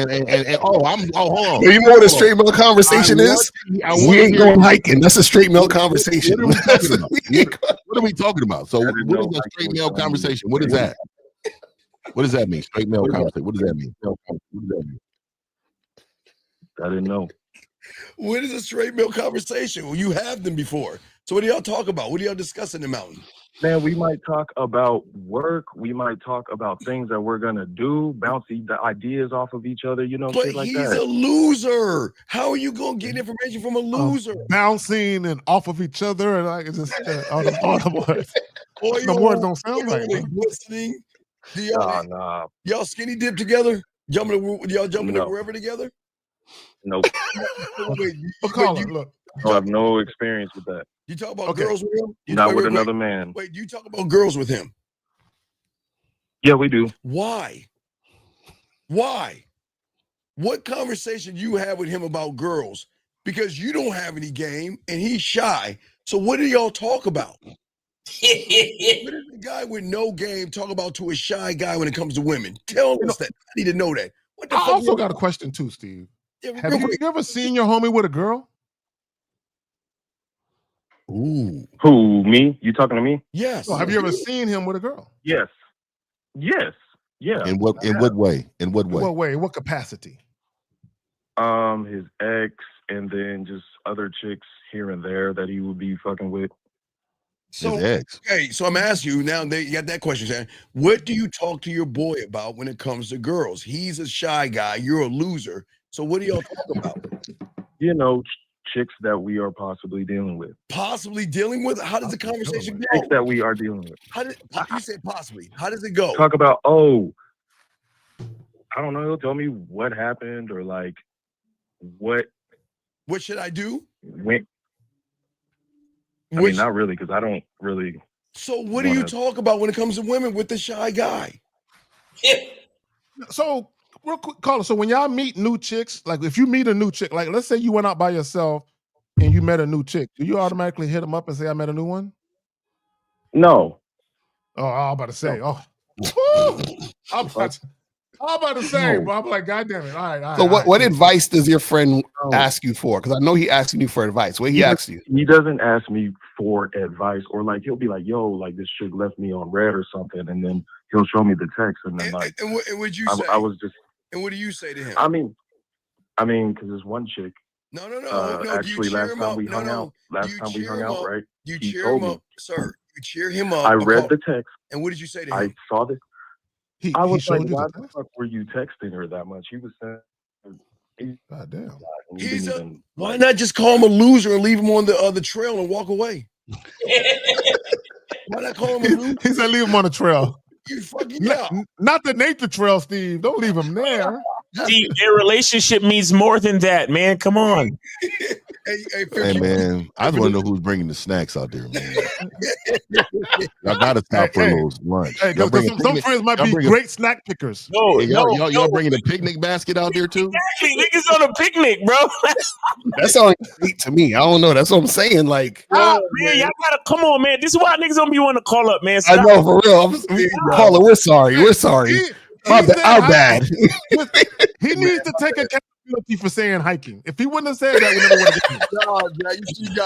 on. You know what a straight male conversation is? We ain't going hiking. That's a straight male conversation. What are we talking about? So what is a straight male conversation? What is that? What does that mean? Straight male conversation. What does that mean? I didn't know. What is a straight male conversation? Well, you have them before. So what do y'all talk about? What do y'all discuss in the mountain? Man, we might talk about work. We might talk about things that we're gonna do, bouncing the ideas off of each other, you know, shit like that. He's a loser. How are you gonna get information from a loser? Bouncing and off of each other, and like it's just all the words. The words don't sound right. Listening. Y'all skinny dip together? Y'all jumping in wherever together? Nope. Look. I have no experience with that. You talk about girls with him? Not with another man. Wait, you talk about girls with him? Yeah, we do. Why? What conversation you have with him about girls? Because you don't have any game and he's shy. So what do y'all talk about? What does a guy with no game talk about to a shy guy when it comes to women? Tell us that. I need to know that. What the I fuck also got a question too, Steve. Have you ever seen your homie with a girl? Ooh. Who, me? You talking to me? Yes. Have you ever seen him with a girl? Yes. Yeah. In what way? In what way? In what capacity? His ex, and then just other chicks here and there that he would be fucking with. So, okay, so I'm asking you now. You got that question, Sam. What do you talk to your boy about when it comes to girls? He's a shy guy. You're a loser. So what do y'all talk about? You know, chicks that we are possibly dealing with. Possibly dealing with? How does the conversation go? Chicks that we are dealing with. You said possibly. How does it go? Talk about, I don't know. He'll tell me what happened or like what should I do? I mean, not really, because I don't really. So what do you talk about when it comes to women with the shy guy? So real quick, caller. So when y'all meet new chicks, like if you meet a new chick, like let's say you went out by yourself and you met a new chick, do you automatically hit them up and say, I met a new one? No. Oh, I was about to say, I'm about to say, bro. I'm like, God damn it. All right. So what advice does your friend ask you for? Because I know he asking you for advice. What he asks you? He doesn't ask me for advice, or like he'll be like, yo, like this chick left me on red or something, and then he'll show me the text, and then like, and what would you say? I was just. And what do you say to him? I mean, because there's one chick. No. Actually, last time we hung out, right? You cheer him up, sir. You cheer him up. I read the text. And what did you say to him? I saw this. I was showed like, you why the the fuck were you texting her that much? He was saying, God damn. Why not just call him a loser and leave him on the trail and walk away? Why not call him a loser? He said leave him on the trail. You fucking not the nature trail, Steve. Don't leave him there. Steve, their relationship means more than that, man. Come on. Hey man, I just want to know who's bringing the snacks out there, man. Y'all gotta stop for a little lunch. Hey, some friends might be great snack pickers. Y'all bringing a picnic basket out there too? Exactly, niggas on a picnic, bro. That sounds great to me. I don't know. That's what I'm saying. Like, man, y'all gotta come on, man. This is why niggas don't be wanting to call up, man. I know for real. Caller, we're sorry. We're sorry. Our bad. He needs to take accountability for saying hiking. If he wouldn't have said that, we never would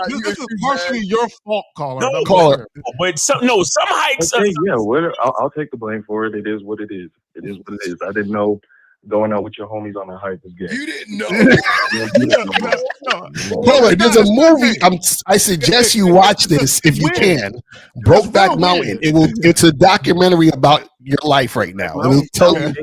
have This is partially your fault, caller. No, caller. But some hikes. Okay, I'll take the blame for it. It is what it is. It is what it is. I didn't know going out with your homies on a hike was gay. You didn't know. Caller, there's a movie. I suggest you watch this if you can. Brokeback Mountain. It's a documentary about your life right now. It'll tell you.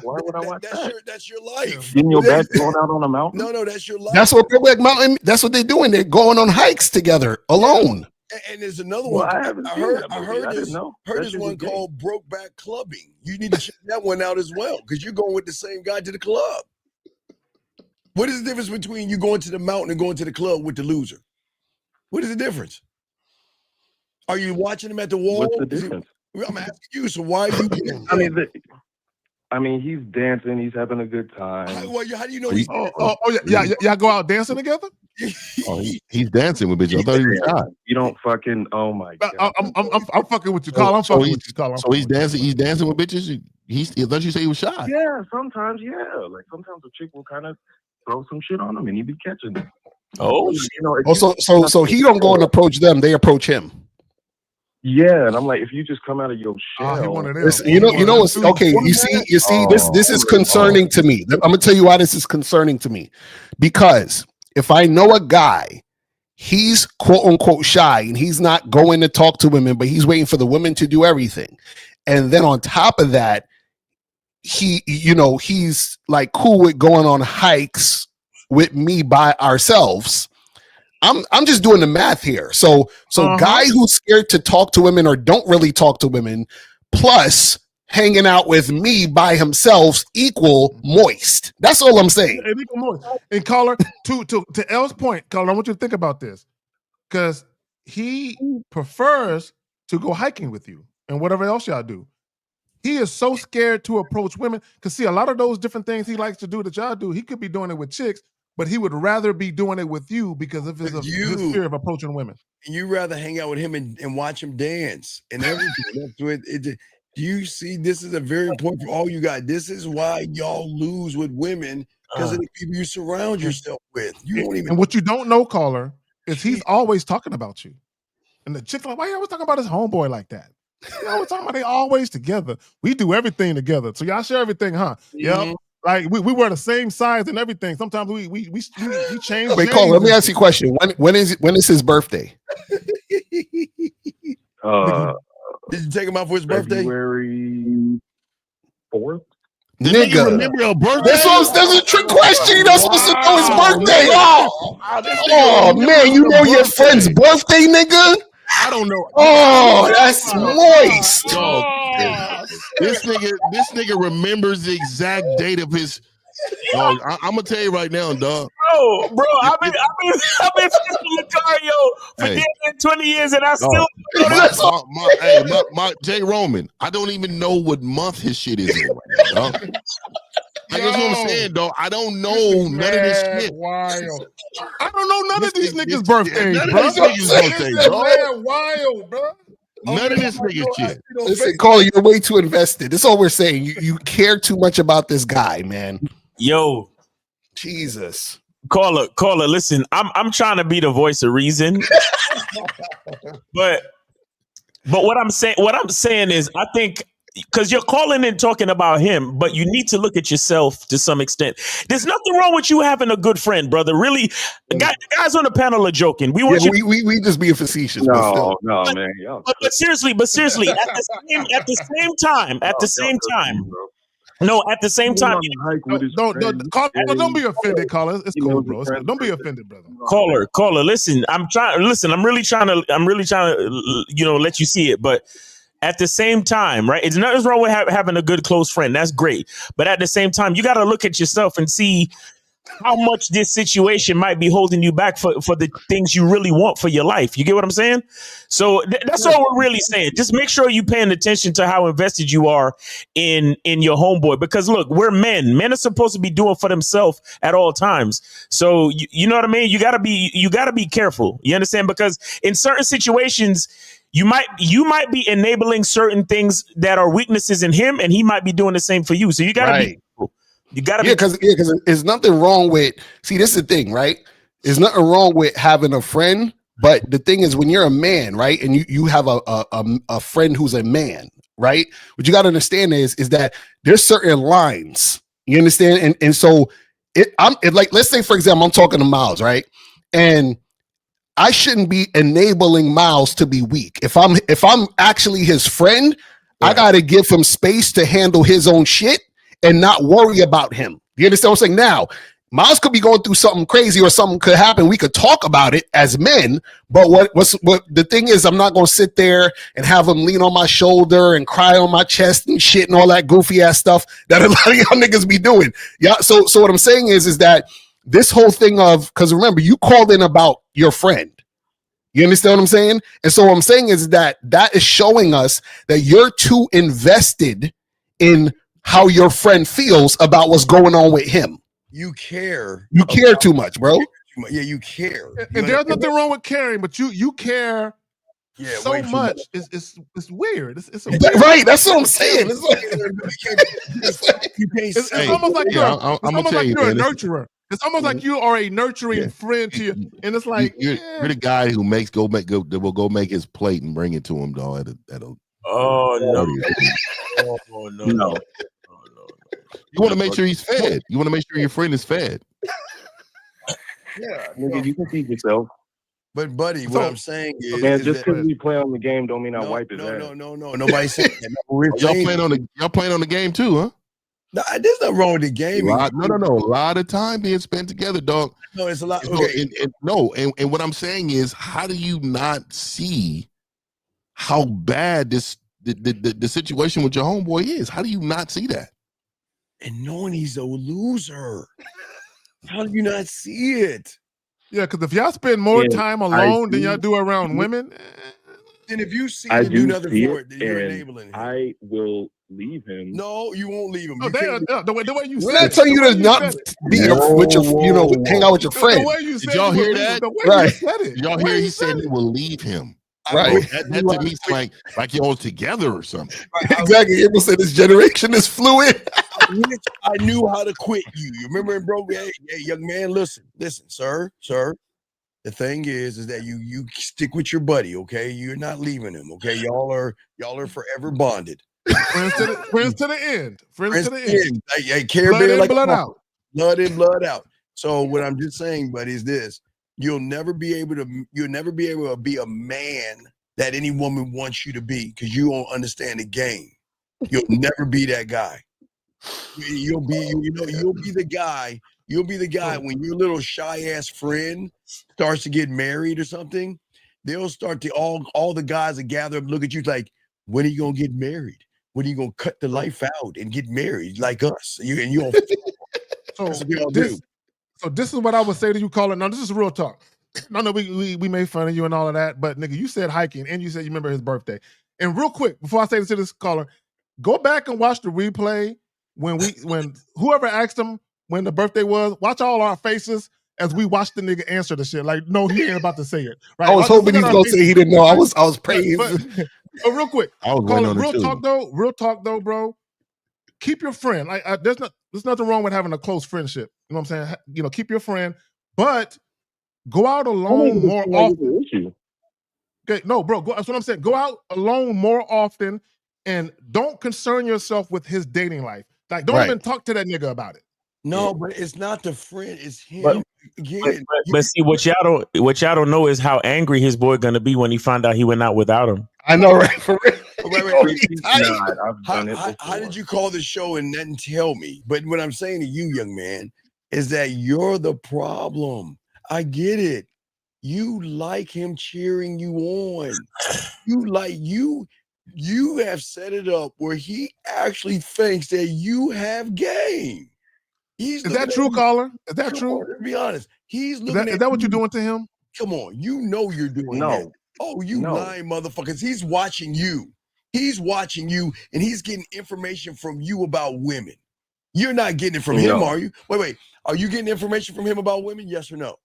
Why would I watch that? That's your life. Getting your back going out on a mountain? No, that's your life. That's what Brokeback Mountain. That's what they're doing. They're going on hikes together alone. And there's another one. I heard this one called Brokeback Clubbing. You need to check that one out as well because you're going with the same guy to the club. What is the difference between you going to the mountain and going to the club with the loser? What is the difference? Are you watching him at the wall? What's the difference? I'm asking you. So why are you? I mean, he's dancing. He's having a good time. How do you know he's? Y'all go out dancing together? He's dancing with bitches. I thought he was shy. You don't fucking. Oh my god. I'm fucking with you, Carl. I'm fucking with you, Carl. So he's dancing. He's dancing with bitches. I thought you say he was shy. Yeah, sometimes. Yeah, like sometimes a chick will kind of throw some shit on him, and he be catching it. Oh, so he don't go and approach them. They approach him. Yeah, and I'm like, if you just come out of your shell, you know what's okay. You see, this is concerning to me. I'm gonna tell you why this is concerning to me, because if I know a guy, he's quote unquote shy and he's not going to talk to women, but he's waiting for the women to do everything, and then on top of that, he's like cool with going on hikes with me by ourselves. I'm just doing the math here. So guy who's scared to talk to women or don't really talk to women, plus hanging out with me by himself equal moist. That's all I'm saying. And caller, to L's point, caller, I want you to think about this. Because he prefers to go hiking with you and whatever else y'all do. He is so scared to approach women. Because see, a lot of those different things he likes to do that y'all do, he could be doing it with chicks, but he would rather be doing it with you because of his fear of approaching women. And you rather hang out with him and watch him dance and everything. That's what do you see? This is a very important for all you guys. This is why y'all lose with women because of the people you surround yourself with. You don't even. And what you don't know, caller, is he's always talking about you. And the chick's like, why you always talking about his homeboy like that? You know, we're talking about they always together. We do everything together. So y'all share everything, huh? Mm-hmm. Yep. Like we wear the same size and everything. Sometimes we change. Wait, Cole, let me ask you a question. When is his birthday? Did you take him out for his birthday? February 4th. Nigga, remember your birthday? That's a trick question. You're not supposed to know his birthday. Oh man, you know your friend's birthday, nigga? I don't know. Oh, that's moist. This nigga remembers the exact date of his. I'm gonna tell you right now, dog. Bro, I've been fixing Lucario for 20 years, and I still. My J Roman, I don't even know what month his shit is in right now, dog. Like, that's what I'm saying, dog. I don't know none of this shit. Wild. I don't know none of these niggas' birthdays, bro. None of these niggas' birthdays, dog. Wild, bro. None of this nigga's shit. Listen, Cole, you're way too invested. That's all we're saying. You care too much about this guy, man. Yo, Jesus. Caller, listen, I'm trying to be the voice of reason. but what I'm saying is I think because you're calling and talking about him, but you need to look at yourself to some extent. There's nothing wrong with you having a good friend, brother. Really, guys on the panel are joking. We want you. We just being facetious, but still. No, man. But seriously, at the same time, no, at the same time. Don't be offended, caller. It's cool, bro. Don't be offended, brother. Caller. Listen, I'm really trying to, let you see it. But at the same time, right? It's nothing wrong with having a good close friend. That's great. But at the same time, you got to look at yourself and see how much this situation might be holding you back for the things you really want for your life. You get what I'm saying? So that's all we're really saying. Just make sure you're paying attention to how invested you are in your homeboy. Because look, we're men. Men are supposed to be doing for themselves at all times. So you know what I mean? You gotta be careful. You understand? Because in certain situations, you might be enabling certain things that are weaknesses in him, and he might be doing the same for you. So you gotta be careful. You gotta because there's nothing wrong with. See, this is the thing, right? There's nothing wrong with having a friend, but the thing is, when you're a man, right, and you have a friend who's a man, right? What you got to understand is that there's certain lines. You understand? And so like, let's say for example, I'm talking to Miles, right, and I shouldn't be enabling Miles to be weak. If I'm actually his friend, I got to give him space to handle his own shit and not worry about him. You understand what I'm saying? Now, Miles could be going through something crazy or something could happen. We could talk about it as men, but what the thing is, I'm not going to sit there and have him lean on my shoulder and cry on my chest and shit and all that goofy ass stuff that a lot of y'all niggas be doing. Yeah. So what I'm saying is that this whole thing of, because remember, you called in about your friend. You understand what I'm saying? And so what I'm saying is that is showing us that you're too invested in how your friend feels about what's going on with him. You care. You care too much, bro. Yeah, you care. And there's nothing wrong with caring, but you care so much. It's weird. It's a weird. Right. That's what I'm saying. It's almost like you're a nurturer. It's almost like you are a nurturing friend to you, and it's like you're the guy who will go make his plate and bring it to him, dog. At a no. You want to make sure he's fed. You want to make sure your friend is fed. Yeah, nigga, you can feed yourself. But buddy, what I'm saying is, man, just because we play on the game don't mean I wipe his ass. No. Nobody said that. Y'all playing on the game too, huh? No, there's nothing wrong with the game. No. A lot of time being spent together, dog. No, it's a lot. Okay. And what I'm saying is, how do you not see how bad the situation with your homeboy is? How do you not see that? And knowing he's a loser, how do you not see it? Yeah, because if y'all spend more time alone than y'all do around women, then if you see him do nothing for it, then you're enabling him. I will leave him. No, you won't leave him. No, the way you said we're not telling you to not be with your, hang out with your friend. The way you said Did y'all hear that? Right. Did y'all hear he said he will leave him? Right. That to me is like y'all together or something. Exactly. People say this generation is fluid. I knew how to quit you. You remember, bro? Hey, young man, listen, sir. The thing is that you stick with your buddy, okay? You're not leaving him, okay? Y'all are forever bonded. Friends to the end. Friends to the end. Hey, Care blood Bear in, like blood out. Blood in, blood out. So what I'm just saying, buddy, is this: you'll never be able to be a man that any woman wants you to be, because you don't understand the game. You'll never be that guy. You'll be the guy. You'll be the guy when your little shy ass friend starts to get married or something. They'll start to all the guys that gather up, look at you like, when are you gonna get married? When are you gonna cut the life out and get married like us? So this is what I would say to you, caller. Now this is real talk. No, we made fun of you and all of that, but nigga, you said hiking and you said you remember his birthday. And real quick, before I say this to this caller, go back and watch the replay when whoever asked him when the birthday was. Watch all our faces as we watched the nigga answer the shit. Like, no, he ain't about to say it. Right? I was hoping he was gonna say he didn't know. I was praying. But real quick, real talk though, bro. Keep your friend. Like, there's nothing wrong with having a close friendship. You know what I'm saying? You know, keep your friend, but go out alone more often. Okay, no, bro. That's what I'm saying. Go out alone more often and don't concern yourself with his dating life. Like, don't even talk to that nigga about it. No, but it's not the friend, it's him. But- Again, But see, what y'all don't know is how angry his boy gonna be when he found out he went out without him. I know, right? For real. How did you call the show and then tell me? But what I'm saying to you, young man, is that you're the problem. I get it. You like him cheering you on. You have set it up where he actually thinks that you have game. Is that true, caller? Is that true? To be honest, he's looking Is that what you're doing to him? Come on, you know you're doing that. Oh, you lying motherfuckers. He's watching you. He's watching you, and he's getting information from you about women. You're not getting it from him, are you? Wait. Are you getting information from him about women? Yes or no?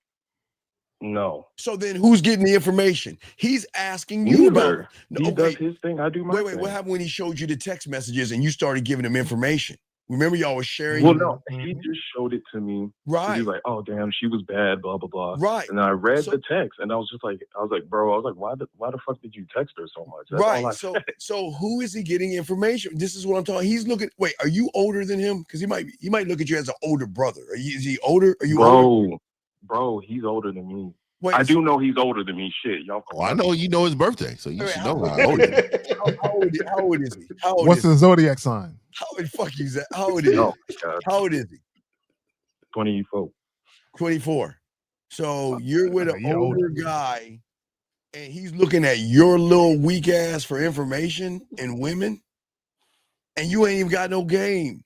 No. So then who's getting the information? He's asking you about it. He does his thing. I do my thing. Wait. What happened when he showed you the text messages and you started giving him information? Remember y'all was sharing? Well, no, he just showed it to me. Right. He was like, "Oh, damn, she was bad." Blah blah blah. Right. And I read the text, and I was like, "Bro, why the fuck did you text her so much?" That's all I said. So who is he getting information? This is what I'm talking. He's looking. Wait, are you older than him? Because he might look at you as an older brother. Is he older? Are you older? Bro, he's older than me. Wait, I do know he's older than me. Shit, y'all. Oh, I know you know his birthday, so you should know how old he is. How old is he? What's his zodiac sign? How old fuck is that? How old is he? How old is he? 24. 24. So you're with an older guy, and he's looking at your little weak ass for information and women, and you ain't even got no game.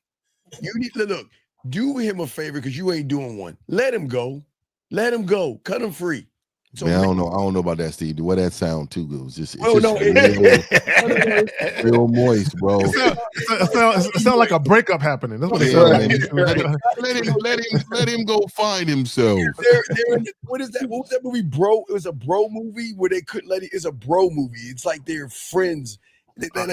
You need to look. Do him a favor because you ain't doing one. Let him go. Let him go. Cut him free. So man, I don't know about that, Steve. The way that sound too good. It's real moist, bro. It sound like a breakup happening. That's what it sounds like. Let him go find himself. What is that? What was that movie, Bro? It was a bro movie where they couldn't let it. It's a bro movie. It's like they're friends. I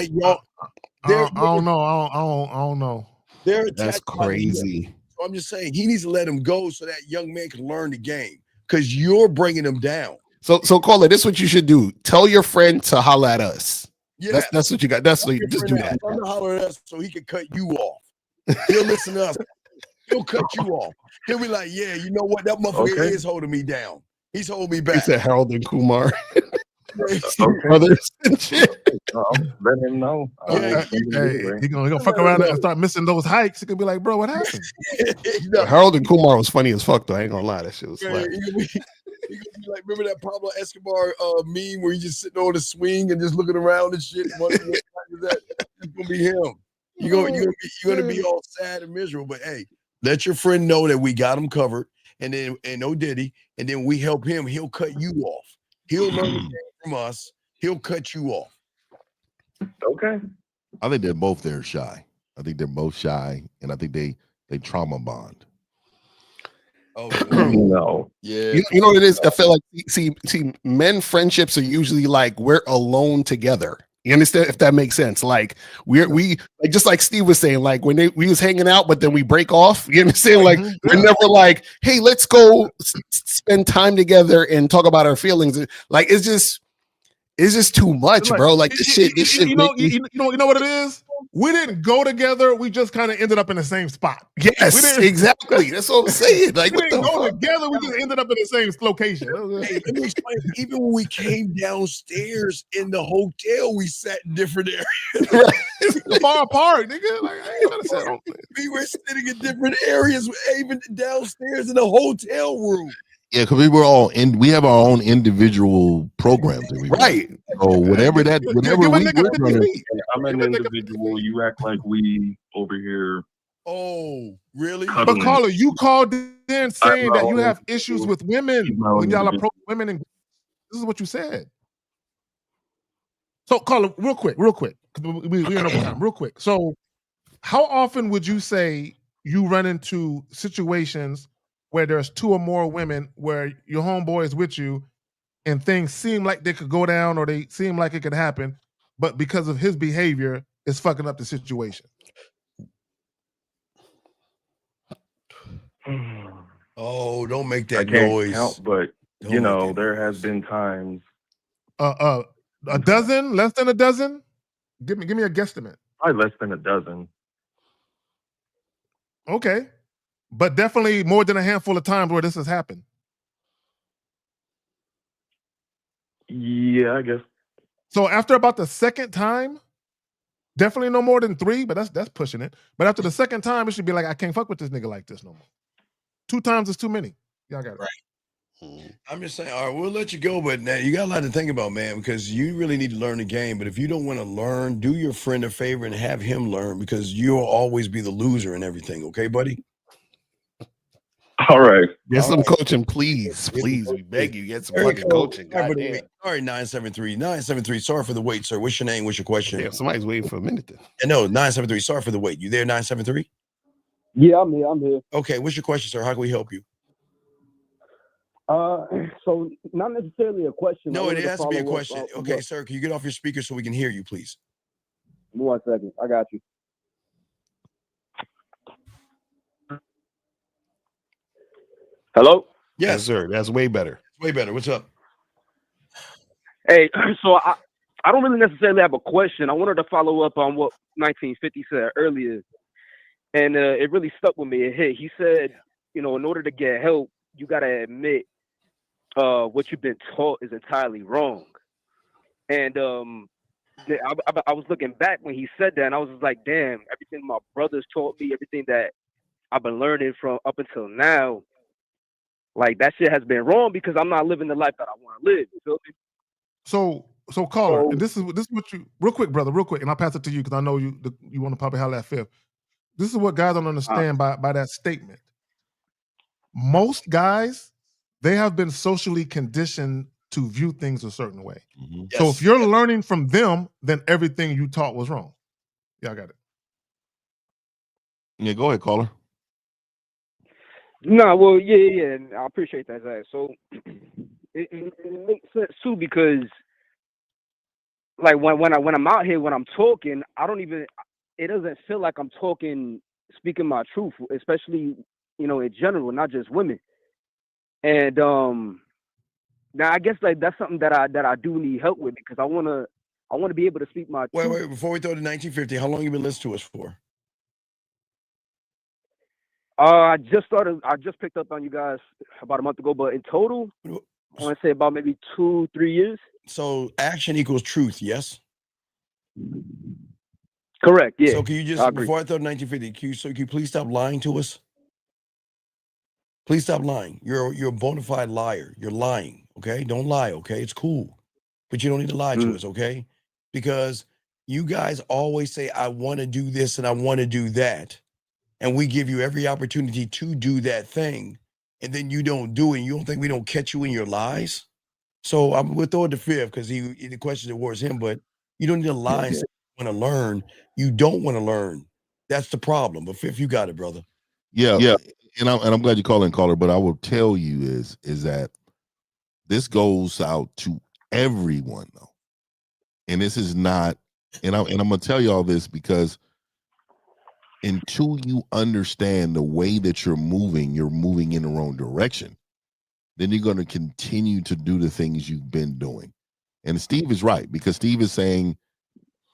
don't know. That's crazy. So I'm just saying he needs to let him go so that young man can learn the game because you're bringing him down. So caller, this is what you should do. Tell your friend to holler at us. Yeah, that's what you got. That's what you just do that. Tell him to holler at us so he can cut you off. He'll listen to us. He'll cut you off. He'll be like, yeah, you know what? That motherfucker is holding me down. He's holding me back. He said Harold and Kumar. Brothers and shit. Let him know. He gonna fuck around and start missing those hikes. He could be like, bro, what happened? Harold and Kumar was funny as fuck though. I ain't gonna lie, that shit was funny. He gonna be like, remember that Pablo Escobar meme where he's just sitting on the swing and just looking around and shit? It's gonna be him. You're gonna be all sad and miserable. But hey, let your friend know that we got him covered, and no Diddy, and then we help him. He'll cut you off. He'll learn the game from us. He'll cut you off. Okay. I think they're both shy. I think they're both shy, and I think they trauma bond. Oh no. Yeah. You know what it is? I feel like see, men friendships are usually like we're alone together. You understand? If that makes sense. Like we like, just like Steve was saying, like when we was hanging out, but then we break off. You understand? Like we're never like, hey, let's go spend time together and talk about our feelings. Like it's just too much, bro. Like this shit. You know what it is? We didn't go together. We just kind of ended up in the same spot. Yes, exactly. That's what I'm saying. Like we didn't go together. We just ended up in the same location. Hey, let me explain. Even when we came downstairs in the hotel, we sat in different areas. Far apart, nigga. Like I ain't gonna say. We were sitting in different areas, even downstairs in the hotel room. Yeah, because we have our own individual programs. Right. So whatever we're running. I'm an individual. You act like we over here. Oh, really? But caller, you called in saying that you have issues with women when y'all approach women, and this is what you said. So caller, real quick, because we in overtime, real quick. So how often would you say you run into situations where there's two or more women where your homeboy is with you and things seem like they could go down or they seem like it could happen, but because of his behavior, it's fucking up the situation? Oh, don't make that I can't noise. count, but you know, there has been times. A dozen? Less than a dozen? Give me a guesstimate. Probably less than a dozen. Okay. But definitely more than a handful of times where this has happened. Yeah, I guess. So after about the second time, definitely no more than 3, but that's pushing it. But after the second time, it should be like, I can't fuck with this nigga like this no more. 2 times is too many. Y'all got it. Right. I'm just saying, all right, we'll let you go, but now you got a lot to think about, man, because you really need to learn the game. But if you don't want to learn, do your friend a favor and have him learn, because you'll always be the loser in everything. Okay, buddy? All right. Get some coaching, please. Please, we beg you. Get some fucking coaching. Goddamn. Sorry, 973. 973. Sorry for the wait, sir. What's your name? What's your question? Damn, somebody's waiting for a minute then. No, 973. Sorry for the wait. You there, 973? Yeah, I'm here. Okay, what's your question, sir? How can we help you? So not necessarily a question. No, it has to be a question. Okay, sir, can you get off your speaker so we can hear you, please? 1 second. I got you. Hello? Yes, sir. That's way better. Way better. What's up? Hey, so I don't really necessarily have a question. I wanted to follow up on what 1950 said earlier, and it really stuck with me. It hit. He said, in order to get help, you got to admit what you've been taught is entirely wrong. And I was looking back when he said that, and I was just like, damn, everything my brothers taught me, everything that I've been learning from up until now, like that shit has been wrong because I'm not living the life that I want to live. You feel me? So caller, and this is what you real quick, brother, real quick, and I'll pass it to you because I know you want to probably holler at Fifth. This is what guys don't understand by that statement. Most guys, they have been socially conditioned to view things a certain way. Mm-hmm. So if you're learning from them, then everything you taught was wrong. Yeah, I got it. Yeah, go ahead, caller. No, well, yeah, and I appreciate that, Zach. So it makes sense too because, like, when I'm out here, when I'm talking, it doesn't feel like I'm speaking my truth, especially in general, not just women. And now I guess like that's something that I do need help with because I wanna be able to speak my truth. Wait, before we throw to 1950, how long you been listening to us for? I just picked up on you guys about a month ago, but in total, I want to say about maybe 2-3 years. So action equals truth, yes? Correct, yeah. So can you just, before I throw to 1950, can you please stop lying to us? Please stop lying. You're a bona fide liar. You're lying, okay? Don't lie, okay? It's cool. But you don't need to lie to us, okay? Because you guys always say, I want to do this and I want to do that. And we give you every opportunity to do that thing. And then you don't do it. And you don't think we don't catch you in your lies? So we'll throw it to Fifth because the question towards him, but you don't need to lie and say you want to learn. You don't want to learn. That's the problem. But Fifth, you got it, brother. Yeah. And I'm glad you called in, caller, but I will tell you is that this goes out to everyone though. And this is not, and I'm gonna tell you all this because until you understand the way that you're moving in the wrong direction, then you're going to continue to do the things you've been doing. And Steve is right, because Steve is saying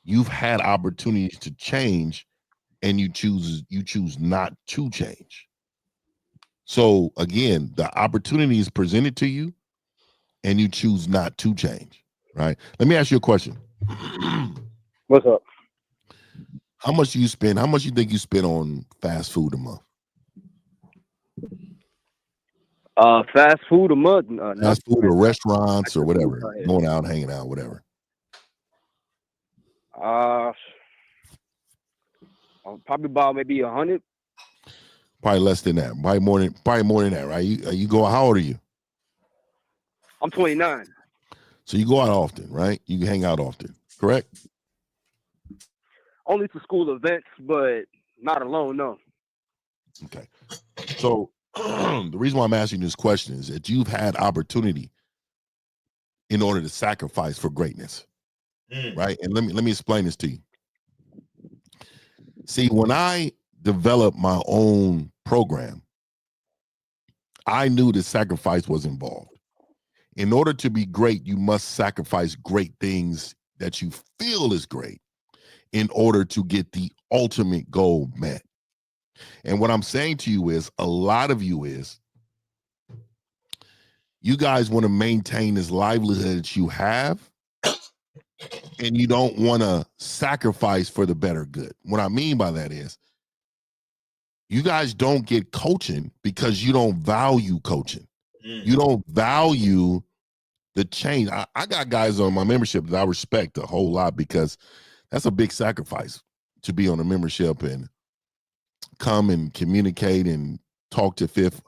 you've had opportunities to change and you choose not to change. So again, the opportunity is presented to you and you choose not to change, right? Let me ask you a question. What's up? How much do you spend? How much you think you spend on fast food a month? Fast food a month? Fast food or restaurants or whatever. Going out, hanging out, whatever. Probably about maybe 100. Probably less than that. Probably more than that, right? You go. How old are you? I'm 29. So you go out often, right? You hang out often, correct? Only to school events, but not alone, no. Okay. So the reason why I'm asking this question is that you've had opportunity in order to sacrifice for greatness, right? And let me explain this to you. See, when I developed my own program, I knew the sacrifice was involved. In order to be great, you must sacrifice great things that you feel is great. in order to get the ultimate goal met. And what I'm saying to you is, a lot of you guys want to maintain this livelihood that you have, and you don't want to sacrifice for the better good. What I mean by that is, you guys don't get coaching because you don't value coaching. You don't value the change. I got guys on my membership that I respect a whole lot, because that's a big sacrifice to be on a membership and come and communicate and talk to fifth.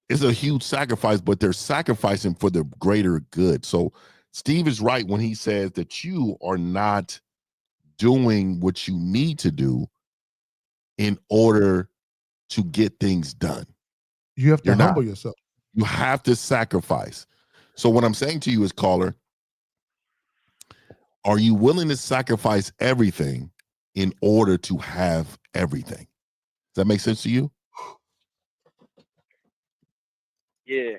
It's a huge sacrifice, but they're sacrificing for the greater good. So Steve is right when he says that you are not doing what you need to do in order to get things done. You have to humble yourself. You have to sacrifice. So what I'm saying to you is, caller, are you willing to sacrifice everything in order to have everything? Does that make sense to you? Yeah.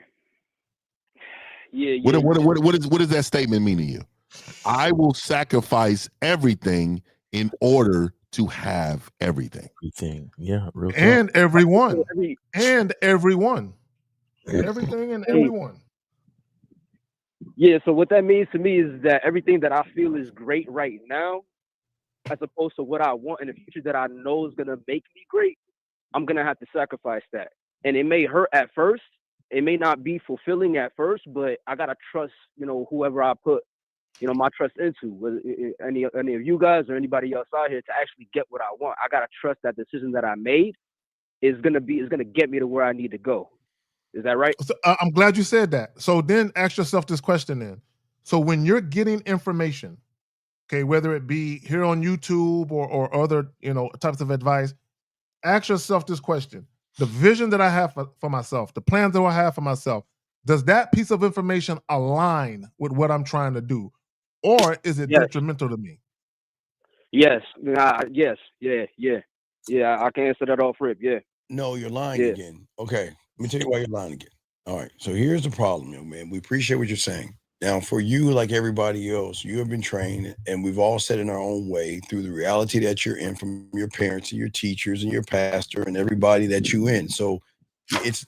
What does that statement mean to you? I will sacrifice everything in order to have everything. Everything. Yeah. Real talk. And everyone. Everything and everyone. Yeah, so what that means to me is that everything that I feel is great right now, as opposed to what I want in the future that I know is going to make me great, I'm going to have to sacrifice that. And it may hurt at first. It may not be fulfilling at first, but I got to trust, whoever I put, my trust into, whether any of you guys or anybody else out here, to actually get what I want. I got to trust that decision that I made is going to get me to where I need to go. Is that right? So, I'm glad you said that. So then ask yourself this question then. So when you're getting information, okay, whether it be here on YouTube or other, types of advice, ask yourself this question. The vision that I have for myself, the plans that I have for myself, does that piece of information align with what I'm trying to do? Or is it detrimental to me? Yes. Yes. Yeah. I can answer that off rip. Yeah. No, you're lying again. Okay. Let me tell you why you're lying again. All right. So here's the problem, young man. We appreciate what you're saying. Now, for you, like everybody else, you have been trained, and we've all said in our own way through the reality that you're in from your parents and your teachers and your pastor and everybody that you in. So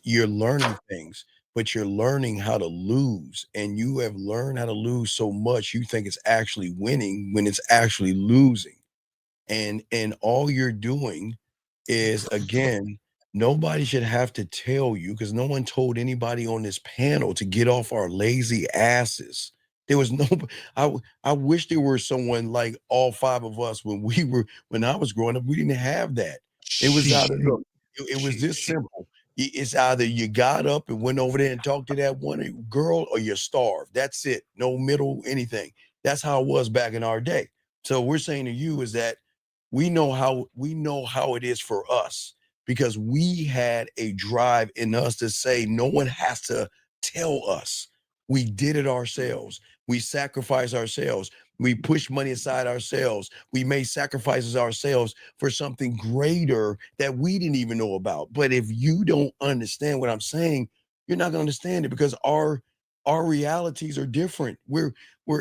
you're learning things, but you're learning how to lose, and you have learned how to lose so much you think it's actually winning when it's actually losing. And all you're doing is, again, nobody should have to tell you, because no one told anybody on this panel to get off our lazy asses. There was no, I wish there were someone like all five of us when I was growing up. We didn't have that. It was it was this simple. It's either you got up and went over there and talked to that one girl, or you're starved. That's it. No middle anything. That's how it was back in our day. So we're saying to you is that we know how it is for us, because we had a drive in us to say no one has to tell us. We did it ourselves. We sacrificed ourselves. We pushed money aside ourselves. We made sacrifices ourselves for something greater that we didn't even know about. But if you don't understand what I'm saying, you're not going to understand it, because our realities are different. We're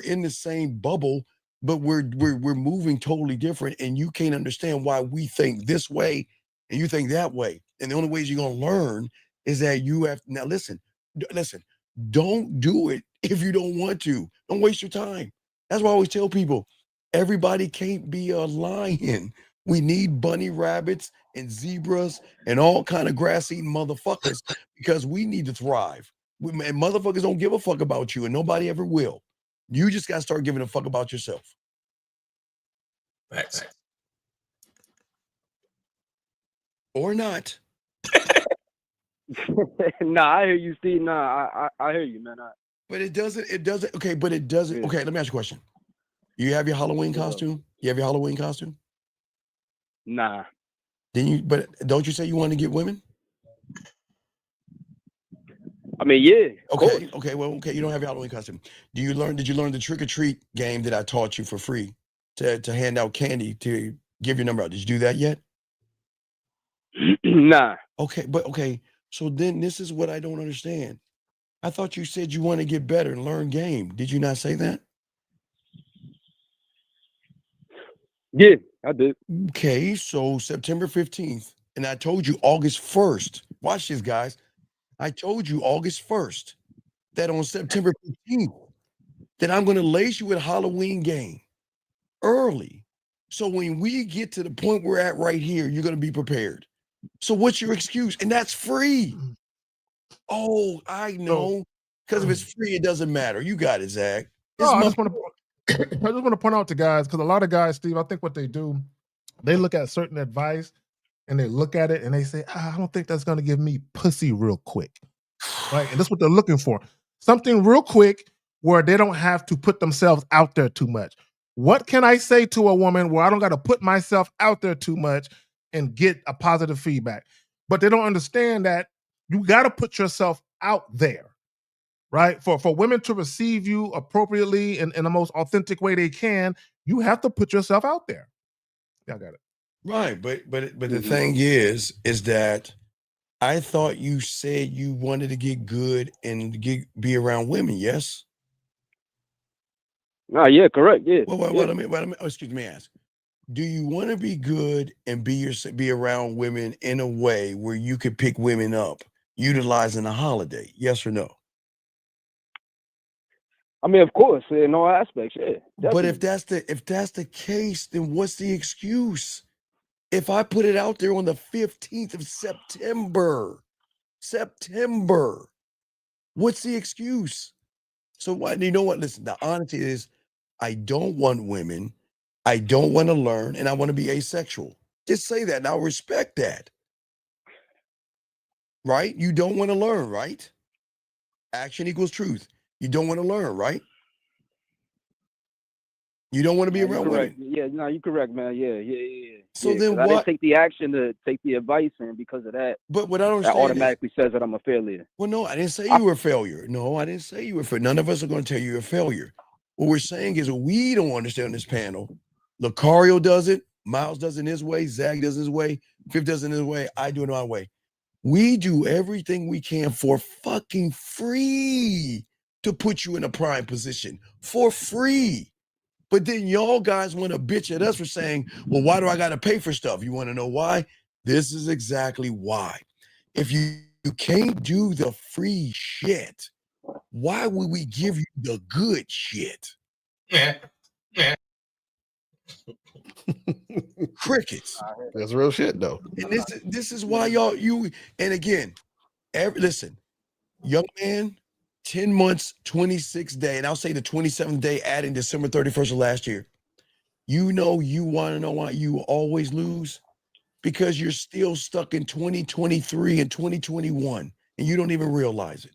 in the same bubble, but we're moving totally different, and you can't understand why we think this way and you think that way. And the only ways you're going to learn is that you have now listen, don't do it if you don't want to. Don't waste your time. That's why I always tell people, everybody can't be a lion. We need bunny rabbits and zebras and all kind of grass-eating motherfuckers, because we need to thrive. And motherfuckers don't give a fuck about you, and nobody ever will. You just got to start giving a fuck about yourself. Facts. Or not. Nah, I hear you, Steve. Nah, I hear you, man. But it doesn't. Okay, but it doesn't. Okay, let me ask you a question. You have your Halloween costume? You have your Halloween costume? Nah. But don't you say you want to get women? I mean, yeah. Okay. Well, you don't have your Halloween costume. Did you learn the trick or treat game that I taught you for free to hand out candy to give your number out? Did you do that yet? Nah. Okay. So then this is what I don't understand. I thought you said you want to get better and learn game. Did you not say that? Yeah, I did. Okay, so September 15th, and I told you August 1st. Watch this, guys. I told you August 1st that on September 15th that I'm going to lace you with Halloween game early. So when we get to the point we're at right here, you're going to be prepared. So what's your excuse? And that's free. Oh, I know. Because if it's free, it doesn't matter. You got it, Zach. No, I just want to point out to guys, because a lot of guys, Steve, I think what they do, they look at certain advice and they look at it and they say, I don't think that's going to give me pussy real quick. Right? And that's what they're looking for. Something real quick where they don't have to put themselves out there too much. What can I say to a woman where I don't got to put myself out there too much and get a positive feedback? But they don't understand that you got to put yourself out there, right? For women to receive you appropriately in the most authentic way they can, you have to put yourself out there. Yeah, I got it. Right, but the thing is that I thought you said you wanted to get good and be around women, yes? Yeah, correct. Yeah. Well, excuse me, ask. Do you want to be good and be around women in a way where you could pick women up utilizing a holiday? Yes or no? I mean, of course, in all aspects, yeah. Definitely. But if that's the case, then what's the excuse? If I put it out there on the 15th of September, what's the excuse? So why? You know what? Listen, the honesty is, I don't want women. I don't want to learn, and I want to be asexual. Just say that, and I'll respect that. Right? You don't want to learn, right? Action equals truth. You don't want to learn, right? You don't want to be around women. Yeah, no, you're correct, man. Yeah. So then I didn't take the action to take the advice, and because of that, but what I don't that automatically says that I'm a failure. Well, no, I didn't say you were a failure. No, I didn't say you were a failure. None of us are going to tell you you're a failure. What we're saying is we don't understand this panel. Lucario does it. Miles does it his way. Zach does it his way. Fifth does it his way. I do it my way. We do everything we can for fucking free to put you in a prime position for free. But then y'all guys want to bitch at us for saying, well, why do I got to pay for stuff? You want to know why? This is exactly why. If you can't do the free shit, why would we give you the good shit? Yeah. Crickets. That's real shit, though. And this is why and again, listen, young man, 10 months, 26 days, and I'll say the 27th day adding December 31st of last year. You want to know why you always lose? Because you're still stuck in 2023 and 2021, and you don't even realize it.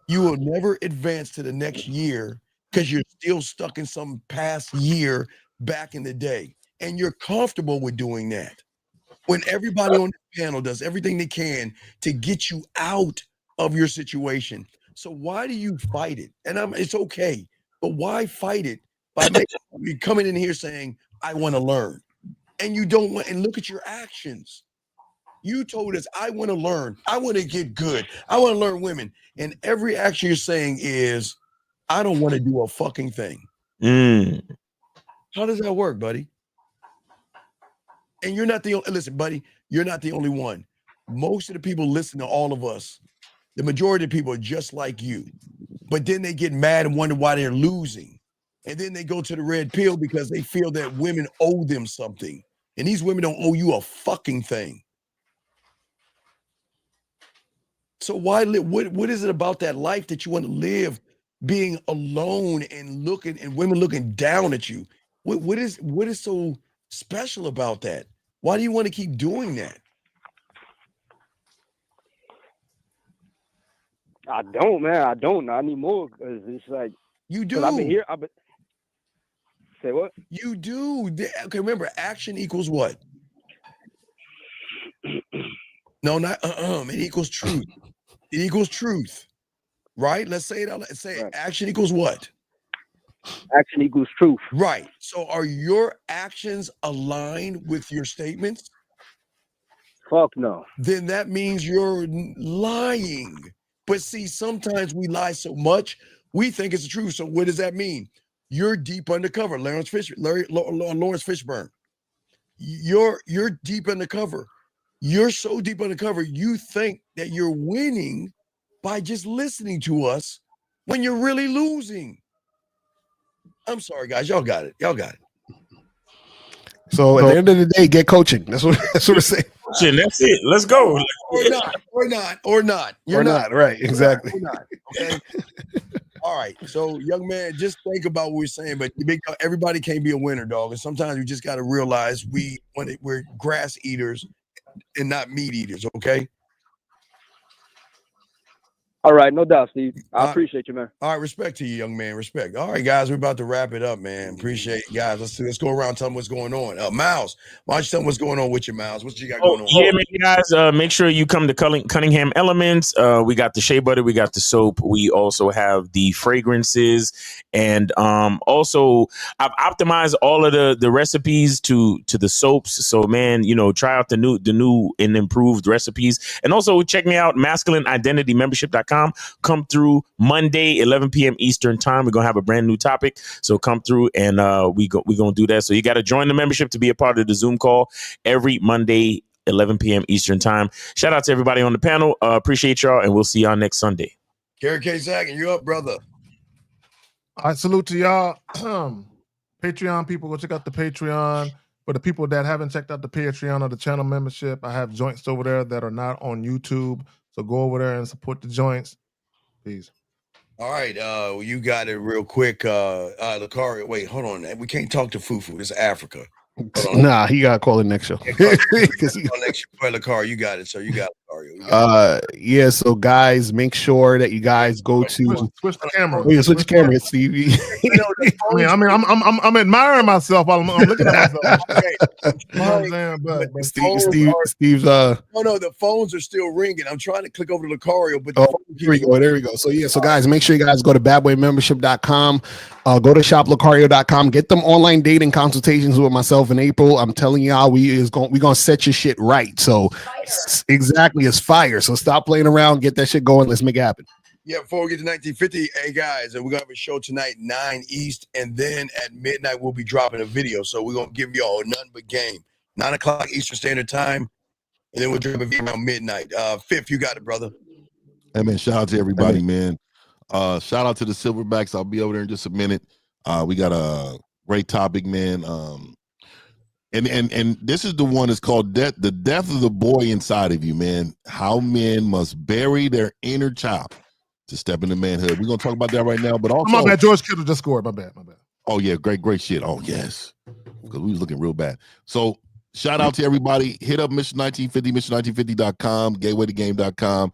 You will never advance to the next year because you're still stuck in some past year back in the day. And you're comfortable with doing that. When everybody on the panel does everything they can to get you out of your situation. So why do you fight it? And it's okay, but why fight it by coming in here saying, I want to learn? And you don't want, and look at your actions. You told us, I want to learn. I want to get good. I want to learn women. And every action you're saying is, I don't want to do a fucking thing. How does that work, buddy? And you're not the only, listen, buddy, you're not the only one. Most of the people listen to all of us. The majority of people are just like you. But then they get mad and wonder why they're losing. And then they go to the red pill because they feel that women owe them something. And these women don't owe you a fucking thing. So why live? What is it about that life that you want to live, being alone and looking and women looking down at you? What is so special about that? Why do you want to keep doing that? I don't, man. I don't. Not anymore. Because it's like you do. I've been here. Say what? You do. Okay, remember, action equals what? No, not it equals truth. It equals truth, right? Let's say it out. Let's say right. Action equals what? Action equals truth. Right. So are your actions aligned with your statements? Fuck no. Then that means you're lying. But see, sometimes we lie so much, we think it's the truth. So what does that mean? you're deep undercover. Lawrence Fishburne. You're deep undercover. You're so deep undercover, you think that you're winning by just listening to us when you're really losing. I'm sorry, guys. Y'all got it. So at the end of the day, get coaching. That's what we're saying. That's it. Let's go. Or not. You're not. Right. Exactly. We're not. Okay. All right. So, young man, just think about what we're saying. But everybody can't be a winner, dog. And sometimes we just got to realize we're grass eaters and not meat eaters. Okay. All right, no doubt, Steve. I appreciate you, man. All right, respect to you, young man. Respect. All right, guys, we're about to wrap it up, man. Appreciate you guys. Let's go around. Tell them what's going on. Miles, why don't you tell them what's going on with you, Miles? What you got going on? Yeah, man, guys. Make sure you come to Cunningham Elements. We got the shea butter. We got the soap. We also have the fragrances, and also I've optimized all of the recipes to the soaps. So, man, try out the new and improved recipes, and also check me out, masculineidentitymembership.com. Come through Monday, 11 p.m. Eastern time. We're going to have a brand new topic. So come through and we're going to do that. So you got to join the membership to be a part of the Zoom call every Monday, 11 p.m. Eastern time. Shout out to everybody on the panel. Appreciate y'all. And we'll see y'all next Sunday. Gary K. Sagan, you up, brother? I salute to y'all. Patreon people, go check out the Patreon. For the people that haven't checked out the Patreon or the channel membership, I have joints over there that are not on YouTube. So go over there and support the joints. Peace. All right, you got it real quick. Lucario, wait, hold on. We can't talk to Fufu. This is Africa. Nah, he got to call it next show. Lucario, you got it, sir. You got it, Lucario. Yeah, so guys, make sure that you guys go to switch the camera. Oh, yeah, switch the camera, Steve. I'm admiring myself while I'm looking at myself. You know what I'm saying? But Steve's no, the phones are still ringing. I'm trying to click over to Lucario, but there we go. So guys, make sure you guys go to badboymembership.com, go to shoplucario.com, get them online dating consultations with myself in April. I'm telling y'all, we're gonna set your shit right. So exactly, it's fire. So stop playing around, get that shit going. Let's make it happen. Yeah, before we get to 1950, hey guys, we're gonna have a show tonight, 9 East, and then at midnight we'll be dropping a video. So we're gonna give y'all nothing but game. 9 o'clock Eastern Standard Time, and then we'll drop a video around midnight. Fifth, you got it, brother. Hey man, shout out to everybody, man. Shout out to the Silverbacks. I'll be over there in just a minute. We got a great topic, man. And this is the one that's called the death of the boy inside of you, man. How men must bury their inner child to step into manhood. We're gonna talk about that right now. But also, my bad. George Kittle just scored. My bad. Oh yeah, great shit. Oh yes, because we was looking real bad. So shout out to everybody. Hit up Mission 1950, mission1950.com, gatewaytogame.com.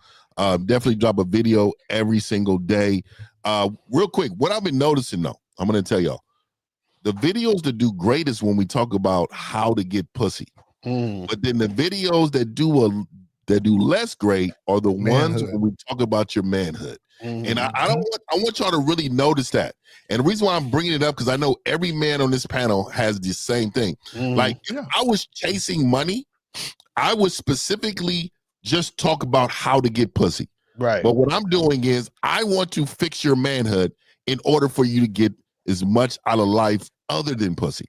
Definitely drop a video every single day. Real quick, what I've been noticing though, I'm gonna tell y'all. The videos that do great is when we talk about how to get pussy. But then the videos that do less great are the ones when we talk about your manhood. And I want y'all to really notice that. And the reason why I'm bringing it up, because I know every man on this like the same thing. Like, if I was chasing money, I would specifically just talk about how to get pussy. Right. But what I'm doing is I want to fix your manhood in order for you to get as much out of life other than pussy.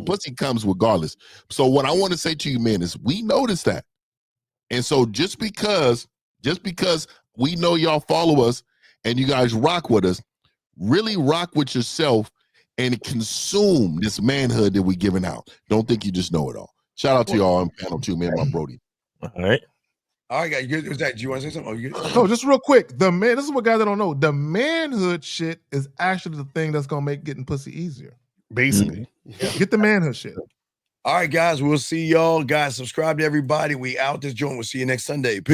Pussy comes regardless. So what I want to say to you, man, is we notice that. And so just because we know y'all follow us and you guys rock with us, really rock with yourself and consume this manhood that we're giving out. Don't think you just know it all. Shout out to y'all on panel too, man, my Brody. All right, guys. Do you want to say something? No, just real quick. This is what guys don't know. The manhood shit is actually the thing that's gonna make getting pussy easier. Basically, get the manhood shit. All right, guys. We'll see y'all. Guys, subscribe to everybody. We out this joint. We'll see you next Sunday. Peace.